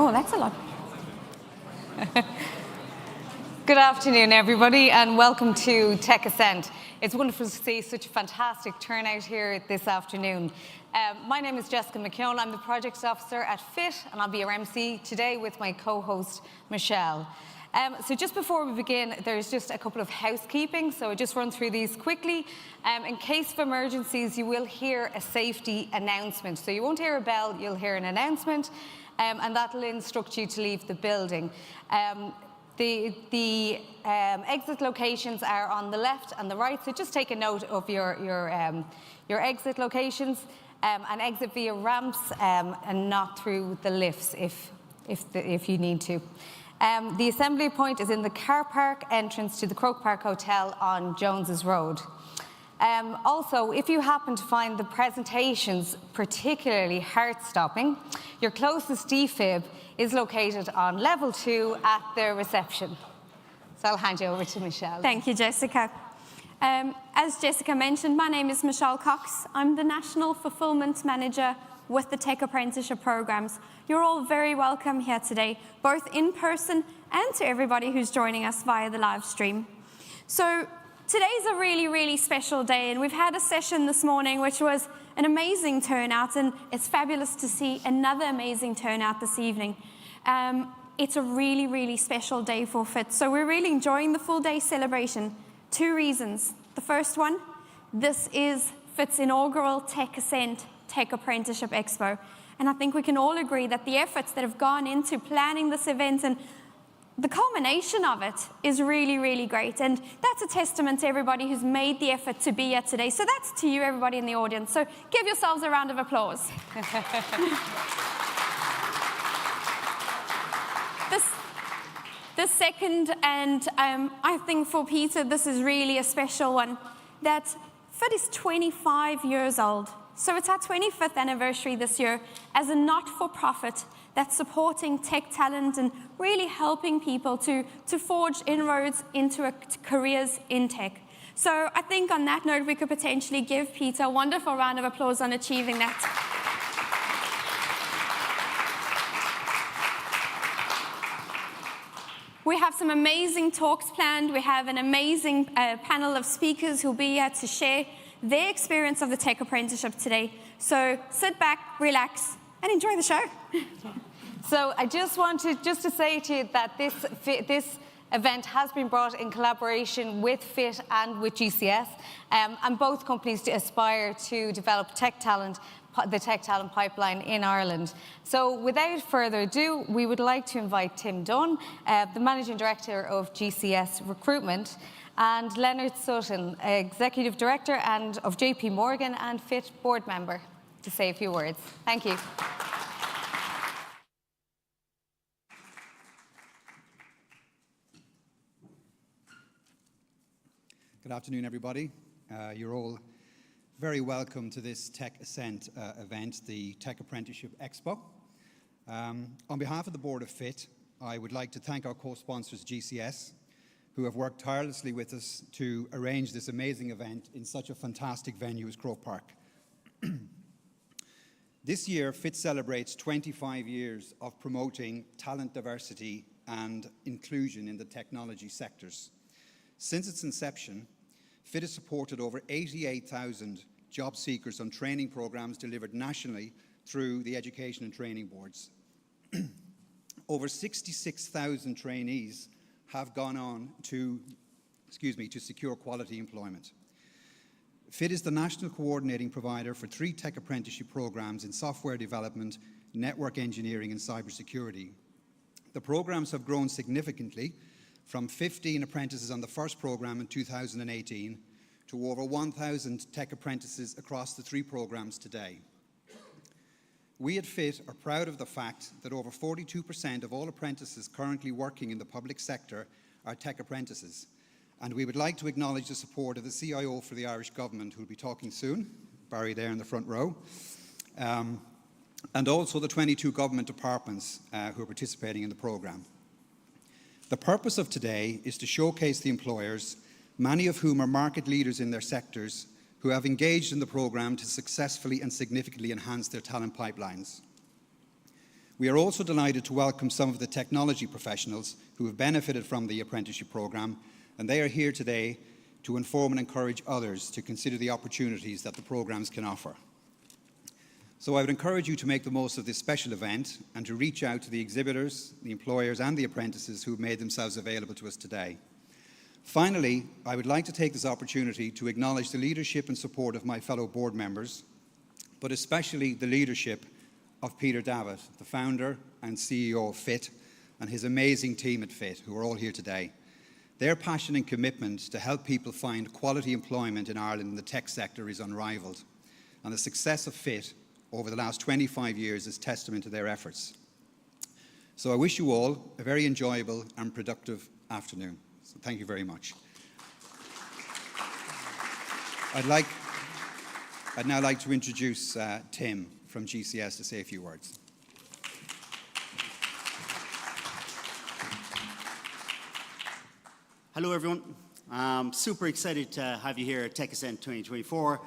Oh, that's a lot. Good afternoon, everybody, and welcome to Tech Ascent. It's wonderful to see such a fantastic turnout here this afternoon. My name is Jessica McKeon. I'm the Projects Officer at FIT, and I'll be your MC today with my co-host, Michelle. So just before we begin, there's just a couple of housekeeping, so I'll just run through these quickly. In case of emergencies, you will hear a safety announcement. So you won't hear a bell, you'll hear an announcement, and that'll instruct you to leave the building. The exit locations are on the left and the right, so just take a note of your exit locations and exit via ramps and not through the lifts if you need to. The assembly point is in the car park entrance to the Croke Park Hotel on Jones's Road. Also, if you happen to find the presentations particularly heart-stopping, your closest defib is located on level 2 at the reception. So I'll hand you over to Michelle. Thank you, Jessica. As Jessica mentioned, my name is Michelle Cox. I'm the National Fulfillment Manager with the Tech Apprenticeship programs. You're all very welcome here today, both in person and to everybody who's joining us via the live stream. So today's a really, really special day, and we've had a session this morning which was an amazing turnout, and it's fabulous to see another amazing turnout this evening. It's a really, really special day for FIT, so we're really enjoying the full day celebration. 2 reasons. The first one, this is FIT's inaugural Tech Ascent Tech Apprenticeship Expo, and I think we can all agree that the efforts that have gone into planning this event and the culmination of it is really, really great, and that's a testament to everybody who's made the effort to be here today. So that's to you, everybody in the audience. So give yourselves a round of applause. The second, and I think for Peter, this is really a special one, that FIT is 25 years old. So it's our 25th anniversary this year as a not-for-profit that's supporting tech talent and really helping people to forge inroads into careers in tech. So I think on that note, we could potentially give Peter a wonderful round of applause on achieving that. We have some amazing talks planned. We have an amazing panel of speakers who'll be here to share their experience of the Tech Apprenticeship today. So sit back, relax, and enjoy the show. So I just wanted to say to you that this event has been brought in collaboration with FIT and with GCS, and both companies aspire to develop the tech talent pipeline in Ireland. So without further ado, we would like to invite Tim Dunne, the Managing Director of GCS Recruitment, and Leonard Sutton, Executive Director of JP Morgan and FIT Board Member, to say a few words. Thank you. Good afternoon, everybody. You're all very welcome to this Tech Ascent event, the Tech Apprenticeship Expo. On behalf of the board of FIT, I would like to thank our co-sponsors GCS, who have worked tirelessly with us to arrange this amazing event in such a fantastic venue as Croke Park. This year, FIT celebrates 25 years of promoting talent diversity and inclusion in the technology sectors. Since its inception, FIT has supported over 88,000 job seekers on training programs delivered nationally through the education and training boards. Over 66,000 trainees have gone on to secure quality employment. FIT is the national coordinating provider for 3 tech apprenticeship programs in software development, network engineering, and cybersecurity. The programs have grown significantly, from 15 apprentices on the first program in 2018 to over 1,000 tech apprentices across the 3 programs today. We at FIT are proud of the fact that over 42% of all apprentices currently working in the public sector are tech apprentices. And we would like to acknowledge the support of the CIO for the Irish Government, who will be talking soon, Barry there in the front row. and also the 22 government departments who are participating in the programme. The purpose of today is to showcase the employers, many of whom are market leaders in their sectors, who have engaged in the programme to successfully and significantly enhance their talent pipelines. We are also delighted to welcome some of the technology professionals who have benefited from the apprenticeship programme, and they are here today to inform and encourage others to consider the opportunities that the programmes can offer. So I would encourage you to make the most of this special event and to reach out to the exhibitors, the employers and the apprentices who have made themselves available to us today. Finally, I would like to take this opportunity to acknowledge the leadership and support of my fellow board members, but especially the leadership of Peter Davitt, the founder and CEO of FIT, and his amazing team at FIT, who are all here today. Their passion and commitment to help people find quality employment in Ireland in the tech sector is unrivaled, and the success of FIT over the last 25 years is testament to their efforts. So I wish you all a very enjoyable and productive afternoon. So thank you very much. I'd now like to introduce Tim from GCS to say a few words. Hello everyone. I'm super excited to have you here at Tech Ascent 2024.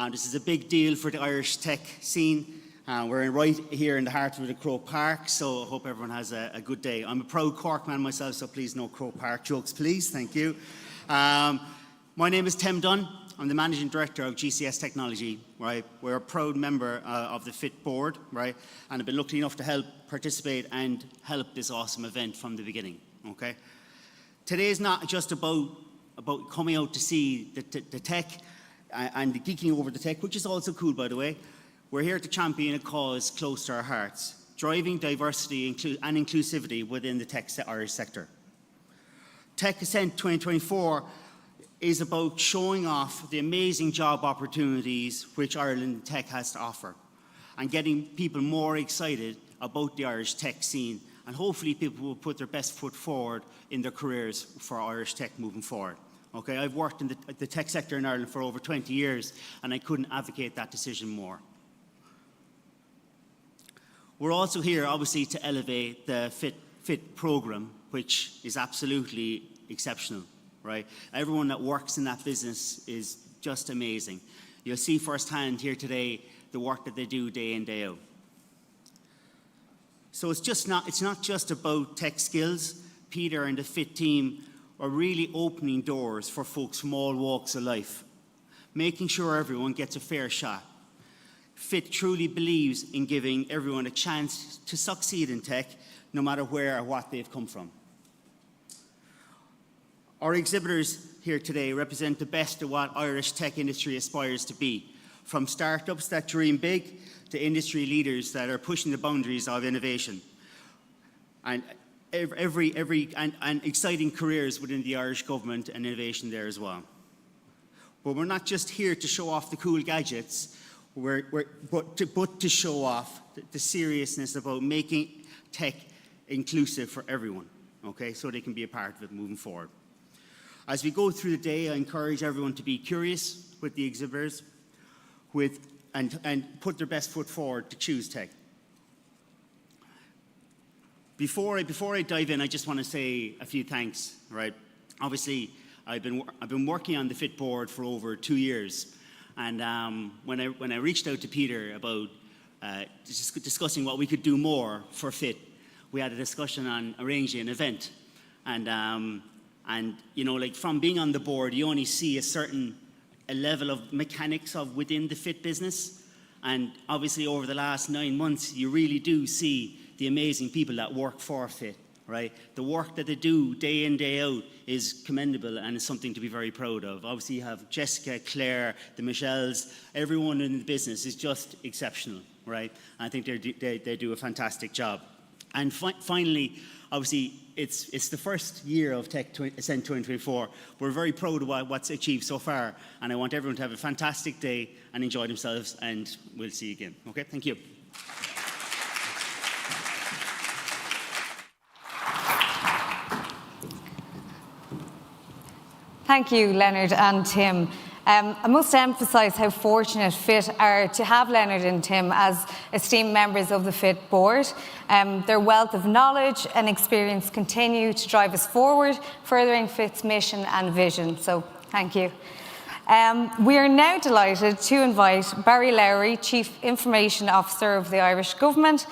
This is a big deal for the Irish tech scene. We're right here in the heart of the Croke Park, so I hope everyone has a good day. I'm a proud Cork man myself, so please no Croke Park jokes, please. Thank you. My name is Tim Dunne. I'm the Managing Director of GCS Technology, right? We're a proud member of the FIT board, right? And I've been lucky enough to help participate and help this awesome event from the beginning, okay? Today is not just about coming out to see the tech and geeking over the tech, which is also cool, by the way. We're here to champion a cause close to our hearts, driving diversity and inclusivity within the tech Irish sector. Tech Ascent 2024 is about showing off the amazing job opportunities which Ireland tech has to offer and getting people more excited about the Irish tech scene, and hopefully people will put their best foot forward in their careers for Irish tech moving forward. Okay, I've worked in the tech sector in Ireland for over 20 years and I couldn't advocate that decision more. We're also here obviously to elevate the FIT programme, which is absolutely exceptional. Right? Everyone that works in that business is just amazing. You'll see firsthand here today the work that they do day in, day out. So it's not just about tech skills. Peter and the FIT team are really opening doors for folks from all walks of life, making sure everyone gets a fair shot. FIT truly believes in giving everyone a chance to succeed in tech, no matter where or what they've come from. Our exhibitors here today represent the best of what Irish tech industry aspires to be, from startups that dream big to industry leaders that are pushing the boundaries of innovation, and and exciting careers within the Irish government and innovation there as well. But we're not just here to show off the cool gadgets, but to show off the seriousness about making tech inclusive for everyone, okay, so they can be a part of it moving forward. As we go through the day, I encourage everyone to be curious with the exhibitors and put their best foot forward to choose tech. Before I dive in, I just want to say a few thanks, right? Obviously, I've been working on the FIT board for over 2 years, and when I reached out to Peter about discussing what we could do more for FIT, we had a discussion on arranging an event, and you know, like from being on the board, you only see a level of mechanics of within the FIT business. And obviously over the last 9 months, you really do see the amazing people that work for FIT, right? The work that they do day in, day out is commendable and is something to be very proud of. Obviously you have Jessica, Claire, the Michelles, everyone in the business is just exceptional, right? I think they do a fantastic job. And finally, obviously, it's the first year of Tech Ascent 2024. We're very proud of what's achieved so far, and I want everyone to have a fantastic day and enjoy themselves, and we'll see you again. Okay, thank you. Thank you, Leonard and Tim. I must emphasise how fortunate FIT are to have Leonard and Tim as esteemed members of the FIT board. Their wealth of knowledge and experience continue to drive us forward, furthering FIT's mission and vision. So thank you. We are now delighted to invite Barry Lowry, Chief Information Officer of the Irish Government,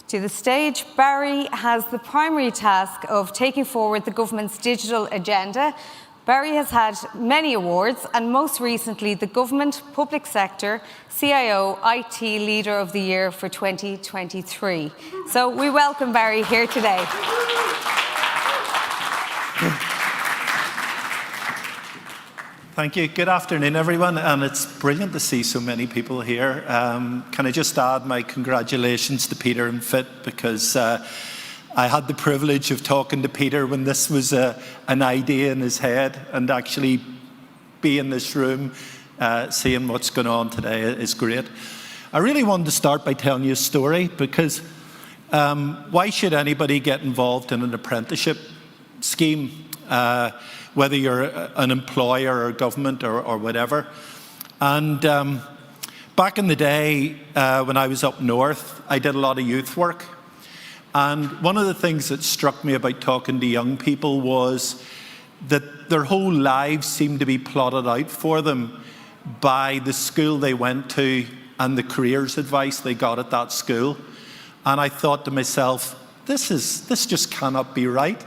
to the stage. Barry has the primary task of taking forward the government's digital agenda. Barry has had many awards, and most recently the Government Public Sector CIO IT Leader of the Year for 2023. So we welcome Barry here today. Thank you. Good afternoon, everyone, and it's brilliant to see so many people here. Can I just add my congratulations to Peter and FIT, because I had the privilege of talking to Peter when this was an idea in his head, and actually be in this room seeing what's going on today is great. I really wanted to start by telling you a story, because why should anybody get involved in an apprenticeship scheme, whether you're an employer or government or whatever? And back in the day when I was up north, I did a lot of youth work. And one of the things that struck me about talking to young people was that their whole lives seemed to be plotted out for them by the school they went to and the careers advice they got at that school. And I thought to myself, this just cannot be right.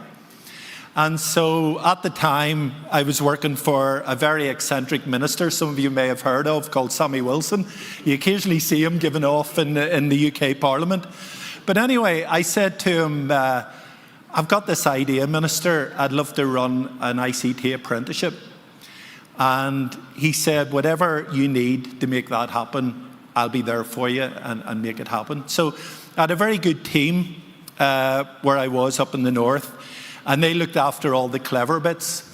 And so at the time, I was working for a very eccentric minister, some of you may have heard of, called Sammy Wilson. You occasionally see him giving off in the UK Parliament. But anyway, I said to him, I've got this idea, Minister, I'd love to run an ICT apprenticeship. And he said, whatever you need to make that happen, I'll be there for you and make it happen. So I had a very good team where I was up in the north, and they looked after all the clever bits.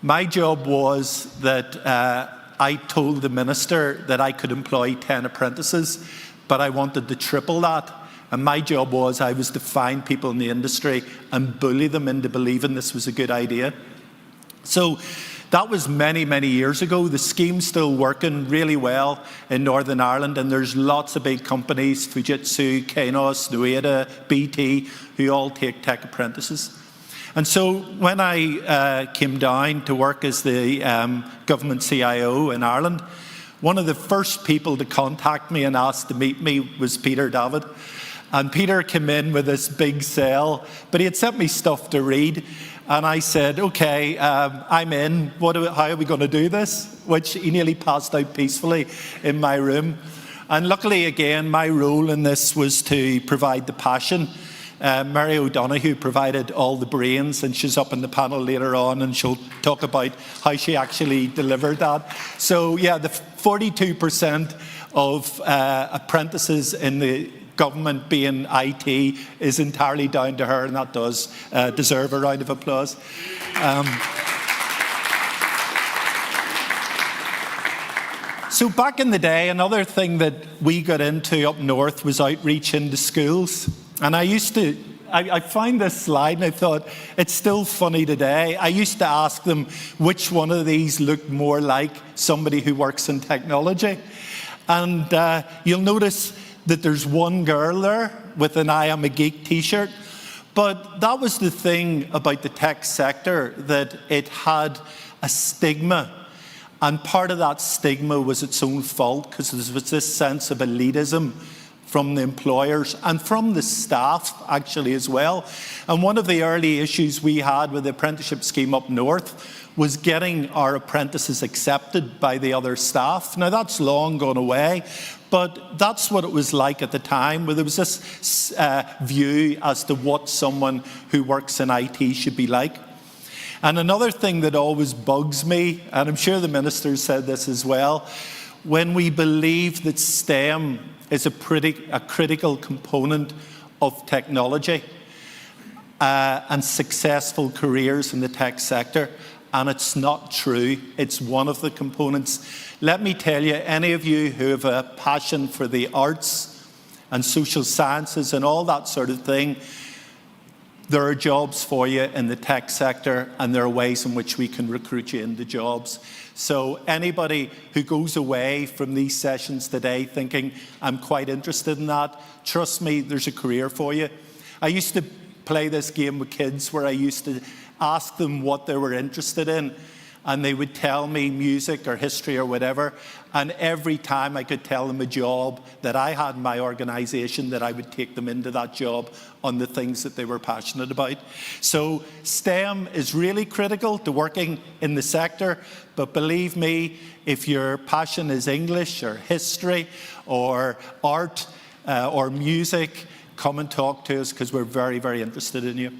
My job was that I told the minister that I could employ 10 apprentices, but I wanted to triple that. And my job was I was to find people in the industry and bully them into believing this was a good idea. So that was many, many years ago. The scheme's still working really well in Northern Ireland, and there's lots of big companies, Fujitsu, Kainos, Nueda, BT, who all take tech apprentices. And so when I came down to work as the government CIO in Ireland, one of the first people to contact me and ask to meet me was Peter Davitt. And Peter came in with this big cell, but he had sent me stuff to read. And I said, okay, I'm in. How are we going to do this? Which he nearly passed out peacefully in my room. And luckily, again, my role in this was to provide the passion. Mary Donohue provided all the brains, and she's up in the panel later on, and she'll talk about how she actually delivered that. So yeah, the 42% of apprentices in the government being IT is entirely down to her, and that does deserve a round of applause. So back in the day, another thing that we got into up north was outreach into schools. And I find this slide and I thought, it's still funny today. I used to ask them which one of these looked more like somebody who works in technology. And you'll notice that there's one girl there with an I Am a Geek t-shirt. But that was the thing about the tech sector, that it had a stigma. And part of that stigma was its own fault, because there was this sense of elitism from the employers and from the staff actually as well. And one of the early issues we had with the apprenticeship scheme up north was getting our apprentices accepted by the other staff. Now that's long gone away, but that's what it was like at the time, where there was this view as to what someone who works in IT should be like. And another thing that always bugs me, and I'm sure the minister said this as well, when we believe that STEM is a critical component of technology and successful careers in the tech sector, and it's not true. It's one of the components. Let me tell you, any of you who have a passion for the arts and social sciences and all that sort of thing, there are jobs for you in the tech sector, and there are ways in which we can recruit you into jobs. So anybody who goes away from these sessions today thinking, I'm quite interested in that, trust me, there's a career for you. I used to play this game with kids where I used to ask them what they were interested in, and they would tell me music or history or whatever, and every time I could tell them a job that I had in my organisation, that I would take them into that job on the things that they were passionate about. So STEM is really critical to working in the sector, but believe me, if your passion is English or history or art or music, come and talk to us, because we're very, very interested in you.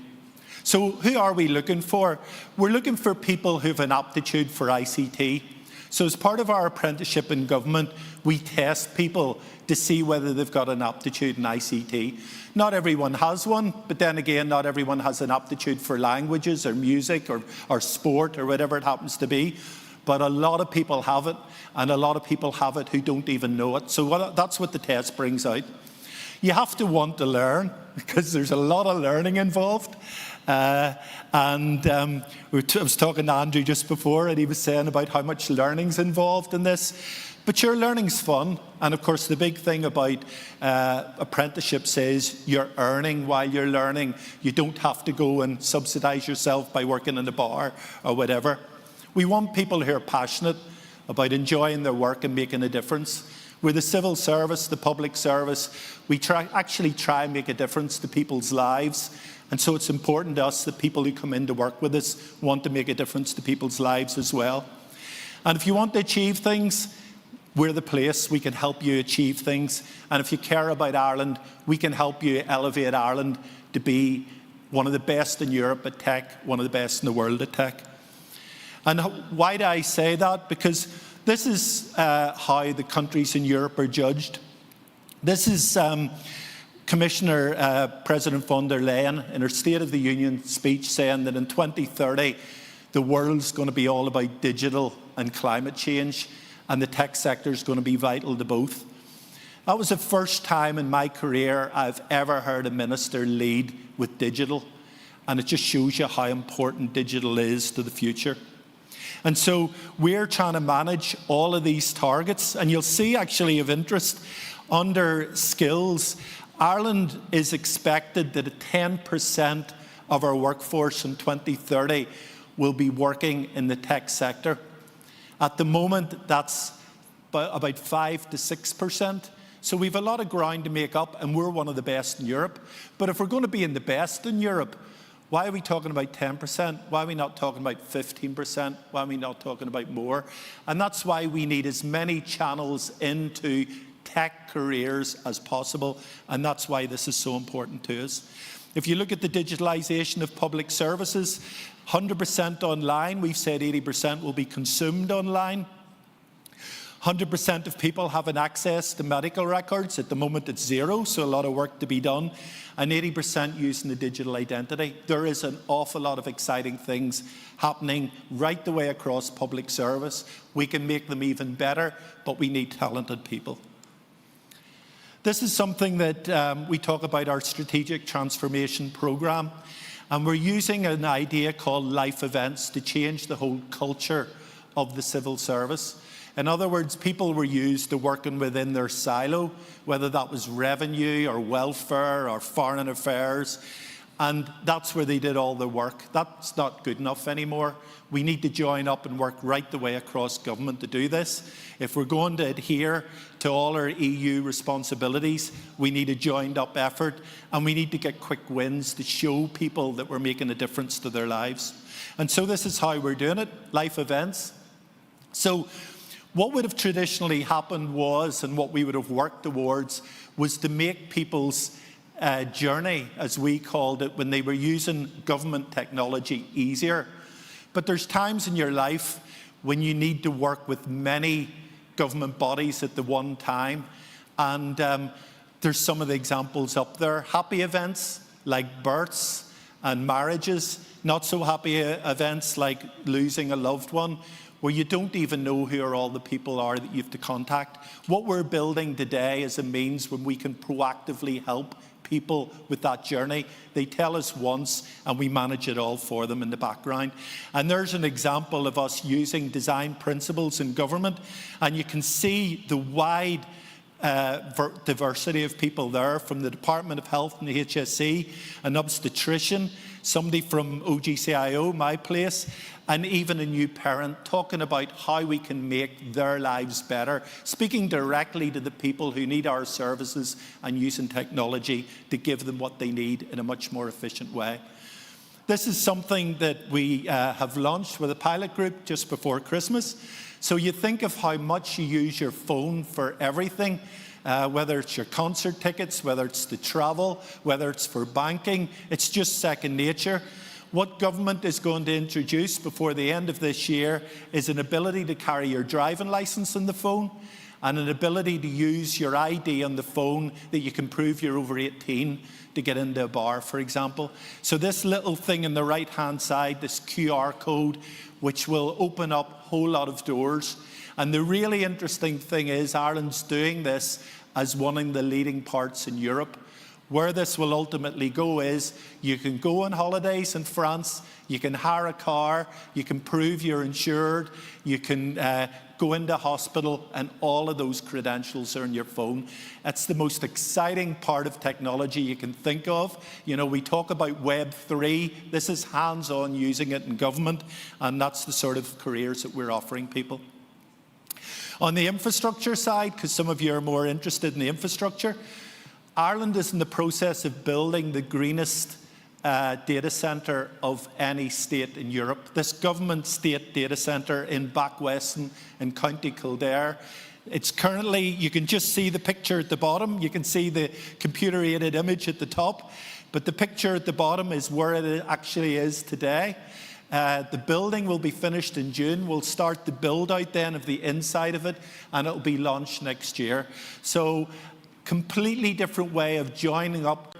So who are we looking for? We're looking for people who have an aptitude for ICT. So as part of our apprenticeship in government, we test people to see whether they've got an aptitude in ICT. Not everyone has one, but then again, not everyone has an aptitude for languages or music or sport or whatever it happens to be. But a lot of people have it, and a lot of people have it who don't even know it. So that's what the test brings out. You have to want to learn, because there's a lot of learning involved. I was talking to Andrew just before, and he was saying about how much learning's involved in this. But your learning's fun. And of course, the big thing about apprenticeships is you're earning while you're learning. You don't have to go and subsidise yourself by working in a bar or whatever. We want people who are passionate about enjoying their work and making a difference. We're the civil service, the public service. We actually try and make a difference to people's lives. And so it's important to us that people who come in to work with us want to make a difference to people's lives as well. And if you want to achieve things, we're the place. We can help you achieve things. And if you care about Ireland, we can help you elevate Ireland to be one of the best in Europe at tech, one of the best in the world at tech. And why do I say that? Because this is how the countries in Europe are judged. This is Commissioner President von der Leyen in her State of the Union speech saying that in 2030, the world's going to be all about digital and climate change, and the tech sector is going to be vital to both. That was the first time in my career I've ever heard a minister lead with digital, and it just shows you how important digital is to the future. And so we're trying to manage all of these targets, and you'll see actually of interest under skills, Ireland is expected that 10% of our workforce in 2030 will be working in the tech sector. At the moment, that's about 5 to 6%. So we've a lot of ground to make up, and we're one of the best in Europe. But if we're going to be in the best in Europe, why are we talking about 10%? Why are we not talking about 15%? Why are we not talking about more? And that's why we need as many channels into tech careers as possible, and that's why this is so important to us. If you look at the digitalisation of public services, 100% online, we've said 80% will be consumed online. 100% of people having access to medical records. At the moment it's 0, so a lot of work to be done. And 80% using the digital identity. There is an awful lot of exciting things happening right the way across public service. We can make them even better, but we need talented people. This is something that we talk about our strategic transformation programme, and we're using an idea called life events to change the whole culture of the civil service. In other words, people were used to working within their silo, whether that was revenue or welfare or foreign affairs, and that's where they did all the work. That's not good enough anymore. We need to join up and work right the way across government to do this. If we're going to adhere to all our EU responsibilities, we need a joined up effort, and we need to get quick wins to show people that we're making a difference to their lives. And so this is how we're doing it, life events. So what would have traditionally happened was, and what we would have worked towards, was to make people's journey, as we called it, when they were using government technology, easier. But there's times in your life when you need to work with many government bodies at the one time, and there's some of the examples up there. Happy events like births and marriages, not so happy events like losing a loved one, where you don't even know who all the people are that you have to contact. What we're building today is a means when we can proactively help people with that journey. They tell us once and we manage it all for them in the background. And there's an example of us using design principles in government, and you can see the wide diversity of people there, from the Department of Health and the HSE, an obstetrician, somebody from OGCIO, my place, and even a new parent, talking about how we can make their lives better, speaking directly to the people who need our services and using technology to give them what they need in a much more efficient way. This is something that we have launched with a pilot group just before Christmas. So you think of how much you use your phone for everything, whether it's your concert tickets, whether it's to travel, whether it's for banking, it's just second nature. What government is going to introduce before the end of this year is an ability to carry your driving licence on the phone, and an ability to use your ID on the phone that you can prove you're over 18 to get into a bar, for example. So this little thing on the right-hand side, this QR code, which will open up a whole lot of doors. And the really interesting thing is Ireland's doing this as one of the leading parts in Europe. Where this will ultimately go is you can go on holidays in France, you can hire a car, you can prove you're insured, you can go into hospital, and all of those credentials are on your phone. It's the most exciting part of technology you can think of. You know, we talk about Web 3. This is hands-on using it in government, and that's the sort of careers that we're offering people. On the infrastructure side, because some of you are more interested in the infrastructure, Ireland is in the process of building the greenest data centre of any state in Europe. This government state data centre in Backweston in County Kildare. It's currently, you can just see the picture at the bottom. You can see the computer-aided image at the top. But the picture at the bottom is where it actually is today. The building will be finished in June. We'll start the build out then of the inside of it, and it'll be launched next year. So, completely different way of joining up.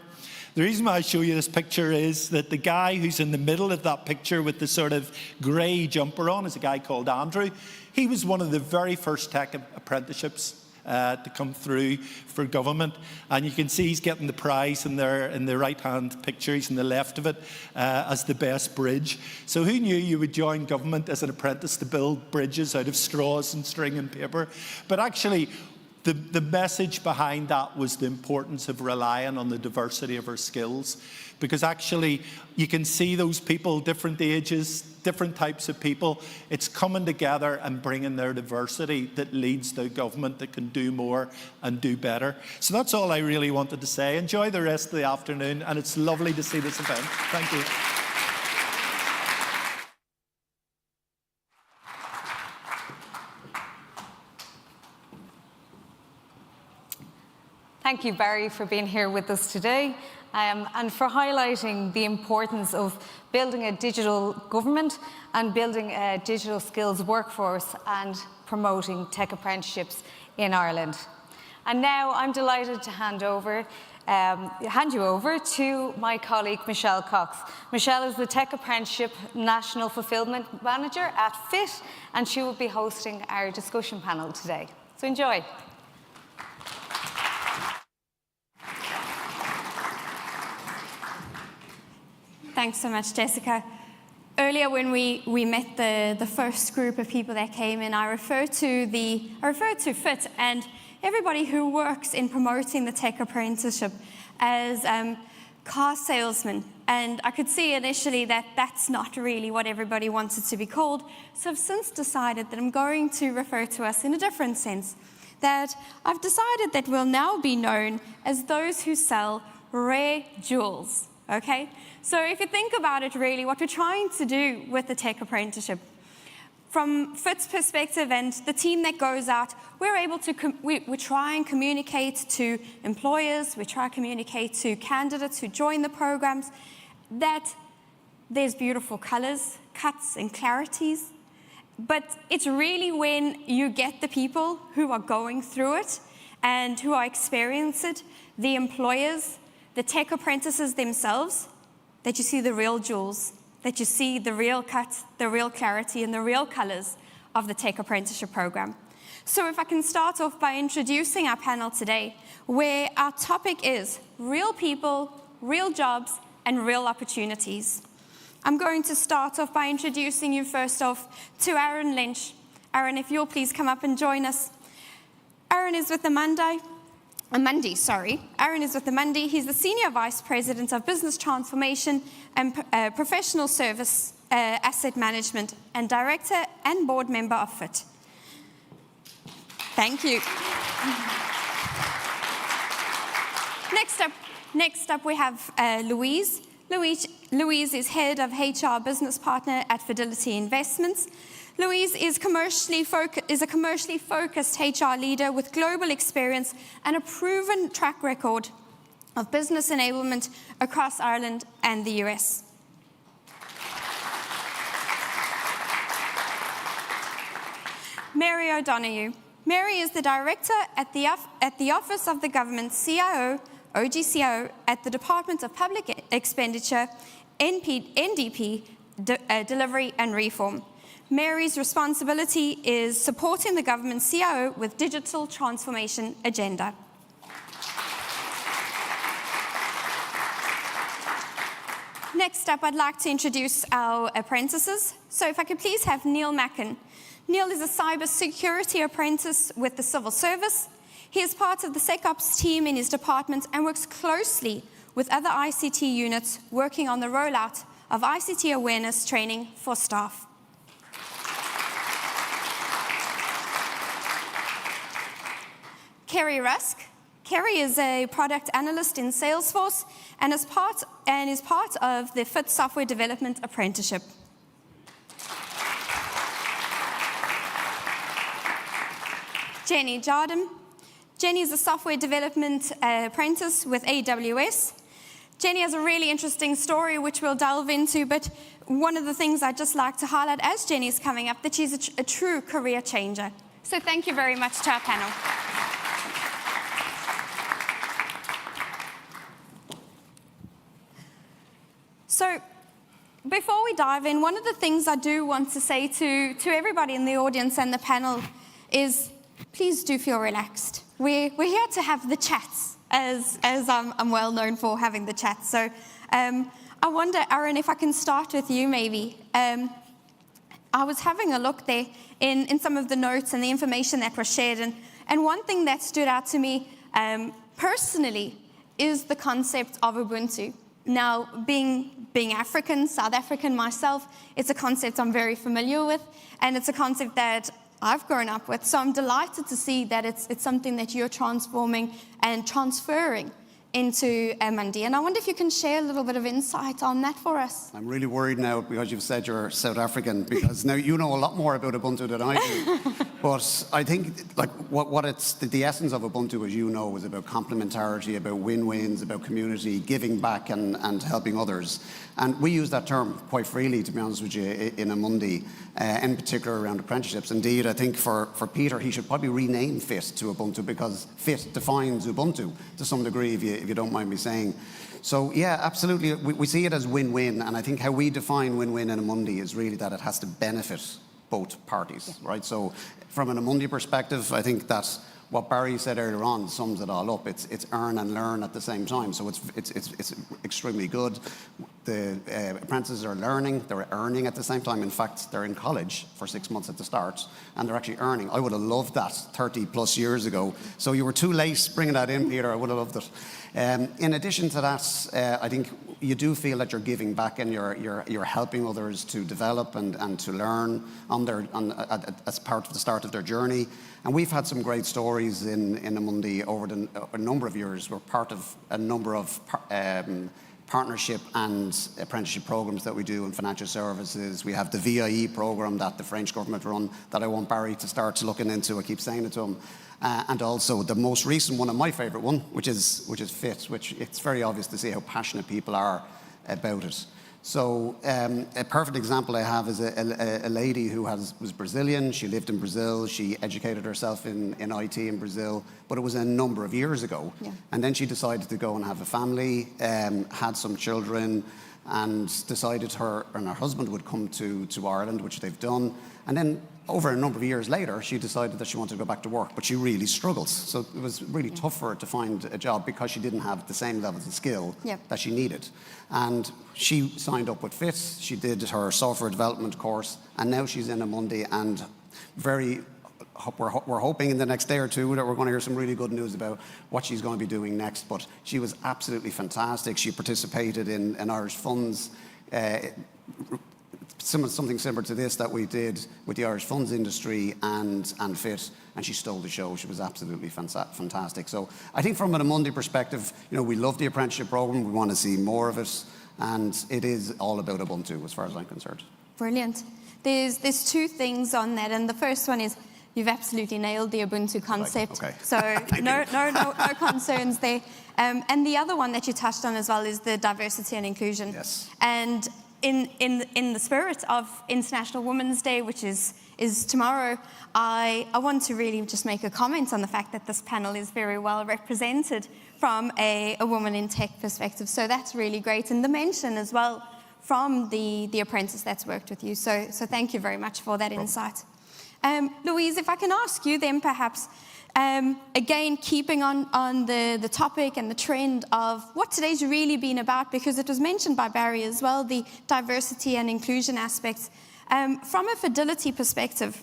The reason why I show you this picture is that the guy who's in the middle of that picture with the sort of grey jumper on is a guy called Andrew. He was one of the very first tech apprenticeships to come through for government, and you can see he's getting the prize in there in the right-hand picture. He's in the left of it as the best bridge. So who knew you would join government as an apprentice to build bridges out of straws and string and paper? But actually, the message behind that was the importance of relying on the diversity of our skills, because actually you can see those people, different ages, different types of people. It's coming together and bringing their diversity that leads to a government that can do more and do better. So that's all I really wanted to say. Enjoy the rest of the afternoon, and it's lovely to see this event. Thank you. Thank you, Barry, for being here with us today and for highlighting the importance of building a digital government and building a digital skills workforce and promoting tech apprenticeships in Ireland. And now I'm delighted to hand you over to my colleague, Michelle Cox. Michelle is the Tech Apprenticeship National Fulfilment Manager at FIT, and she will be hosting our discussion panel today. So enjoy. Thanks so much, Jessica. Earlier when we met the first group of people that came in, I referred to FIT and everybody who works in promoting the tech apprenticeship as car salesmen. And I could see initially that that's not really what everybody wants it to be called. So I've since decided that I'm going to refer to us in a different sense. That I've decided that we'll now be known as those who sell rare jewels. Okay? So if you think about it, really, what we're trying to do with the tech apprenticeship, from FIT's perspective and the team that goes out, we're able to, we try and communicate to employers, we try to communicate to candidates who join the programs, that there's beautiful colors, cuts, and clarities. But it's really when you get the people who are going through it and who are experiencing it, the employers, the tech apprentices themselves, that you see the real jewels, that you see the real cut, the real clarity, and the real colors of the tech apprenticeship program. So if I can start off by introducing our panel today, where our topic is real people, real jobs, and real opportunities. I'm going to start off by introducing you first off to Aaron Lynch. Aaron, if you'll please come up and join us. Aaron is with Amundi. Aaron is with Amundi. He's the Senior Vice President of Business Transformation and Professional Service Asset Management and Director and Board Member of FIT. Thank you. Next up we have Louise. Louise is Head of HR Business Partner at Fidelity Investments. Louise is a commercially focused HR leader with global experience and a proven track record of business enablement across Ireland and the US. Mary O'Donohue. Mary is the Director at the Office of the Government CIO, OGCIO, at the Department of Public Expenditure, NDP, Delivery and Reform. Mary's responsibility is supporting the government CIO with digital transformation agenda. Next up, I'd like to introduce our apprentices. So if I could please have Niall Macken. Niall is a cybersecurity apprentice with the Civil Service. He is part of the SecOps team in his department and works closely with other ICT units working on the rollout of ICT awareness training for staff. Kerri Rusk. Kerri is a product analyst in Salesforce and is part of the FIT Software Development Apprenticeship. Jenny Jardim. Jenny is a software development apprentice with AWS. Jenny has a really interesting story which we'll delve into, but one of the things I'd just like to highlight as Jenny is coming up, that she's a true career changer. So thank you very much to our panel. So before we dive in, one of the things I do want to say to everybody in the audience and the panel is please do feel relaxed. We're here to have the chats, as I'm well known for having the chats. So I wonder, Aaron, if I can start with you maybe. I was having a look there in some of the notes and the information that was shared, and one thing that stood out to me personally is the concept of Ubuntu. Now, being African, South African myself, it's a concept I'm very familiar with, and it's a concept that I've grown up with. So I'm delighted to see that it's something that you're transforming and transferring into Amundi. And I wonder if you can share a little bit of insight on that for us. I'm really worried now because you've said you're South African, because now you know a lot more about Ubuntu than I do. But I think like what it's the essence of Ubuntu, as you know, is about complementarity, about win-wins, about community, giving back and helping others. And we use that term quite freely, to be honest with you, in Amundi, in particular around apprenticeships. Indeed, I think for Peter, he should probably rename FIT to Ubuntu, because FIT defines Ubuntu to some degree, if you don't mind me saying. So yeah, absolutely, we see it as win-win, and I think how we define win-win in Amundi is really that it has to benefit both parties, right? So from an Amundi perspective, I think that what Barry said earlier on sums it all up. It's earn and learn at the same time, so it's extremely good. The apprentices are learning, they're earning at the same time. In fact, they're in college for 6 months at the start, and they're actually earning. I would have loved that 30 plus years ago. So you were too late bringing that in, Peter. I would have loved it. In addition to that, I think you do feel that you're giving back and you're helping others to develop and to learn as part of the start of their journey. And we've had some great stories in Amundi over a number of years. We're part of a number of partnership and apprenticeship programs that we do in financial services. We have the VIE program that the French government run that I want Barry to start looking into. I keep saying it to him. And also the most recent one, and my favourite one, which is FIT, which it's very obvious to see how passionate people are about it. So a perfect example I have is a lady who was Brazilian. She lived in Brazil. She educated herself in IT in Brazil, but it was a number of years ago. Yeah. And then she decided to go and have a family, had some children, and decided her and her husband would come to Ireland, which they've done. And then over a number of years later, she decided that she wanted to go back to work, but she really struggles. So it was really tough for her to find a job because she didn't have the same levels of skill that she needed. And she signed up with FIT, she did her software development course, and now she's in Amundi, and we're hoping in the next day or two that we're going to hear some really good news about what she's going to be doing next. But she was absolutely fantastic. She participated in Irish Funds, something similar to this that we did with the Irish Funds industry and FIT, and she stole the show. She was absolutely fantastic. So I think from an Amundi perspective, we love the apprenticeship program. We want to see more of it, and it is all about Ubuntu as far as I'm concerned. Brilliant. There's two things on that, and the first one is you've absolutely nailed the Ubuntu concept. Okay. So no concerns there. And the other one that you touched on as well is the diversity and inclusion. Yes. And in the spirit of International Women's Day, which is tomorrow, I want to really just make a comment on the fact that this panel is very well represented from a woman in tech perspective. So that's really great. And the mention as well from the apprentice that's worked with you. So thank you very much for that insight. Louise, if I can ask you then perhaps, again, keeping on the topic and the trend of what today's really been about, because it was mentioned by Barry as well, the diversity and inclusion aspects. From a Fidelity perspective,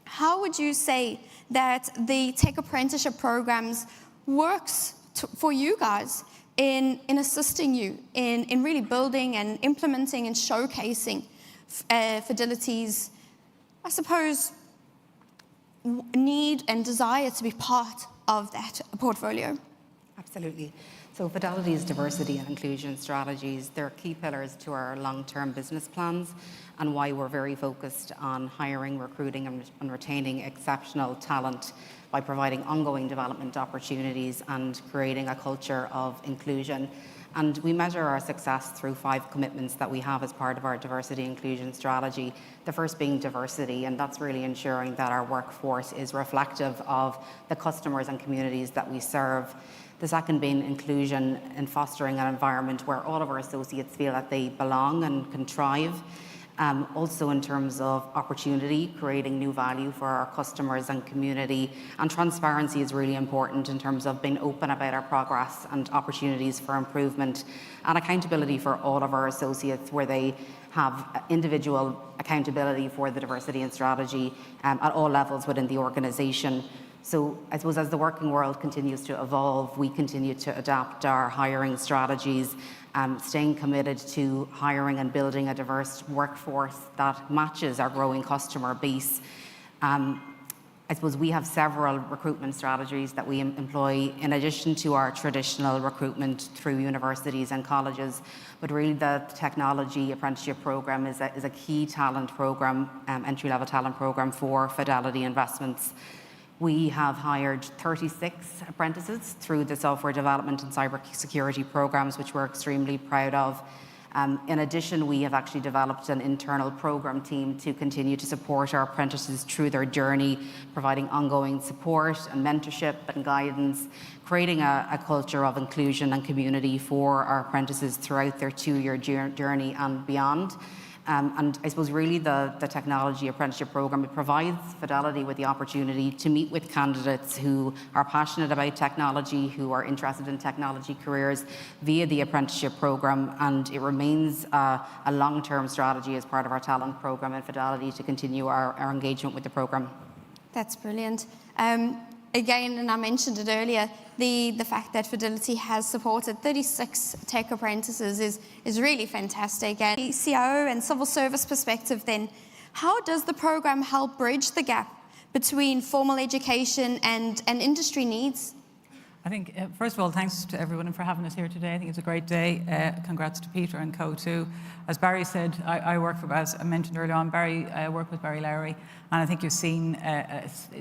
how would you say that the tech apprenticeship programs works for you guys in assisting you in really building and implementing and showcasing Fidelity's, I suppose, need and desire to be part of that portfolio? Absolutely. So Fidelity's diversity and inclusion strategies, they're key pillars to our long-term business plans and why we're very focused on hiring, recruiting and retaining exceptional talent by providing ongoing development opportunities and creating a culture of inclusion. And we measure our success through 5 commitments that we have as part of our diversity inclusion strategy. The first being diversity, and that's really ensuring that our workforce is reflective of the customers and communities that we serve. The second being inclusion and fostering an environment where all of our associates feel that they belong and can thrive. Also in terms of opportunity, creating new value for our customers and community. And transparency is really important in terms of being open about our progress and opportunities for improvement. And accountability for all of our associates, where they have individual accountability for the diversity and strategy at all levels within the organisation. So I suppose as the working world continues to evolve, we continue to adapt our hiring strategies, staying committed to hiring and building a diverse workforce that matches our growing customer base. I suppose we have several recruitment strategies that we employ in addition to our traditional recruitment through universities and colleges. But really the technology apprenticeship program is a key talent program, entry-level talent program for Fidelity Investments. We have hired 36 apprentices through the software development and cyber security programs, which we're extremely proud of. In addition, we have actually developed an internal program team to continue to support our apprentices through their journey, providing ongoing support and mentorship and guidance, creating a culture of inclusion and community for our apprentices throughout their 2-year journey and beyond. And I suppose really the technology apprenticeship program, it provides Fidelity with the opportunity to meet with candidates who are passionate about technology, who are interested in technology careers via the apprenticeship program, and it remains a long-term strategy as part of our talent program at Fidelity to continue our engagement with the program. That's brilliant. Again, and I mentioned it earlier, the fact that Fidelity has supported 36 tech apprentices is really fantastic. And OGCIO and civil service perspective then, how does the program help bridge the gap between formal education and industry needs? I think, first of all, thanks to everyone for having us here today. I think it's a great day. Congrats to Peter and co too. As Barry said, I work for, as I mentioned earlier on, I work with Barry Lowry, and I think you've seen,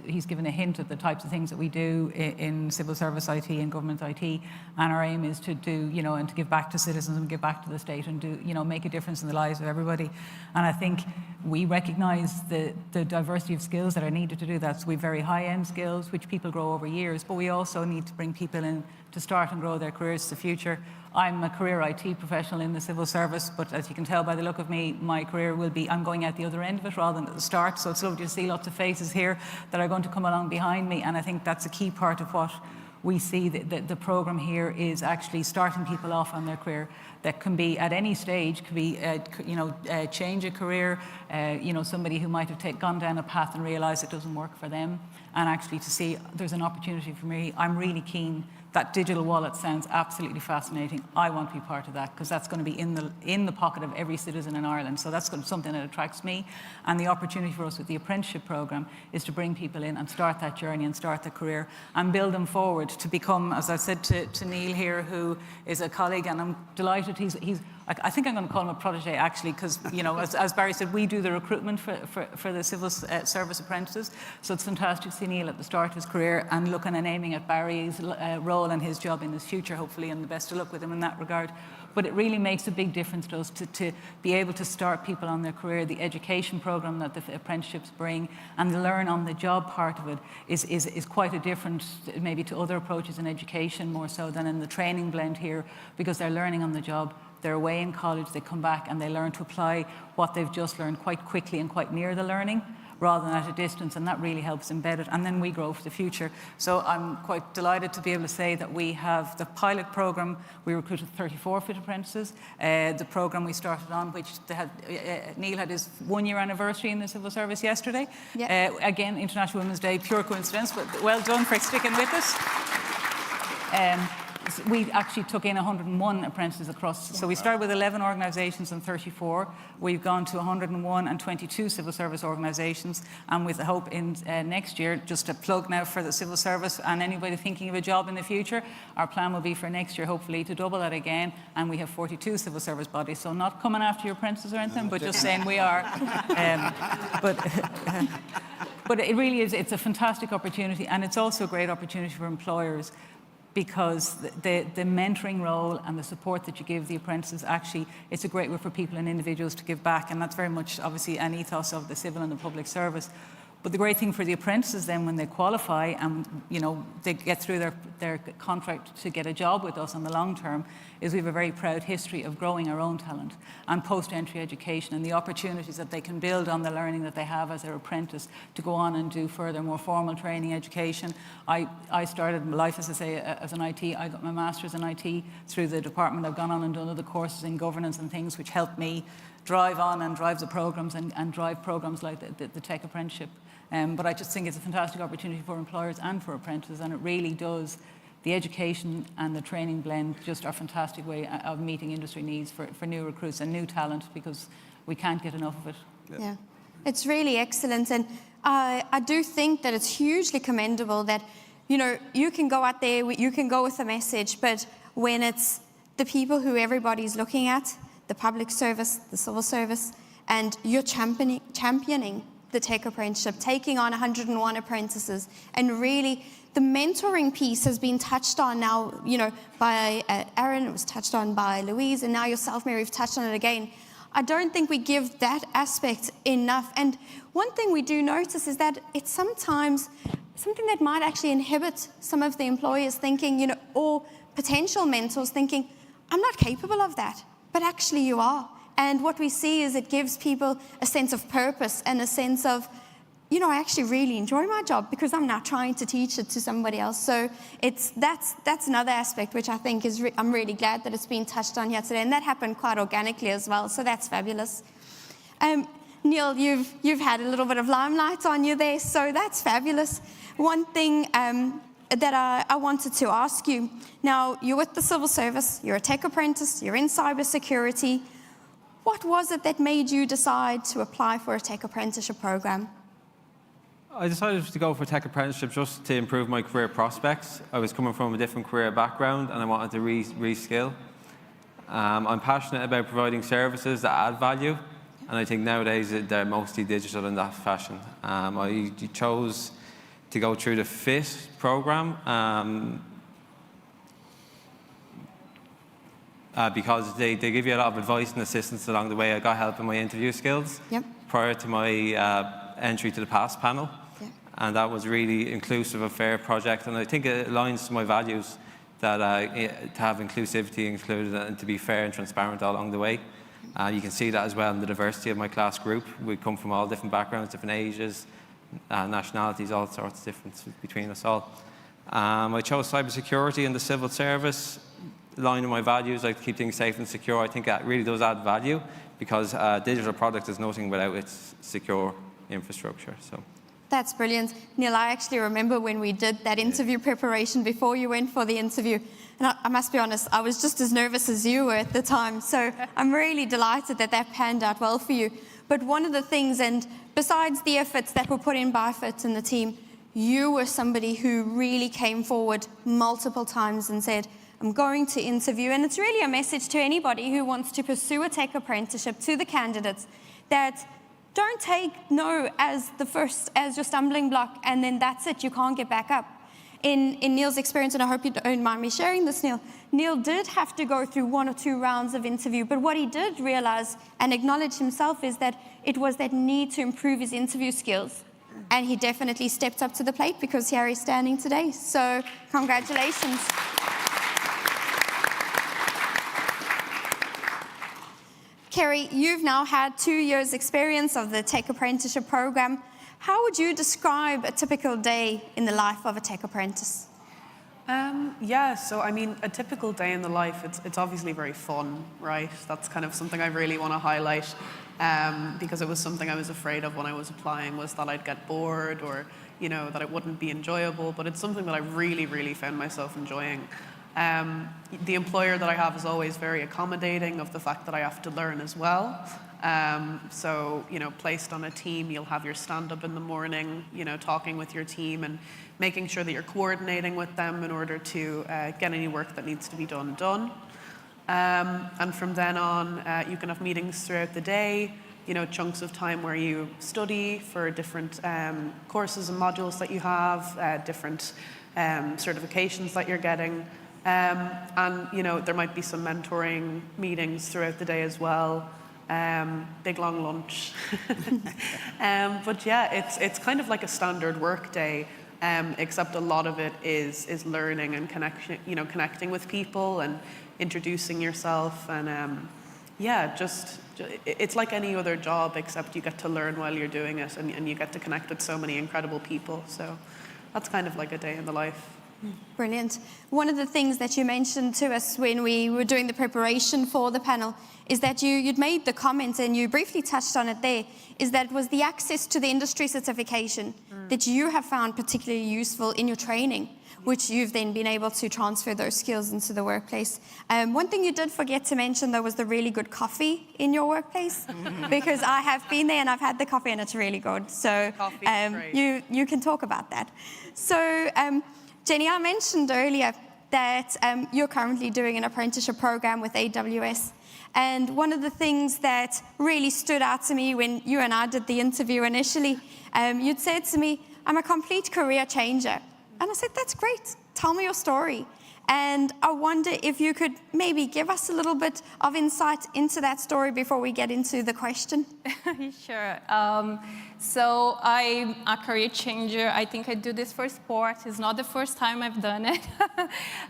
he's given a hint of the types of things that we do in civil service IT and government IT, and our aim is to do, and to give back to citizens and give back to the state and do, make a difference in the lives of everybody. And I think we recognise the diversity of skills that are needed to do that. So we have very high-end skills, which people grow over years, but we also need to bring people in to start and grow their careers to the future. I'm a career IT professional in the civil service, but as you can tell by the look of me, my career will be, I'm going out the other end of it rather than at the start. So it's lovely to see lots of faces here that are going to come along behind me, and I think that's a key part of what we see. The programme here is actually starting people off on their career. That can be at any stage, could be, change a career, somebody who might have gone down a path and realised it doesn't work for them, and actually to see there's an opportunity for me. I'm really keen. That digital wallet sounds absolutely fascinating. I want to be part of that because that's going to be in the pocket of every citizen in Ireland. So that's something that attracts me. And the opportunity for us with the apprenticeship programme is to bring people in and start that journey and start their career and build them forward to become, as I said to Niall here, who is a colleague, and I'm delighted I think I'm going to call him a protege actually, because as Barry said, we do the recruitment for the civil service apprentices. So it's fantastic to see Niall at the start of his career and looking and aiming at Barry's role and his job in his future, hopefully, and the best of luck with him in that regard. But it really makes a big difference to us to be able to start people on their career. The education programme that the apprenticeships bring and the learn on the job part of it is quite a different, maybe to other approaches in education, more so than in the training blend here, because they're learning on the job. They're away in college, they come back and they learn to apply what they've just learned quite quickly and quite near the learning, rather than at a distance, and that really helps embed it, and then we grow for the future. So I'm quite delighted to be able to say that we have the pilot programme. We recruited 34 fit apprentices. The programme we started on, which Niall had his 1-year anniversary in the civil service yesterday. Yep. Again, International Women's Day, pure coincidence, but well done for sticking with us. We actually took in 101 apprentices across. So we started with 11 organisations and 34. We've gone to 101 and 22 civil service organisations. And with the hope in next year, just a plug now for the civil service and anybody thinking of a job in the future, our plan will be for next year, hopefully, to double that again. And we have 42 civil service bodies. So not coming after your apprentices or anything, but just saying we are. But it really is, it's a fantastic opportunity. And it's also a great opportunity for employers, because the mentoring role and the support that you give the apprentices, actually, it's a great way for people and individuals to give back, and that's very much, obviously, an ethos of the civil and the public service. But the great thing for the apprentices then, when they qualify and they get through their contract to get a job with us in the long term, is we have a very proud history of growing our own talent and post-entry education and the opportunities that they can build on the learning that they have as their apprentice to go on and do further, more formal training education. I started my life, as I say, as an IT. I got my master's in IT through the department. I've gone on and done other courses in governance and things which helped me drive on and drive the programmes and drive programmes like the Tech Apprenticeship. But I just think it's a fantastic opportunity for employers and for apprentices, and it really does. The education and the training blend just are a fantastic way of meeting industry needs for new recruits and new talent, because we can't get enough of it. Yeah, it's really excellent. And I do think that it's hugely commendable that, you can go out there, you can go with a message, but when it's the people who everybody's looking at, the public service, the civil service, and you're championing the Tech Apprenticeship, taking on 101 apprentices, and really the mentoring piece has been touched on now, by Aaron, it was touched on by Louise, and now yourself, Mary, you've touched on it again. I don't think we give that aspect enough. And one thing we do notice is that it's sometimes something that might actually inhibit some of the employers thinking, or potential mentors thinking, I'm not capable of that, but actually you are. And what we see is it gives people a sense of purpose and a sense of, I actually really enjoy my job because I'm now trying to teach it to somebody else. So that's another aspect which I think is, I'm really glad that it's been touched on here today. And that happened quite organically as well. So that's fabulous. Niall, you've had a little bit of limelight on you there. So that's fabulous. One thing that I wanted to ask you, now you're with the civil service, you're a tech apprentice, you're in cybersecurity. What was it that made you decide to apply for a tech apprenticeship program? I decided to go for tech apprenticeship just to improve my career prospects. I was coming from a different career background and I wanted to reskill. I'm passionate about providing services that add value, and I think nowadays they're mostly digital in that fashion. I chose to go through the FIT program because they give you a lot of advice and assistance along the way. I got help in my interview skills. Yep. prior to my entry to the PASS panel. Yeah. And that was really inclusive, a fair project. And I think it aligns to my values that to have inclusivity included and to be fair and transparent all along the way. You can see that as well in the diversity of my class group. We come from all different backgrounds, different ages, nationalities, all sorts of differences between us all. I chose cybersecurity and the civil service, aligned with my values. I like to keep things safe and secure. I think that really does add value because digital product is nothing without its secure infrastructure. So. That's brilliant. Niall, I actually remember when we did that interview preparation before you went for the interview. And I must be honest, I was just as nervous as you were at the time. So I'm really delighted that that panned out well for you. But one of the things, and besides the efforts that were put in by Fit and the team, you were somebody who really came forward multiple times and said, I'm going to interview. And it's really a message to anybody who wants to pursue a tech apprenticeship, to the candidates, that don't take no as your stumbling block, and then that's it, you can't get back up. In Niall's experience, and I hope you don't mind me sharing this, Niall did have to go through 1 or 2 rounds of interview, but what he did realize and acknowledge himself is that it was that need to improve his interview skills. And he definitely stepped up to the plate because here he's standing today. So congratulations. Kerri, you've now had 2 years' experience of the Tech Apprenticeship program. How would you describe a typical day in the life of a tech apprentice? Yeah, so I mean, a typical day in the life, it's obviously very fun, right? That's kind of something I really want to highlight because it was something I was afraid of when I was applying, was that I'd get bored or, you know, that it wouldn't be enjoyable, but it's something that I really, really found myself enjoying. The employer that I have is always very accommodating of the fact that I have to learn as well. So, you know, placed on a team, you'll have your stand-up in the morning, you know, talking with your team and making sure that you're coordinating with them in order to get any work that needs to be done. And from then on, you can have meetings throughout the day, you know, chunks of time where you study for different courses and modules that you have, different certifications that you're getting. And, you know, there might be some mentoring meetings throughout the day as well. Big long lunch. But yeah, it's kind of like a standard work day, except a lot of it is learning and connecting with people and introducing yourself. And yeah, just it's like any other job, except you get to learn while you're doing it, and you get to connect with so many incredible people. So that's kind of like a day in the life. Brilliant. One of the things that you mentioned to us when we were doing the preparation for the panel is that you'd made the comment, and you briefly touched on it there, is that it was the access to the industry certification that you have found particularly useful in your training, which you've then been able to transfer those skills into the workplace. One thing you did forget to mention, though, was the really good coffee in your workplace, because I have been there and I've had the coffee and it's really good. So you can talk about that. So Jenny, I mentioned earlier that you're currently doing an apprenticeship program with AWS. And one of the things that really stood out to me when you and I did the interview initially, you'd said to me, I'm a complete career changer. And I said, that's great. Tell me your story. And I wonder if you could maybe give us a little bit of insight into that story before we get into the question. Sure. So I'm a career changer. I think I do this for sport. It's not the first time I've done it.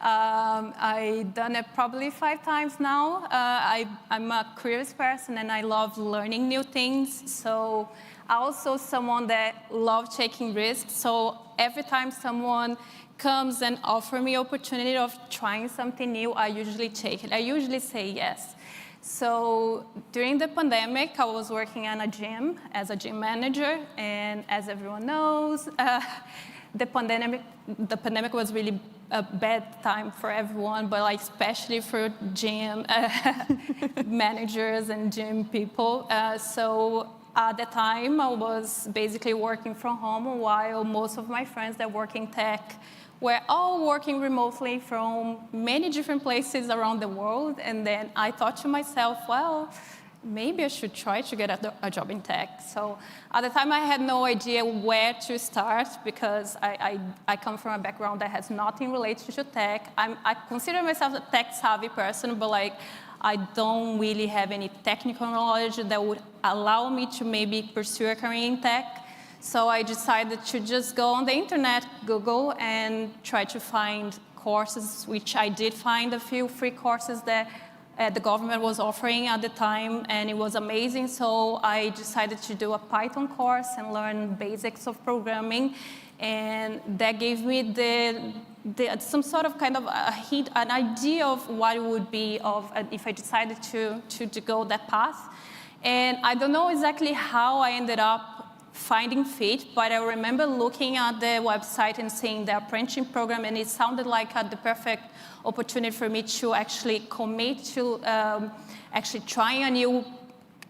I've done it probably 5 times now. I'm a curious person and I love learning new things. So I'm also someone that loves taking risks. So every time someone comes and offers me opportunity of trying something new, I usually take it. I usually say yes. So during the pandemic, I was working in a gym as a gym manager, and as everyone knows, the pandemic was really a bad time for everyone, but like especially for gym managers and gym people. So at the time, I was basically working from home, while most of my friends that work in tech were all working remotely from many different places around the world. And then I thought to myself, well, maybe I should try to get a job in tech. So at the time, I had no idea where to start, because I come from a background that has nothing related to tech. I consider myself a tech-savvy person, but like I don't really have any technical knowledge that would allow me to maybe pursue a career in tech. So I decided to just go on the internet, Google, and try to find courses, which I did find a few free courses that the government was offering at the time, and it was amazing. So I decided to do a Python course and learn basics of programming, and that gave me some sort of kind of an idea of what it would be if I decided to go that path. And I don't know exactly how I ended up finding fit, but I remember looking at the website and seeing the apprenticeship program, and it sounded like the perfect opportunity for me to actually commit to actually trying a new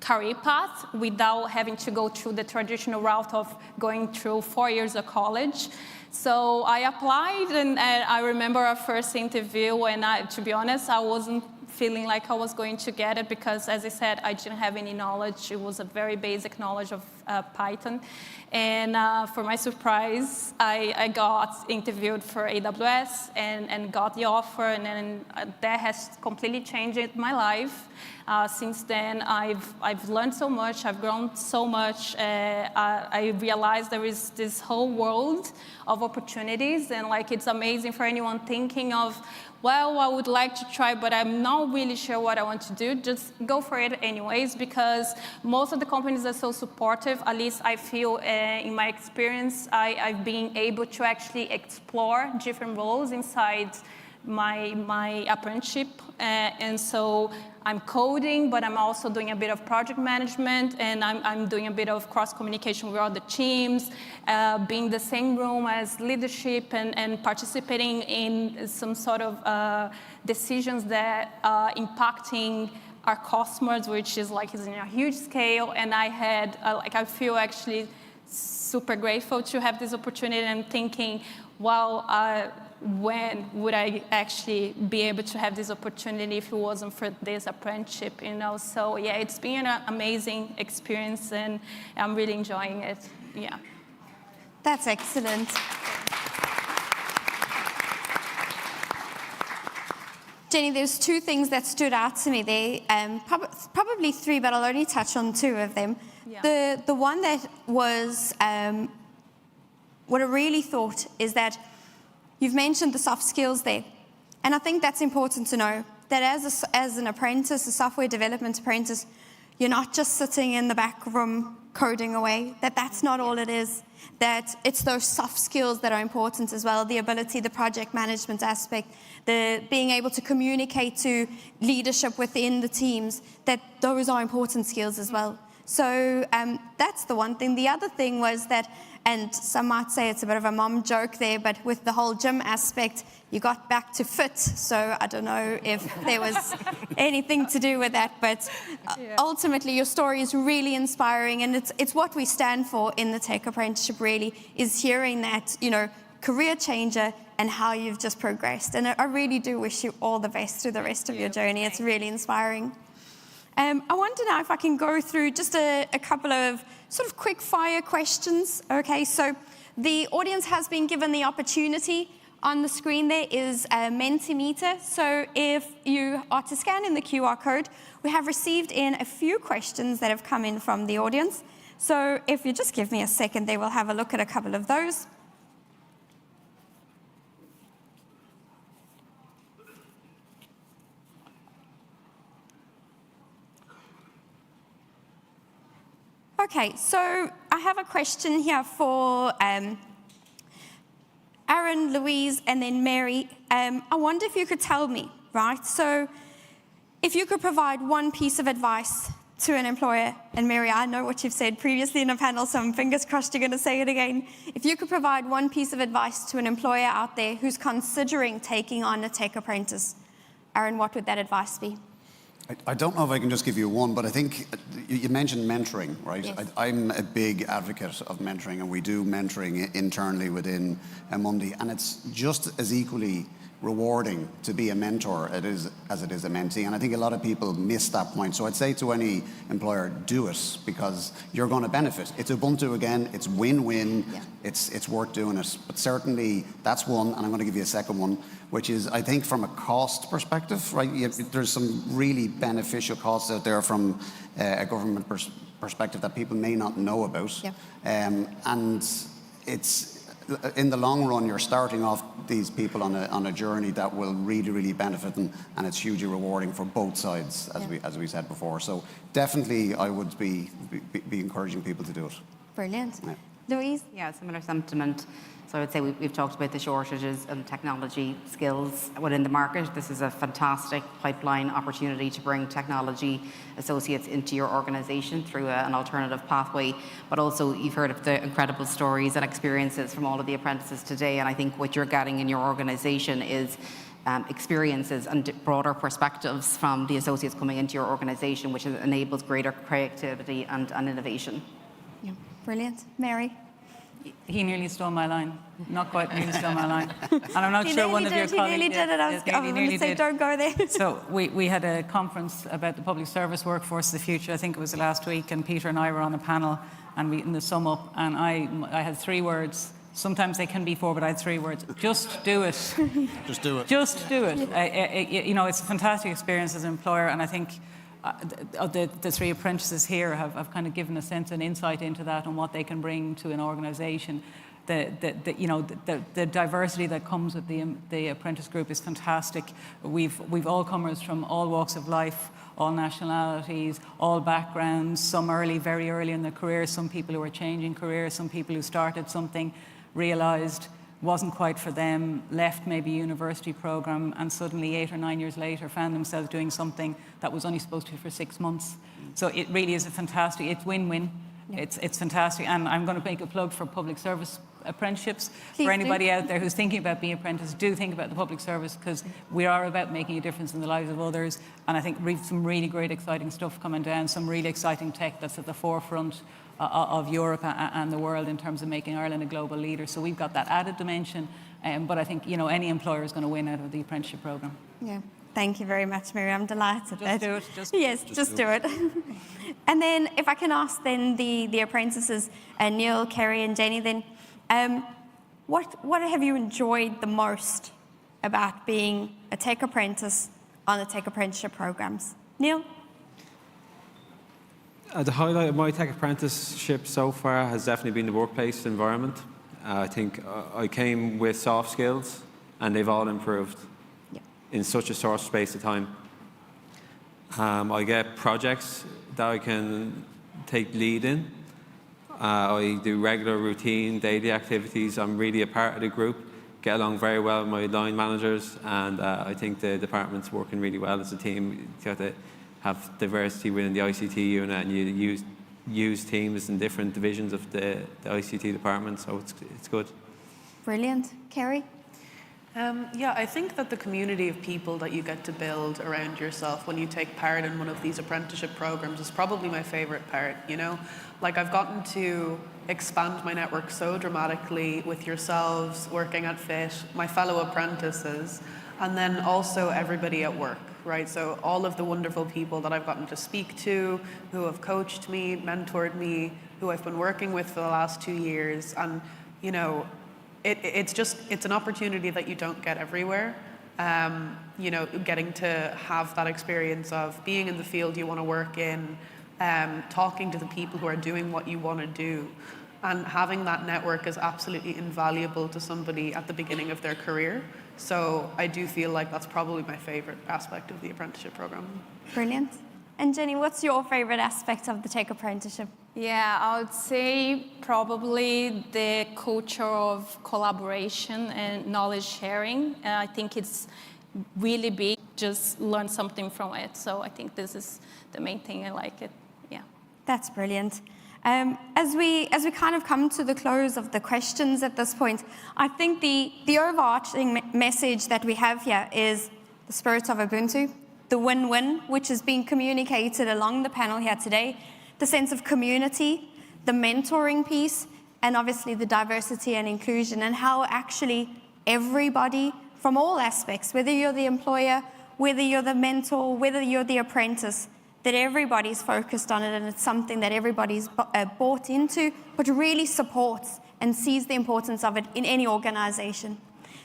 career path without having to go through the traditional route of going through 4 years of college. So I applied, and I remember our first interview, and to be honest, I wasn't feeling like I was going to get it because, as I said, I didn't have any knowledge. It was a very basic knowledge of Python. And for my surprise, I got interviewed for AWS and got the offer, and then that has completely changed my life. Since then, I've learned so much, I've grown so much. I realized there is this whole world of opportunities, and like it's amazing for anyone thinking of, well, I would like to try, but I'm not really sure what I want to do. Just go for it anyways, because most of the companies are so supportive. At least I feel in my experience, I've been able to actually explore different roles inside my apprenticeship. And so I'm coding, but I'm also doing a bit of project management, and I'm doing a bit of cross-communication with other teams, being in the same room as leadership and participating in some sort of decisions that are impacting our customers, which is like is in a huge scale. And I feel actually super grateful to have this opportunity, and thinking, well, when would I actually be able to have this opportunity if it wasn't for this apprenticeship, you know? So yeah, it's been an amazing experience, and I'm really enjoying it, yeah. That's excellent. Jenny, there's two things that stood out to me there, probably three, but I'll only touch on two of them. Yeah. The one that was, what I really thought is that you've mentioned the soft skills there. And I think that's important to know, that as an apprentice, a software development apprentice, you're not just sitting in the back room coding away, that's not all it is. That it's those soft skills that are important as well, the ability, the project management aspect, the being able to communicate to leadership within the teams, that those are important skills as well. So that's the one thing. The other thing was that, and some might say it's a bit of a mom joke there, but with the whole gym aspect, you got back to fit. So I don't know if there was anything to do with that, but ultimately your story is really inspiring, and it's what we stand for in the tech apprenticeship, really, is hearing that, you know, career changer and how you've just progressed. And I really do wish you all the best through the rest of your journey. It's really inspiring. I wonder now if I can go through just a couple of sort of quick fire questions. Okay, so the audience has been given the opportunity. On the screen there is a Mentimeter. So if you are to scan in the QR code, we have received in a few questions that have come in from the audience. So if you just give me a second, they will have a look at a couple of those. Okay, so I have a question here for Aaron, Louise, and then Mary. I wonder if you could tell me, right? So if you could provide one piece of advice to an employer, and Mary, I know what you've said previously in a panel, so I'm fingers crossed you're going to say it again. If you could provide one piece of advice to an employer out there who's considering taking on a tech apprentice, Aaron, what would that advice be? I don't know if I can just give you one, but I think you mentioned mentoring, right? Yes. I'm a big advocate of mentoring, and we do mentoring internally within Amundi, and it's just as equally rewarding to be a mentor as it is a mentee. And I think a lot of people miss that point. So I'd say to any employer, do it, because you're going to benefit. It's Ubuntu again, it's win-win, it's worth doing it. But certainly that's one, and I'm going to give you a second one, which is, I think from a cost perspective, right, there's some really beneficial costs out there from a government perspective that people may not know about. And it's, in the long run, you're starting off these people on a journey that will really, really benefit them, and it's hugely rewarding for both sides, as we said before. So definitely, I would be encouraging people to do it. Brilliant. Yeah. Louise? Yeah, similar sentiment. So I would say we've talked about the shortages and technology skills within the market. This is a fantastic pipeline opportunity to bring technology associates into your organisation through an alternative pathway. But also, you've heard of the incredible stories and experiences from all of the apprentices today. And I think what you're getting in your organisation is experiences and broader perspectives from the associates coming into your organisation, which enables greater creativity and innovation. Yeah. Brilliant. Mary? He nearly stole my line. Not quite nearly stole my line. And I'm not sure one of your colleagues... He nearly did it. I was going to say, don't go there. So we had a conference about the public service workforce of the future. I think it was last week, and Peter and I were on a panel and in the sum up, and I had 3 words. Sometimes they can be 4, but I had 3 words. Just do it. Just do it. Just do it. You know, it's a fantastic experience as an employer, and I think the 3 apprentices here have kind of given a sense and insight into that and what they can bring to an organisation. The diversity that comes with the apprentice group is fantastic. We've all comers from all walks of life, all nationalities, all backgrounds, some very early in their career, some people who are changing careers, some people who started something, realised wasn't quite for them, left maybe a university programme, and suddenly 8 or 9 years later found themselves doing something that was only supposed to be for 6 months. So it really is it's win-win. Yeah. It's fantastic. And I'm going to make a plug for public service apprenticeships. Please for anybody do. out there who's thinking about being apprentice, do think about the public service, because we are about making a difference in the lives of others. And I think some really great, exciting stuff coming down, some really exciting tech that's at the forefront of Europe and the world in terms of making Ireland a global leader. So we've got that added dimension, but I think any employer is going to win out of the apprenticeship programme. Yeah, thank you very much, Mary. I'm delighted. Just do it. Just do it. And then if I can ask then the apprentices, Niall, Kerri and Jenny, then what have you enjoyed the most about being a tech apprentice on the tech apprenticeship programmes? Niall? The highlight of my tech apprenticeship so far has definitely been the workplace environment. I think I came with soft skills, and they've all improved in such a short space of time. I get projects that I can take lead in. I do regular routine daily activities. I'm really a part of the group, get along very well with my line managers, and I think the department's working really well as a team. You have to have diversity within the ICT unit, and you use teams in different divisions of the ICT department, so it's good. Brilliant. Kerri? Yeah, I think that the community of people that you get to build around yourself when you take part in one of these apprenticeship programs is probably my favourite part, Like, I've gotten to expand my network so dramatically with yourselves, working at FIT, my fellow apprentices, and then also everybody at work, right? So all of the wonderful people that I've gotten to speak to, who have coached me, mentored me, who I've been working with for the last 2 years, and, it's an opportunity that you don't get everywhere. Getting to have that experience of being in the field you want to work in, talking to the people who are doing what you want to do, and having that network is absolutely invaluable to somebody at the beginning of their career. So I do feel like that's probably my favourite aspect of the apprenticeship programme. Brilliant. And Jenny, what's your favourite aspect of the tech apprenticeship? Yeah, I would say probably the culture of collaboration and knowledge sharing. I think it's really big. Just learn something from it. So I think this is the main thing. I like it. Yeah. That's brilliant. As we kind of come to the close of the questions at this point, I think the overarching message that we have here is the spirit of Ubuntu, the win-win, which is being communicated along the panel here today, the sense of community, the mentoring piece, and obviously the diversity and inclusion, and how actually everybody from all aspects, whether you're the employer, whether you're the mentor, whether you're the apprentice, that everybody's focused on it and it's something that everybody's bought into, but really supports and sees the importance of it in any organisation.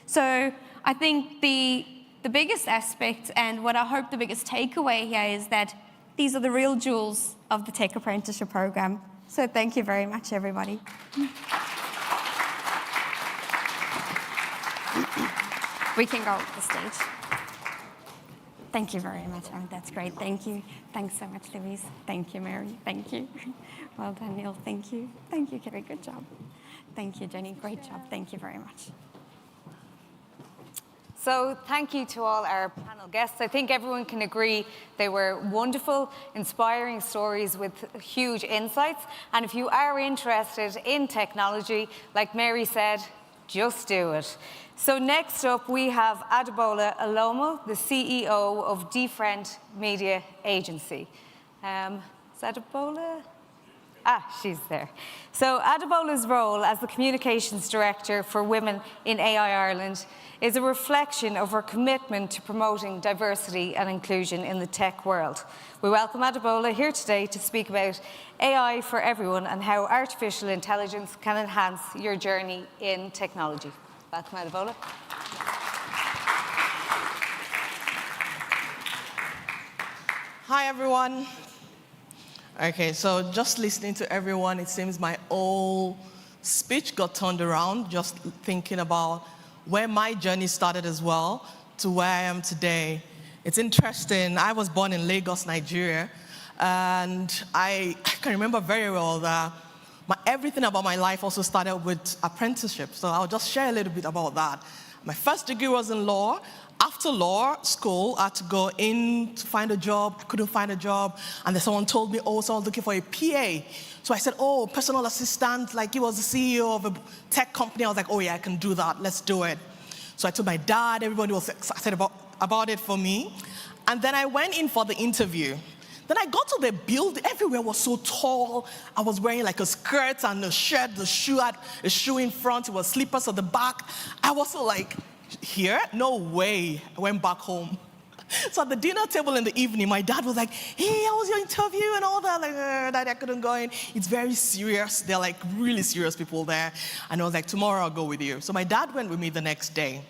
So I think the biggest aspect and what I hope the biggest takeaway here is that these are the real jewels of the Tech Apprenticeship Program. So thank you very much, everybody. We can go up the stage. Thank you very much. Oh, that's great. Thank you. Thanks so much, Louise. Thank you, Mary. Thank you. Well done, Neil. Thank you. Thank you, Kerri. Good job. Thank you, Jenny. Great job. Thank you very much. So thank you to all our panel guests. I think everyone can agree they were wonderful, inspiring stories with huge insights. And if you are interested in technology, like Mary said, just do it. So next up, we have Adebola Olomo, the CEO of Deefrent Media Agency. Is Adebola? She's there. So Adebola's role as the Communications Director for Women in AI Ireland is a reflection of her commitment to promoting diversity and inclusion in the tech world. We welcome Adebola here today to speak about AI for everyone and how artificial intelligence can enhance your journey in technology. Welcome, Adebola. Hi, everyone. Okay, so just listening to everyone, it seems my whole speech got turned around, just thinking about where my journey started as well to where I am today. It's interesting. I was born in Lagos, Nigeria, and I can remember very well that everything about my life also started with apprenticeship. So I'll just share a little bit about that. My first degree was in law. After law school, I had to go in to find a job. I couldn't find a job. And then someone told me, oh, someone's looking for a PA. So I said, oh, personal assistant, like he was the CEO of a tech company. I was like, oh yeah, I can do that. Let's do it. So I told my dad, everybody was excited about it for me. And then I went in for the interview. Then I got to the building, everywhere was so tall. I was wearing like a skirt and a shirt, the shoe had a shoe in front, it was slippers at the back. I was so like, here? No way. I went back home. So at the dinner table in the evening, my dad was like, hey, how was your interview and all that? Like, Daddy, I couldn't go in. It's very serious. They're like really serious people there. And I was like, tomorrow I'll go with you. So my dad went with me the next day.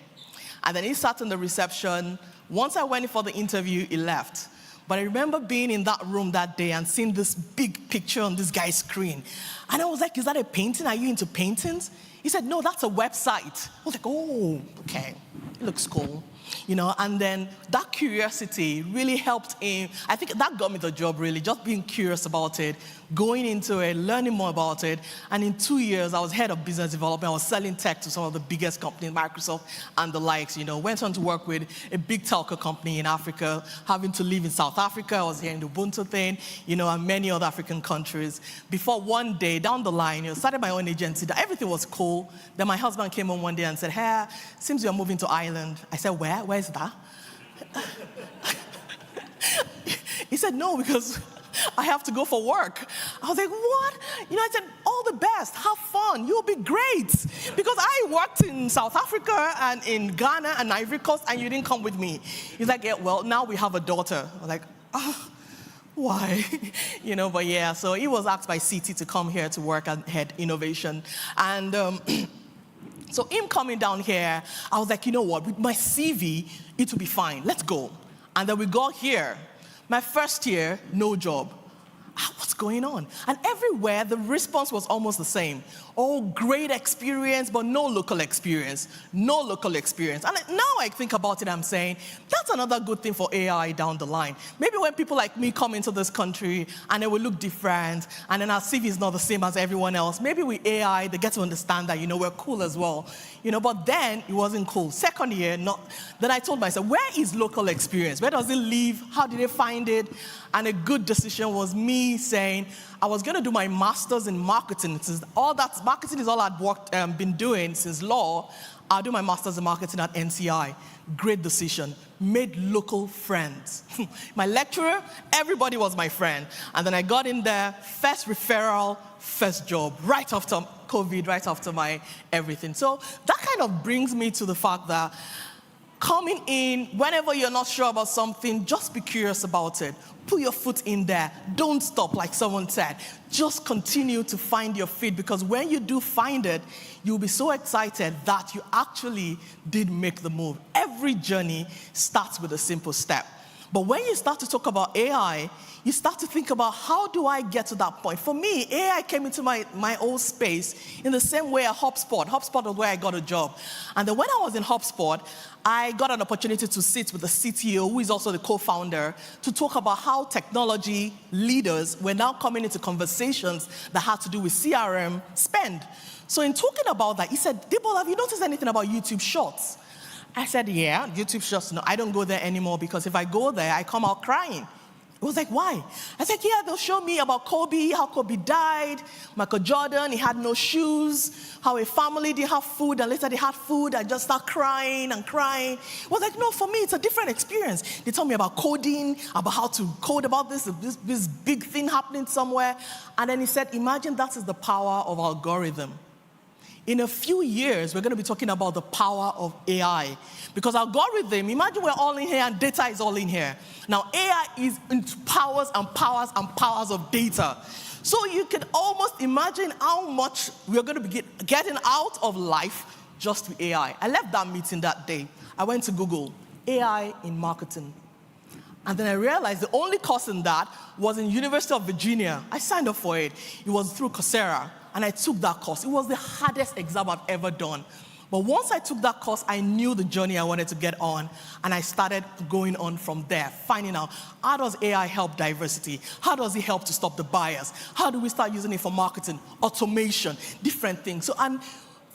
And then he sat in the reception. Once I went in for the interview, he left. But I remember being in that room that day and seeing this big picture on this guy's screen. And I was like, is that a painting? Are you into paintings? He said, no, that's a website. I was like, oh, okay, it looks cool. You know, and then that curiosity really helped him. I think that got me the job, really, just being curious about it, going into it, learning more about it. And in 2 years, I was head of business development. I was selling tech to some of the biggest companies, Microsoft and the likes. You know, went on to work with a big telco company in Africa, having to live in South Africa. I was here in the Ubuntu thing, you know, and many other African countries. Before one day, down the line, you know, started my own agency. Everything was cool. Then my husband came home one day and said, hey, seems you're moving to Ireland. I said, where? Where's that? He said, no, because I have to go for work. I was like, what? You know, I said, all the best, have fun, you'll be great. Because I worked in South Africa and in Ghana and Ivory Coast, and you didn't come with me. He's like, yeah, well, now we have a daughter. I was like, oh, why? You know, but yeah, so he was asked by CT to come here to work at Head Innovation. And so him coming down here, I was like, you know what, with my CV, it will be fine, let's go. And then we got here. My first year, no job. What's going on? And everywhere, the response was almost the same. Oh, great experience, but no local experience. No local experience. And now I think about it, I'm saying, that's another good thing for AI down the line. Maybe when people like me come into this country and they will look different, and then our CV is not the same as everyone else, maybe with AI, they get to understand that, you know, we're cool as well. You know, but then it wasn't cool. Second year, then I told myself, where is local experience? Where does it live? How did they find it? And a good decision was me saying, I was going to do my master's in marketing. Since all that marketing is all I'd been doing since law, I'll do my master's in marketing at NCI. Great decision. Made local friends. My lecturer, everybody was my friend. And then I got in there, first referral, first job, right after COVID, right after my everything. So that kind of brings me to the fact that coming in, whenever you're not sure about something, just be curious about it. Put your foot in there. Don't stop, like someone said. Just continue to find your feet, because when you do find it, you'll be so excited that you actually did make the move. Every journey starts with a simple step. But when you start to talk about AI, you start to think about, how do I get to that point? For me, AI came into my old space in the same way as HubSpot. HubSpot was where I got a job. And then when I was in HubSpot, I got an opportunity to sit with the CTO, who is also the co-founder, to talk about how technology leaders were now coming into conversations that had to do with CRM spend. So in talking about that, he said, Adebola, have you noticed anything about YouTube Shorts? I said, yeah, YouTube Shorts, no, I don't go there anymore, because if I go there, I come out crying. It was like, why? I said, yeah, they'll show me about Kobe, how Kobe died, Michael Jordan, he had no shoes, how a family didn't have food, and later they had food, I just start crying and crying. It was like, no, for me, it's a different experience. They told me about coding, about how to code about this big thing happening somewhere. And then he said, imagine that is the power of algorithm. In a few years, we're going to be talking about the power of AI. Because algorithm, imagine we're all in here and data is all in here. Now, AI is into powers and powers and powers of data. So you can almost imagine how much we're going to be getting out of life just with AI. I left that meeting that day. I went to Google, AI in marketing. And then I realized the only course in that was in University of Virginia. I signed up for it. It was through Coursera. And I took that course. It was the hardest exam I've ever done. But once I took that course, I knew the journey I wanted to get on. And I started going on from there, finding out, how does AI help diversity? How does it help to stop the bias? How do we start using it for marketing, automation, different things? So, and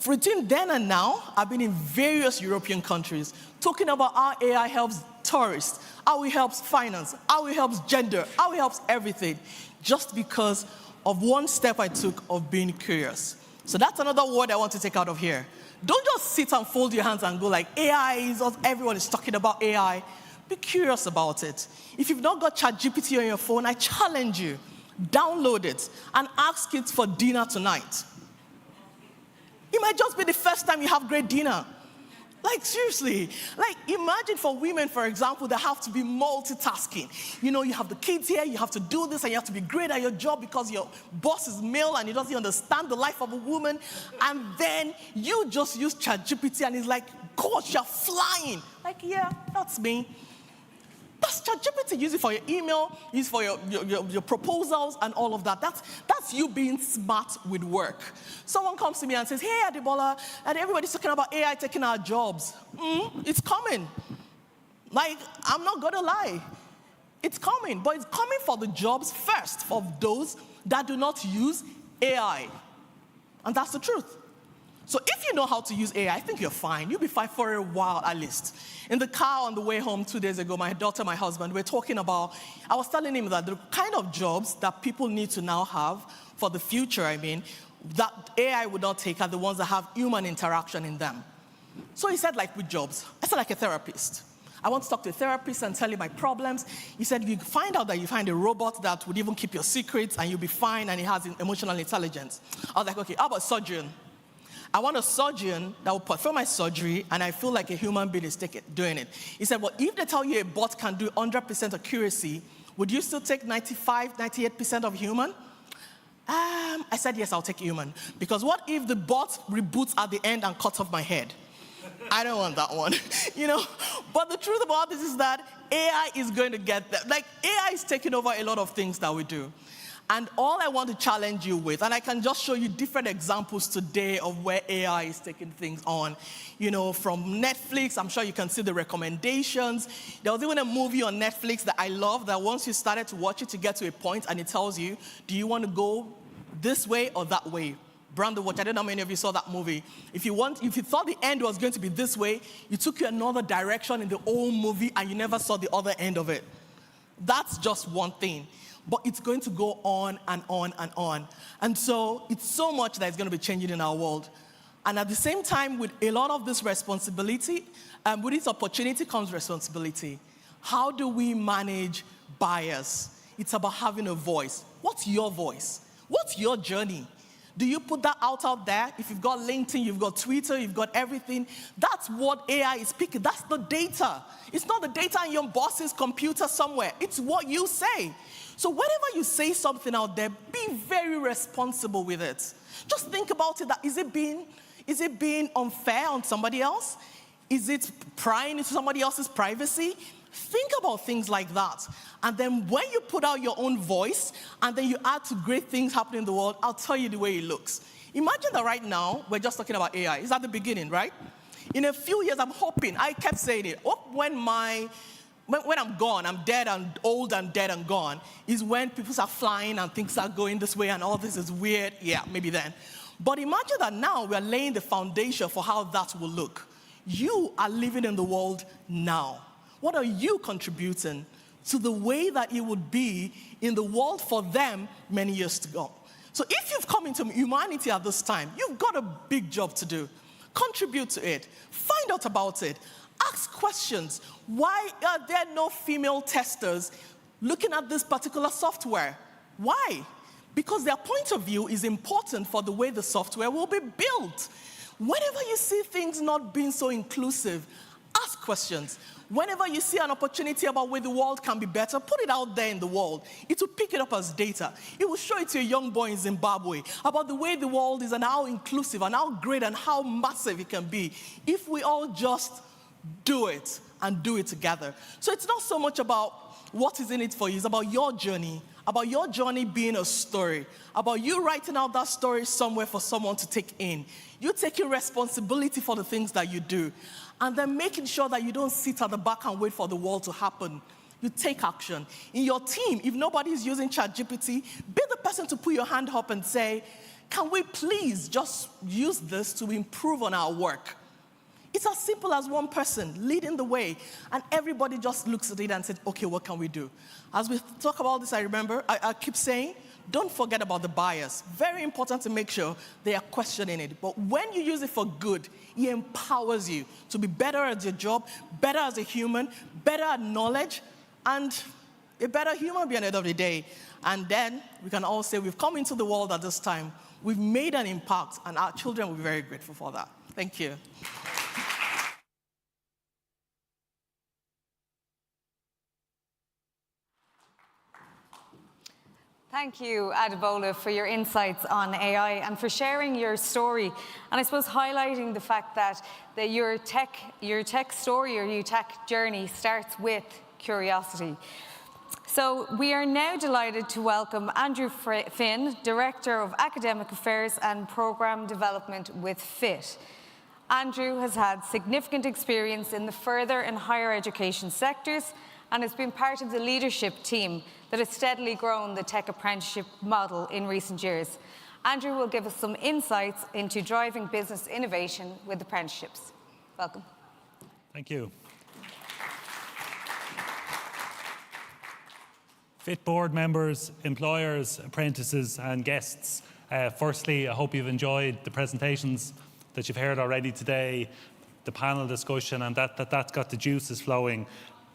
between then and now, I've been in various European countries talking about how AI helps tourists, how it helps finance, how it helps gender, how it helps everything, just because of one step I took of being curious. So that's another word I want to take out of here. Don't just sit and fold your hands and go like, AI is, everyone is talking about AI. Be curious about it. If you've not got ChatGPT on your phone, I challenge you, download it and ask it for dinner tonight. It might just be the first time you have great dinner. Like, seriously. Like, imagine for women, for example, that have to be multitasking. You know, you have the kids here, you have to do this, and you have to be great at your job because your boss is male and he doesn't understand the life of a woman. And then you just use ChatGPT and it's like, gosh, you're flying. Like, yeah, that's me. That's ChatGPT. Use it for your email, use it for your proposals and all of that. That's you being smart with work. Someone comes to me and says, hey, Adebola, and everybody's talking about AI taking our jobs. It's coming. Like, I'm not going to lie. It's coming, but it's coming for the jobs first, for those that do not use AI. And that's the truth. So if you know how to use AI, I think you're fine. You'll be fine for a while at least. In the car on the way home 2 days ago, my daughter, my husband, we're talking about, I was telling him that the kind of jobs that people need to now have for the future, that AI would not take are the ones that have human interaction in them. So he said, like, with jobs. I said, like a therapist. I want to talk to a therapist and tell you my problems. He said, you find out that you find a robot that would even keep your secrets and you'll be fine and it has emotional intelligence. I was like, okay, how about surgeon? I want a surgeon that will perform my surgery and I feel like a human being is doing it. He said, well, if they tell you a bot can do 100% accuracy, would you still take 95, 98% of human? I said, yes, I'll take human. Because what if the bot reboots at the end and cuts off my head? I don't want that one, But the truth about this is that AI is going to get that. Like, AI is taking over a lot of things that we do. And all I want to challenge you with, and I can just show you different examples today of where AI is taking things on. From Netflix, I'm sure you can see the recommendations. There was even a movie on Netflix that I love that once you started to watch it, you get to a point and it tells you, do you want to go this way or that way? Brand the watch. I don't know how many of you saw that movie. If you thought the end was going to be this way, you took you another direction in the whole movie and you never saw the other end of it. That's just one thing. But it's going to go on and on and on. And so it's so much that is going to be changing in our world. And at the same time, with a lot of this responsibility, with this opportunity comes responsibility. How do we manage bias? It's about having a voice. What's your voice? What's your journey? Do you put that out there? If you've got LinkedIn, you've got Twitter, you've got everything, that's what AI is picking. That's the data. It's not the data in your boss's computer somewhere. It's what you say. So whenever you say something out there, be very responsible with it. Just think about it. Is it being unfair on somebody else? Is it prying into somebody else's privacy? Think about things like that. And then when you put out your own voice and then you add to great things happening in the world, I'll tell you the way it looks. Imagine that right now, we're just talking about AI. It's at the beginning, right? In a few years, I'm hoping, I kept saying it, when I'm gone, I'm dead and old and dead and gone, is when people start flying and things start going this way and all this is weird. Yeah, maybe then. But imagine that now we're laying the foundation for how that will look. You are living in the world now. What are you contributing to the way that it would be in the world for them many years to go? So if you've come into humanity at this time, you've got a big job to do. Contribute to it. Find out about it. Ask questions. Why are there no female testers looking at this particular software? Why? Because their point of view is important for the way the software will be built. Whenever you see things not being so inclusive, ask questions. Whenever you see an opportunity about where the world can be better, put it out there in the world. It will pick it up as data. It will show it to a young boy in Zimbabwe about the way the world is and how inclusive and how great and how massive it can be if we all just do it and do it together. So it's not so much about what is in it for you. It's about your journey being a story, about you writing out that story somewhere for someone to take in. You taking responsibility for the things that you do, and then making sure that you don't sit at the back and wait for the world to happen. You take action. In your team, if nobody is using ChatGPT, be the person to put your hand up and say, can we please just use this to improve on our work? It's as simple as one person leading the way, and everybody just looks at it and says, okay, what can we do? As we talk about this, I keep saying, don't forget about the bias. Very important to make sure they are questioning it. But when you use it for good, it empowers you to be better at your job, better as a human, better at knowledge, and a better human being at the end of the day. And then we can all say we've come into the world at this time, we've made an impact, and our children will be very grateful for that. Thank you. Thank you, Adebola, for your insights on AI and for sharing your story. And I suppose highlighting the fact that your tech story or your tech journey starts with curiosity. So we are now delighted to welcome Andrew Finn, Director of Academic Affairs and Programme Development with FIT. Andrew has had significant experience in the further and higher education sectors and has been part of the leadership team that has steadily grown the tech apprenticeship model in recent years. Andrew will give us some insights into driving business innovation with apprenticeships. Welcome. Thank you. FIT board members, employers, apprentices and guests. Firstly, I hope you've enjoyed the presentations that you've heard already today, the panel discussion, and that's got the juices flowing.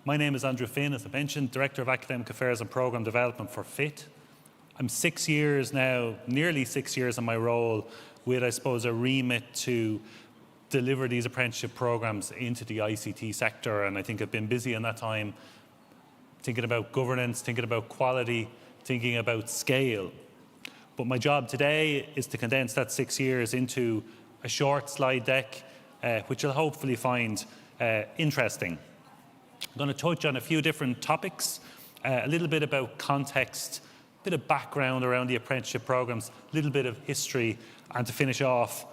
My name is Andrew Finn, as I mentioned, Director of Academic Affairs and Programme Development for FIT. I'm 6 years now, nearly 6 years in my role with, I suppose, a remit to deliver these apprenticeship programmes into the ICT sector, and I think I've been busy in that time thinking about governance, thinking about quality, thinking about scale. But my job today is to condense that 6 years into a short slide deck, which you'll hopefully find interesting. I'm going to touch on a few different topics, a little bit about context, a bit of background around the apprenticeship programmes, a little bit of history, and to finish off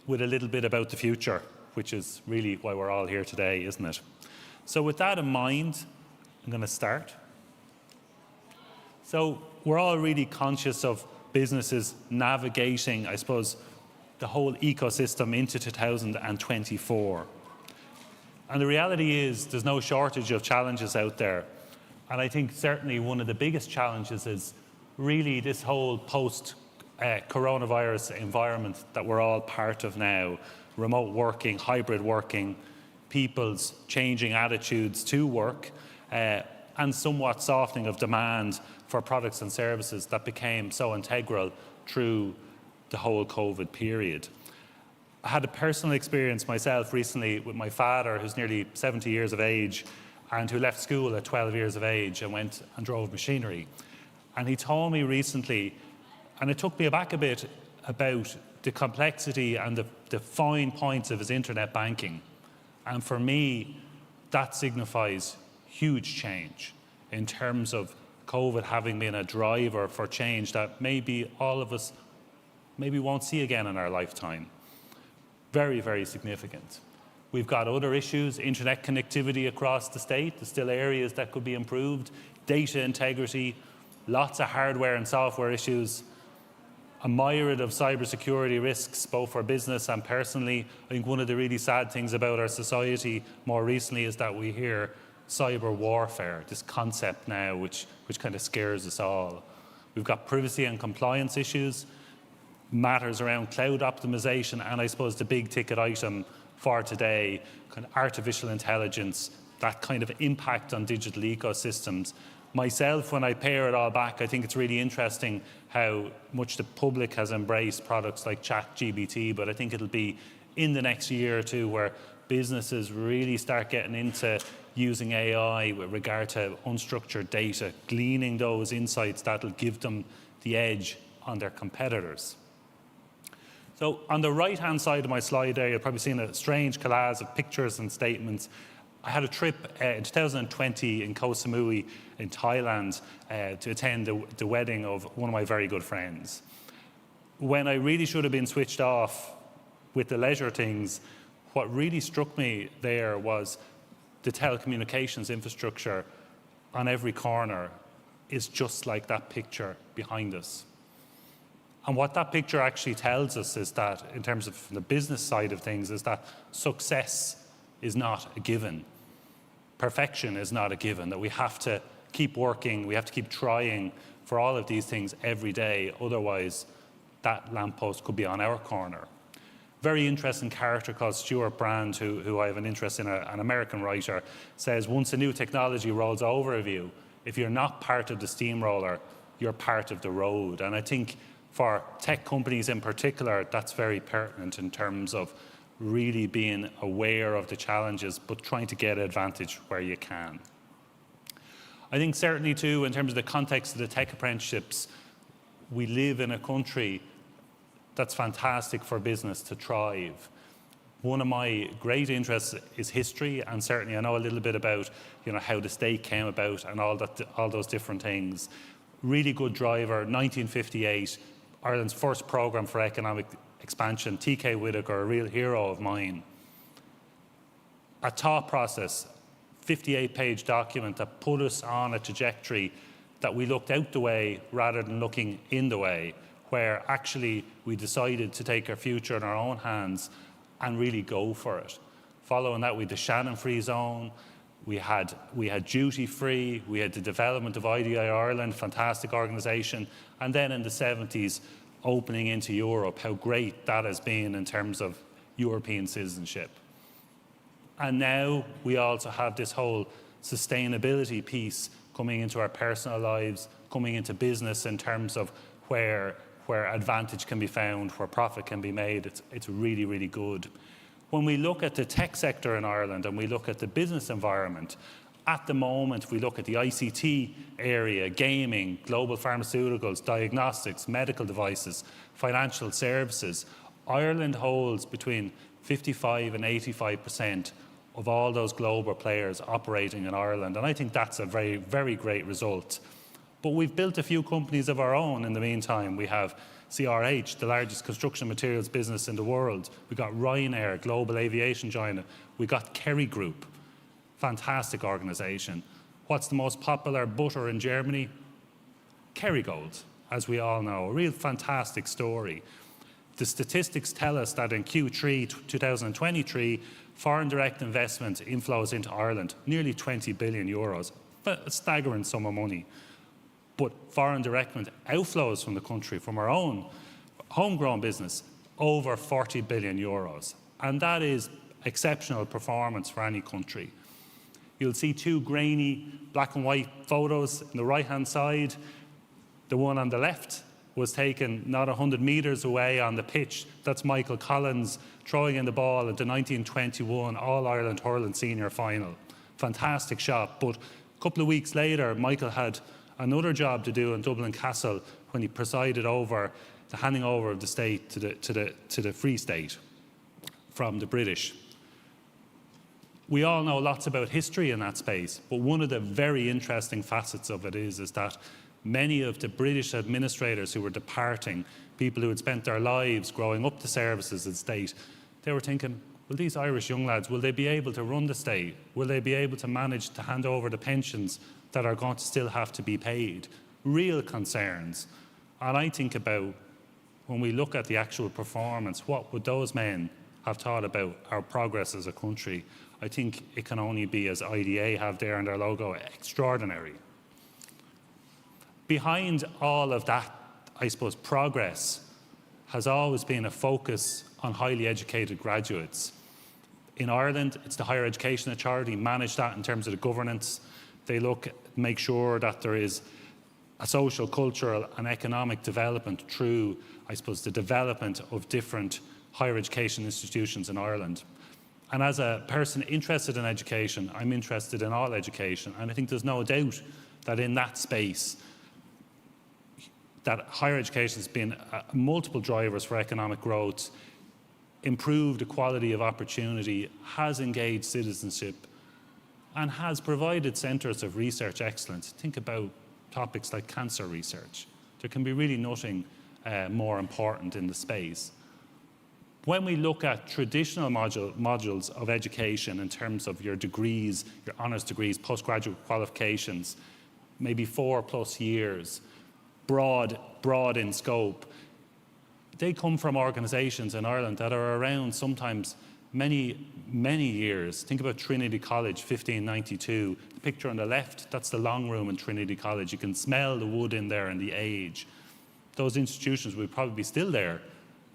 with a little bit about the future, which is really why we're all here today, isn't it? So with that in mind, I'm going to start. So we're all really conscious of businesses navigating, I suppose, the whole ecosystem into 2024. And the reality is there's no shortage of challenges out there. And I think certainly one of the biggest challenges is really this whole post-coronavirus environment that we're all part of now. Remote working, hybrid working, people's changing attitudes to work, and somewhat softening of demand for products and services that became so integral through the whole COVID period. I had a personal experience myself recently with my father, who's nearly 70 years of age and who left school at 12 years of age and went and drove machinery. And he told me recently, and it took me aback a bit, about the complexity and the fine points of his internet banking. And for me, that signifies huge change in terms of COVID having been a driver for change that maybe all of us maybe won't see again in our lifetime. Very, very significant. We've got other issues, internet connectivity across the state. There's still areas that could be improved. Data integrity, lots of hardware and software issues. A myriad of cybersecurity risks, both for business and personally. I think one of the really sad things about our society more recently is that we hear cyber warfare, this concept now, which kind of scares us all. We've got privacy and compliance issues, matters around cloud optimization, and I suppose the big ticket item for today, kind of artificial intelligence, that kind of impact on digital ecosystems. Myself, when I pare it all back, I think it's really interesting how much the public has embraced products like ChatGPT, but I think it'll be in the next year or two where businesses really start getting into using AI with regard to unstructured data, gleaning those insights that'll give them the edge on their competitors. So on the right-hand side of my slide there, you've probably seen a strange collage of pictures and statements. I had a trip in 2020 in Koh Samui in Thailand to attend the wedding of one of my very good friends. When I really should have been switched off with the leisure things, what really struck me there was the telecommunications infrastructure on every corner is just like that picture behind us. And what that picture actually tells us is that, in terms of the business side of things, is that success is not a given. Perfection is not a given, that we have to keep working, we have to keep trying for all of these things every day, otherwise that lamppost could be on our corner. Very interesting character called Stuart Brand, who I have an interest in, an American writer, says once a new technology rolls over of you, if you're not part of the steamroller, you're part of the road. And I think for tech companies in particular, that's very pertinent in terms of really being aware of the challenges, but trying to get advantage where you can. I think certainly too, in terms of the context of the tech apprenticeships, we live in a country that's fantastic for business to thrive. One of my great interests is history, and certainly I know a little bit about, how the state came about and all those different things. Really good driver, 1958, Ireland's first programme for economic expansion, T.K. Whitaker, a real hero of mine. A thought process, 58-page document that put us on a trajectory that we looked out the way rather than looking in the way, where actually we decided to take our future in our own hands and really go for it. Following that, we had the Shannon Free Zone, we had duty free, we had the development of IDI Ireland, fantastic organisation, and then in the 70s, opening into Europe, how great that has been in terms of European citizenship. And now we also have this whole sustainability piece coming into our personal lives, coming into business in terms of where advantage can be found, where profit can be made. It's really, really good. When we look at the tech sector in Ireland and we look at the business environment, at the moment we look at the ICT area, gaming, global pharmaceuticals, diagnostics, medical devices, financial services. Ireland holds between 55 and 85% of all those global players operating in Ireland. And I think that's a very, very great result. But we've built a few companies of our own in the meantime. We have CRH, the largest construction materials business in the world. We've got Ryanair, global aviation giant. We've got Kerri Group, fantastic organisation. What's the most popular butter in Germany? Kerrygold, as we all know, a real fantastic story. The statistics tell us that in Q3 2023, foreign direct investment inflows into Ireland, nearly 20 billion euros, a staggering sum of money. But foreign direct outflows from the country, from our own homegrown business, over 40 billion euros. And that is exceptional performance for any country. You'll see two grainy black and white photos on the right-hand side. The one on the left was taken not 100 metres away on the pitch. That's Michael Collins throwing in the ball at the 1921 All-Ireland Hurling Senior Final. Fantastic shot, but a couple of weeks later, Michael had another job to do in Dublin Castle when he presided over the handing over of the state to the Free State from the British. We all know lots about history in that space, but one of the very interesting facets of it is that many of the British administrators who were departing, people who had spent their lives growing up the services of the state, they were thinking, well, these Irish young lads, will they be able to run the state? Will they be able to manage to hand over the pensions that are going to still have to be paid? Real concerns. And I think about, when we look at the actual performance, what would those men have thought about our progress as a country? I think it can only be, as IDA have there in their logo, extraordinary. Behind all of that, I suppose, progress has always been a focus on highly educated graduates. In Ireland, it's the Higher Education Authority manage that in terms of the governance. They make sure that there is a social, cultural and economic development through, I suppose, the development of different higher education institutions in Ireland. And as a person interested in education, I'm interested in all education, and I think there's no doubt that in that space, that higher education has been multiple drivers for economic growth, improved equality of opportunity, has engaged citizenship, and has provided centres of research excellence. Think about topics like cancer research. There can be really nothing more important in the space. When we look at traditional modules of education in terms of your degrees, your honours degrees, postgraduate qualifications, maybe 4+ years, broad in scope, they come from organisations in Ireland that are around sometimes many years. Think about Trinity College, 1592. The picture on the left, that's the long room in Trinity College. You can smell the wood in there and the age. Those institutions will probably be still there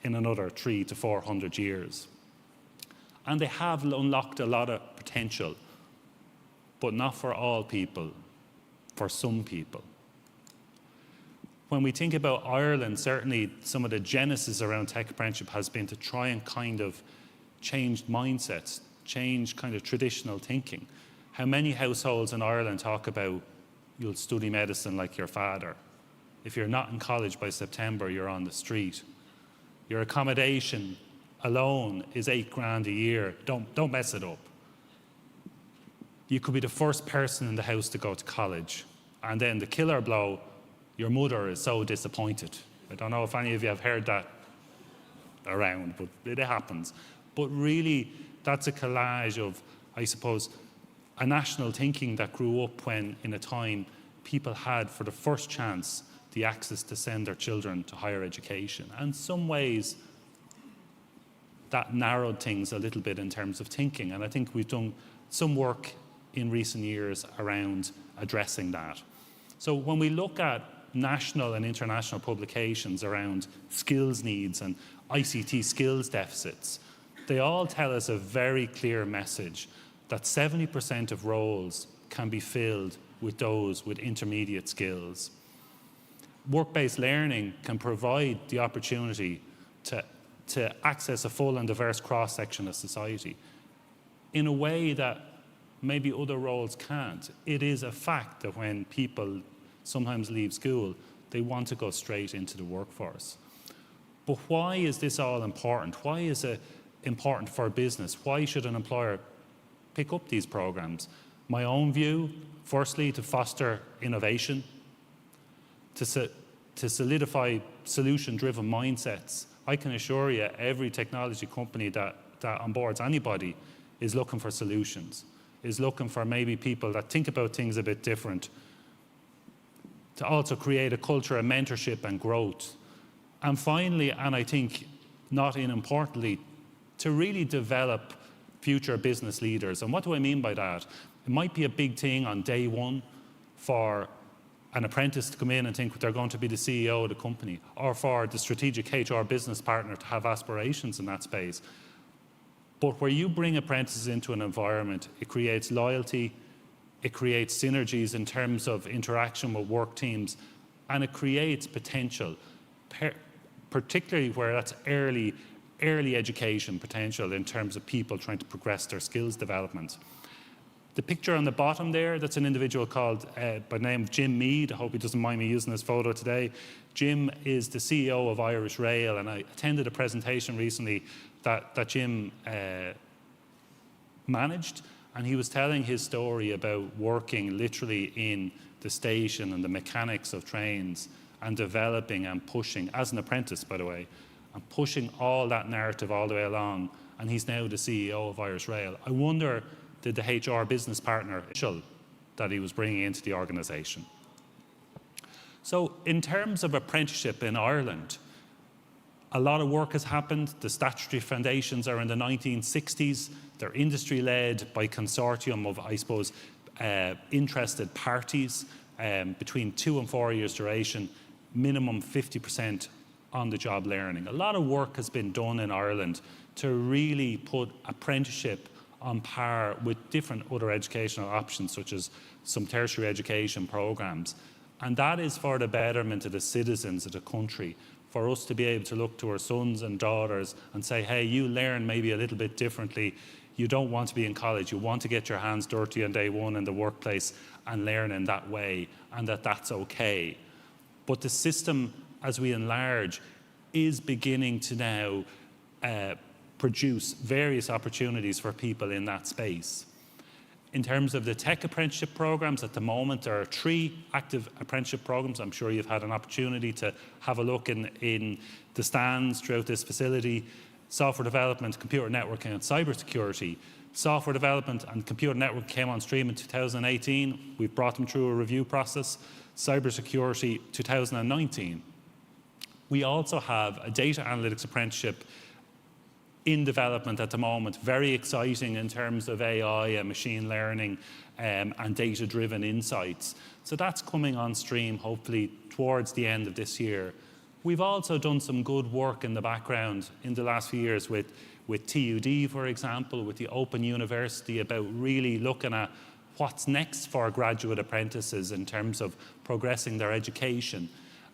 in another 300 to 400 years. And they have unlocked a lot of potential, but not for all people, for some people. When we think about Ireland, certainly some of the genesis around tech apprenticeship has been to try and kind of change mindsets, change kind of traditional thinking. How many households in Ireland talk about, you'll study medicine like your father. If you're not in college by September, you're on the street. Your accommodation alone is $8,000 a year. Don't mess it up. You could be the first person in the house to go to college. And then the killer blow, your mother is so disappointed. I don't know if any of you have heard that around, but it happens. But really, that's a collage of, I suppose, a national thinking that grew up when, in a time, people had, for the first chance, the access to send their children to higher education. And in some ways, that narrowed things a little bit in terms of thinking. And I think we've done some work in recent years around addressing that. So when we look at national and international publications around skills needs and ICT skills deficits, they all tell us a very clear message that 70% of roles can be filled with those with intermediate skills. Work-based learning can provide the opportunity to access a full and diverse cross-section of society in a way that maybe other roles can't. It is a fact that when people sometimes leave school, they want to go straight into the workforce. But why is this all important? Why is it important for business? Why should an employer pick up these programs? My own view, firstly, to foster innovation, to solidify solution-driven mindsets. I can assure you, every technology company that onboards anybody is looking for solutions, is looking for maybe people that think about things a bit different, to also create a culture of mentorship and growth. And finally, and I think not unimportantly, to really develop future business leaders. And what do I mean by that? It might be a big thing on day one for an apprentice to come in and think they're going to be the CEO of the company, or for the strategic HR business partner to have aspirations in that space. But where you bring apprentices into an environment, it creates loyalty, it creates synergies in terms of interaction with work teams, and it creates potential. particularly where that's early education potential in terms of people trying to progress their skills development. The picture on the bottom there, that's an individual called, by the name of Jim Mead. I hope he doesn't mind me using this photo today. Jim is the CEO of Irish Rail, and I attended a presentation recently that Jim managed, and he was telling his story about working literally in the station and the mechanics of trains and developing and pushing, as an apprentice, by the way, and pushing all that narrative all the way along, and he's now the CEO of Irish Rail. I wonder, did the HR business partner that he was bringing into the organisation? So in terms of apprenticeship in Ireland, a lot of work has happened. The statutory foundations are in the 1960s. They're industry-led by consortium of, I suppose, interested parties, between 2 and 4 years duration, minimum 50% on-the-job learning. A lot of work has been done in Ireland to really put apprenticeship on par with different other educational options, such as some tertiary education programs. And that is for the betterment of the citizens of the country, for us to be able to look to our sons and daughters and say, hey, you learn maybe a little bit differently. You don't want to be in college. You want to get your hands dirty on day one in the workplace and learn in that way, and that's okay. But the system, as we enlarge, is beginning to now produce various opportunities for people in that space. In terms of the tech apprenticeship programs, at the moment there are 3 active apprenticeship programs. I'm sure you've had an opportunity to have a look in the stands throughout this facility. Software development, computer networking and cybersecurity. Software development and computer networking came on stream in 2018. We've brought them through a review process. Cybersecurity, 2019. We also have a data analytics apprenticeship in development at the moment, very exciting in terms of AI and machine learning and data-driven insights. So that's coming on stream, hopefully, towards the end of this year. We've also done some good work in the background in the last few years with TUD, for example, with the Open University, about really looking at what's next for graduate apprentices in terms of progressing their education.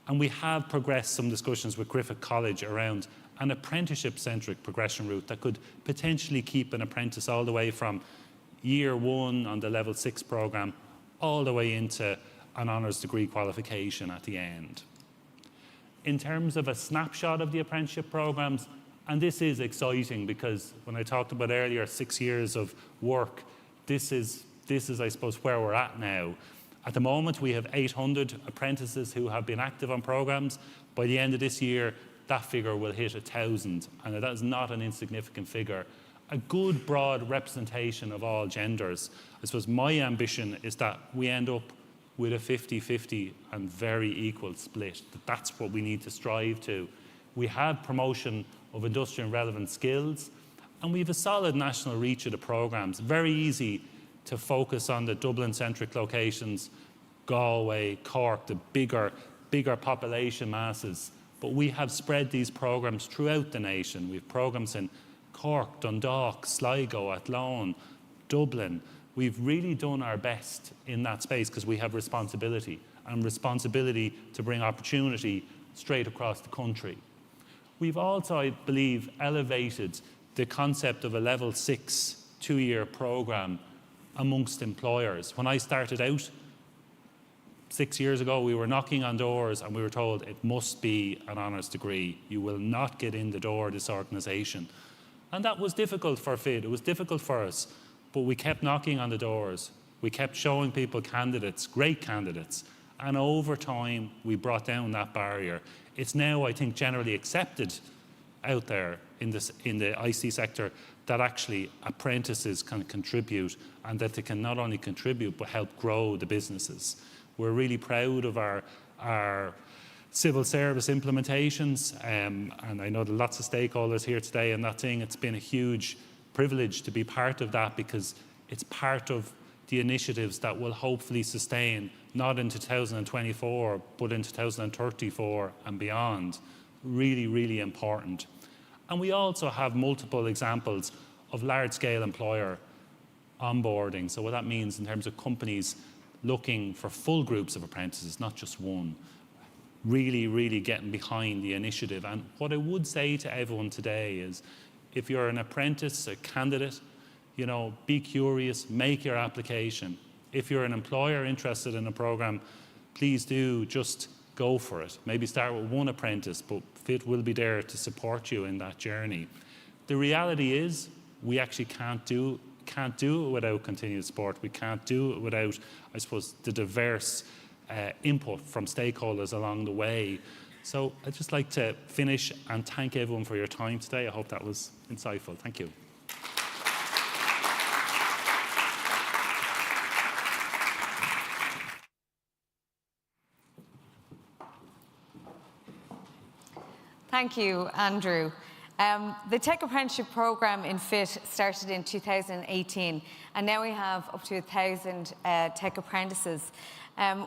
And we have progressed some discussions with Griffith College around an apprenticeship-centric progression route that could potentially keep an apprentice all the way from year 1 on the level 6 programme all the way into an honours degree qualification at the end. In terms of a snapshot of the apprenticeship programmes, and this is exciting because when I talked about earlier 6 years of work, this is I suppose where we're at now. At the moment we have 800 apprentices who have been active on programmes. By the end of this year, that figure will hit 1,000, and that is not an insignificant figure. A good broad representation of all genders. I suppose my ambition is that we end up with a 50-50 and very equal split. That's what we need to strive to. We have promotion of industry and relevant skills, and we have a solid national reach of the programmes. Very easy to focus on the Dublin-centric locations, Galway, Cork, the bigger population masses. But we have spread these programmes throughout the nation. We have programmes in Cork, Dundalk, Sligo, Athlone, Dublin. We've really done our best in that space because we have responsibility to bring opportunity straight across the country. We've also, I believe, elevated the concept of a level 6 2-year programme amongst employers. When I started out 6 years ago, we were knocking on doors and we were told it must be an honours degree. You will not get in the door of this organisation. And that was difficult for FID. It was difficult for us. But we kept knocking on the doors. We kept showing people candidates, great candidates. And over time, we brought down that barrier. It's now, I think, generally accepted out there in the IC sector that actually apprentices can contribute, and that they can not only contribute but help grow the businesses. We're really proud of our civil service implementations, and I know there are lots of stakeholders here today in that thing. It's been a huge privilege to be part of that because it's part of the initiatives that will hopefully sustain, not in 2024, but in 2034 and beyond. Really, really important. And we also have multiple examples of large-scale employer onboarding. So what that means in terms of companies looking for full groups of apprentices, not just one. really getting behind the initiative. And what I would say to everyone today is, if you're an apprentice, a candidate, you know, be curious, make your application. If you're an employer interested in a program, please do just go for it. Maybe start with one apprentice, but FIT will be there to support you in that journey. The reality is, we actually can't do it without continued support. We can't do it without, I suppose, the diverse input from stakeholders along the way. So I'd just like to finish and thank everyone for your time today. I hope that was insightful. Thank you. Thank you, Andrew. The Tech Apprenticeship Programme in FIT started in 2018, and now we have up to 1,000 tech apprentices.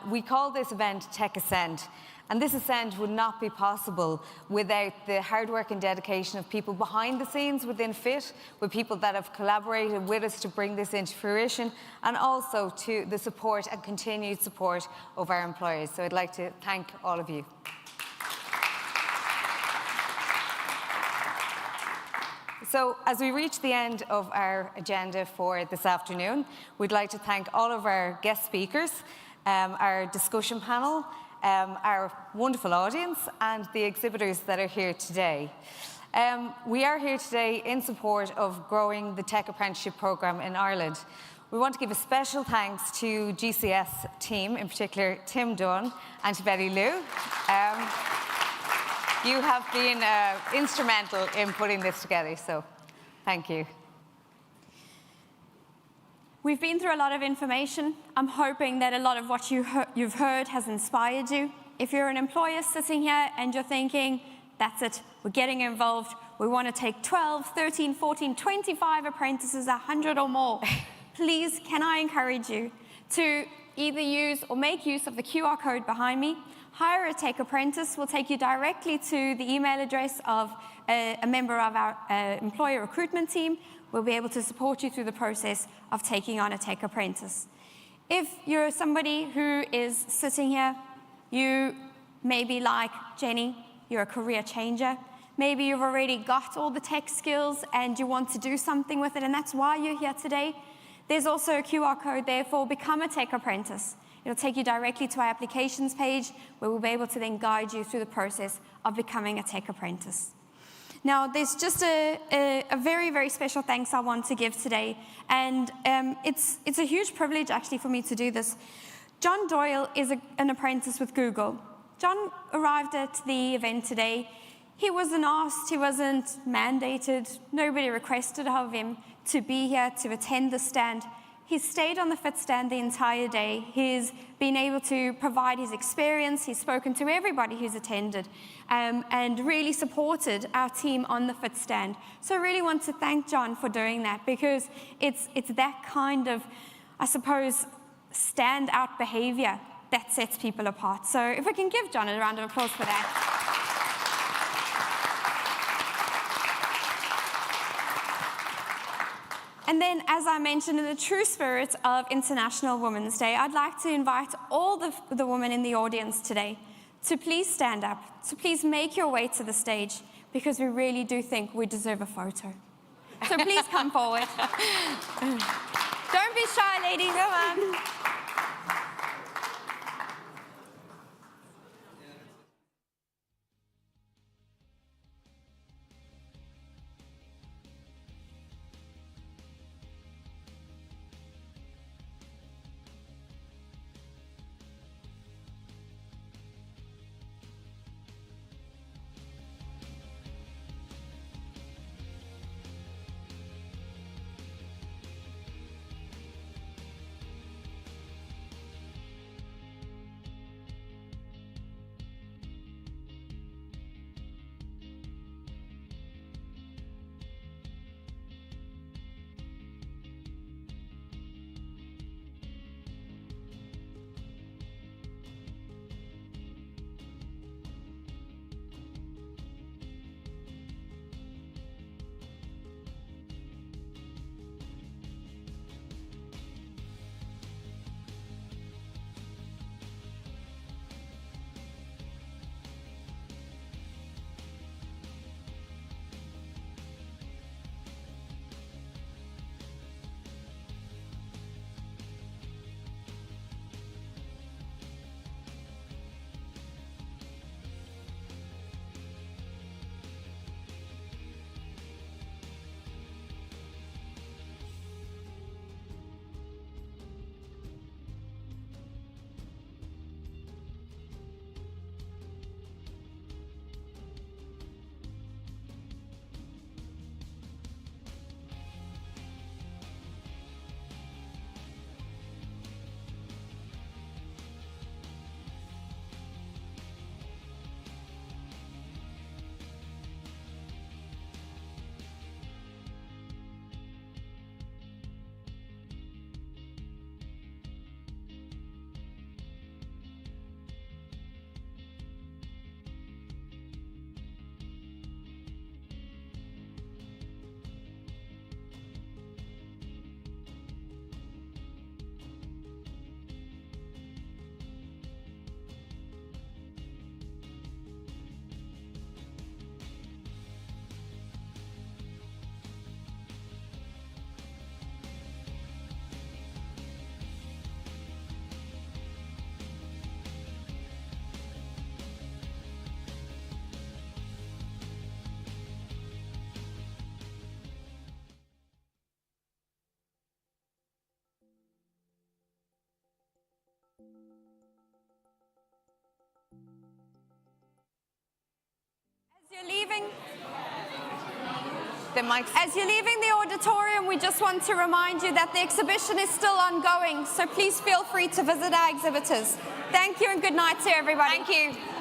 We call this event Tech Ascent, and this Ascent would not be possible without the hard work and dedication of people behind the scenes within FIT, with people that have collaborated with us to bring this into fruition, and also to the support and continued support of our employers. So I'd like to thank all of you. So as we reach the end of our agenda for this afternoon, we'd like to thank all of our guest speakers, our discussion panel, our wonderful audience, and the exhibitors that are here today. We are here today in support of growing the Tech Apprenticeship Programme in Ireland. We want to give a special thanks to GCS team, in particular Tim Dunne and to Betty Lou. You have been instrumental in putting this together, so thank you. We've been through a lot of information. I'm hoping that a lot of what you've heard has inspired you. If you're an employer sitting here and you're thinking, that's it, we're getting involved, we want to take 12, 13, 14, 25 apprentices, 100 or more, please, can I encourage you to either use or make use of the QR code behind me. Hire a Tech Apprentice will take you directly to the email address of a member of our employer recruitment team. We'll be able to support you through the process of taking on a Tech Apprentice. If you're somebody who is sitting here, you may be like Jenny, you're a career changer. Maybe you've already got all the tech skills and you want to do something with it, and that's why you're here today. There's also a QR code there for Become a Tech Apprentice. It'll take you directly to our applications page, where we'll be able to then guide you through the process of becoming a Tech Apprentice. Now, there's just a very special thanks I want to give today, and it's a huge privilege actually for me to do this. John Doyle is an apprentice with Google. John arrived at the event today. He wasn't asked, he wasn't mandated, nobody requested of him to be here to attend the stand. He's stayed on the FIT stand the entire day. He's been able to provide his experience. He's spoken to everybody who's attended and really supported our team on the FIT stand. So I really want to thank John for doing that, because it's that kind of, I suppose, standout behavior that sets people apart. So if we can give John a round of applause for that. And then, as I mentioned, in the true spirit of International Women's Day, I'd like to invite all the women in the audience today to please stand up, to please make your way to the stage, because we really do think we deserve a photo. So please come forward. Don't be shy, ladies. Come on. As you're leaving the auditorium, we just want to remind you that the exhibition is still ongoing, so please feel free to visit our exhibitors. Thank you and good night to everybody. Thank you.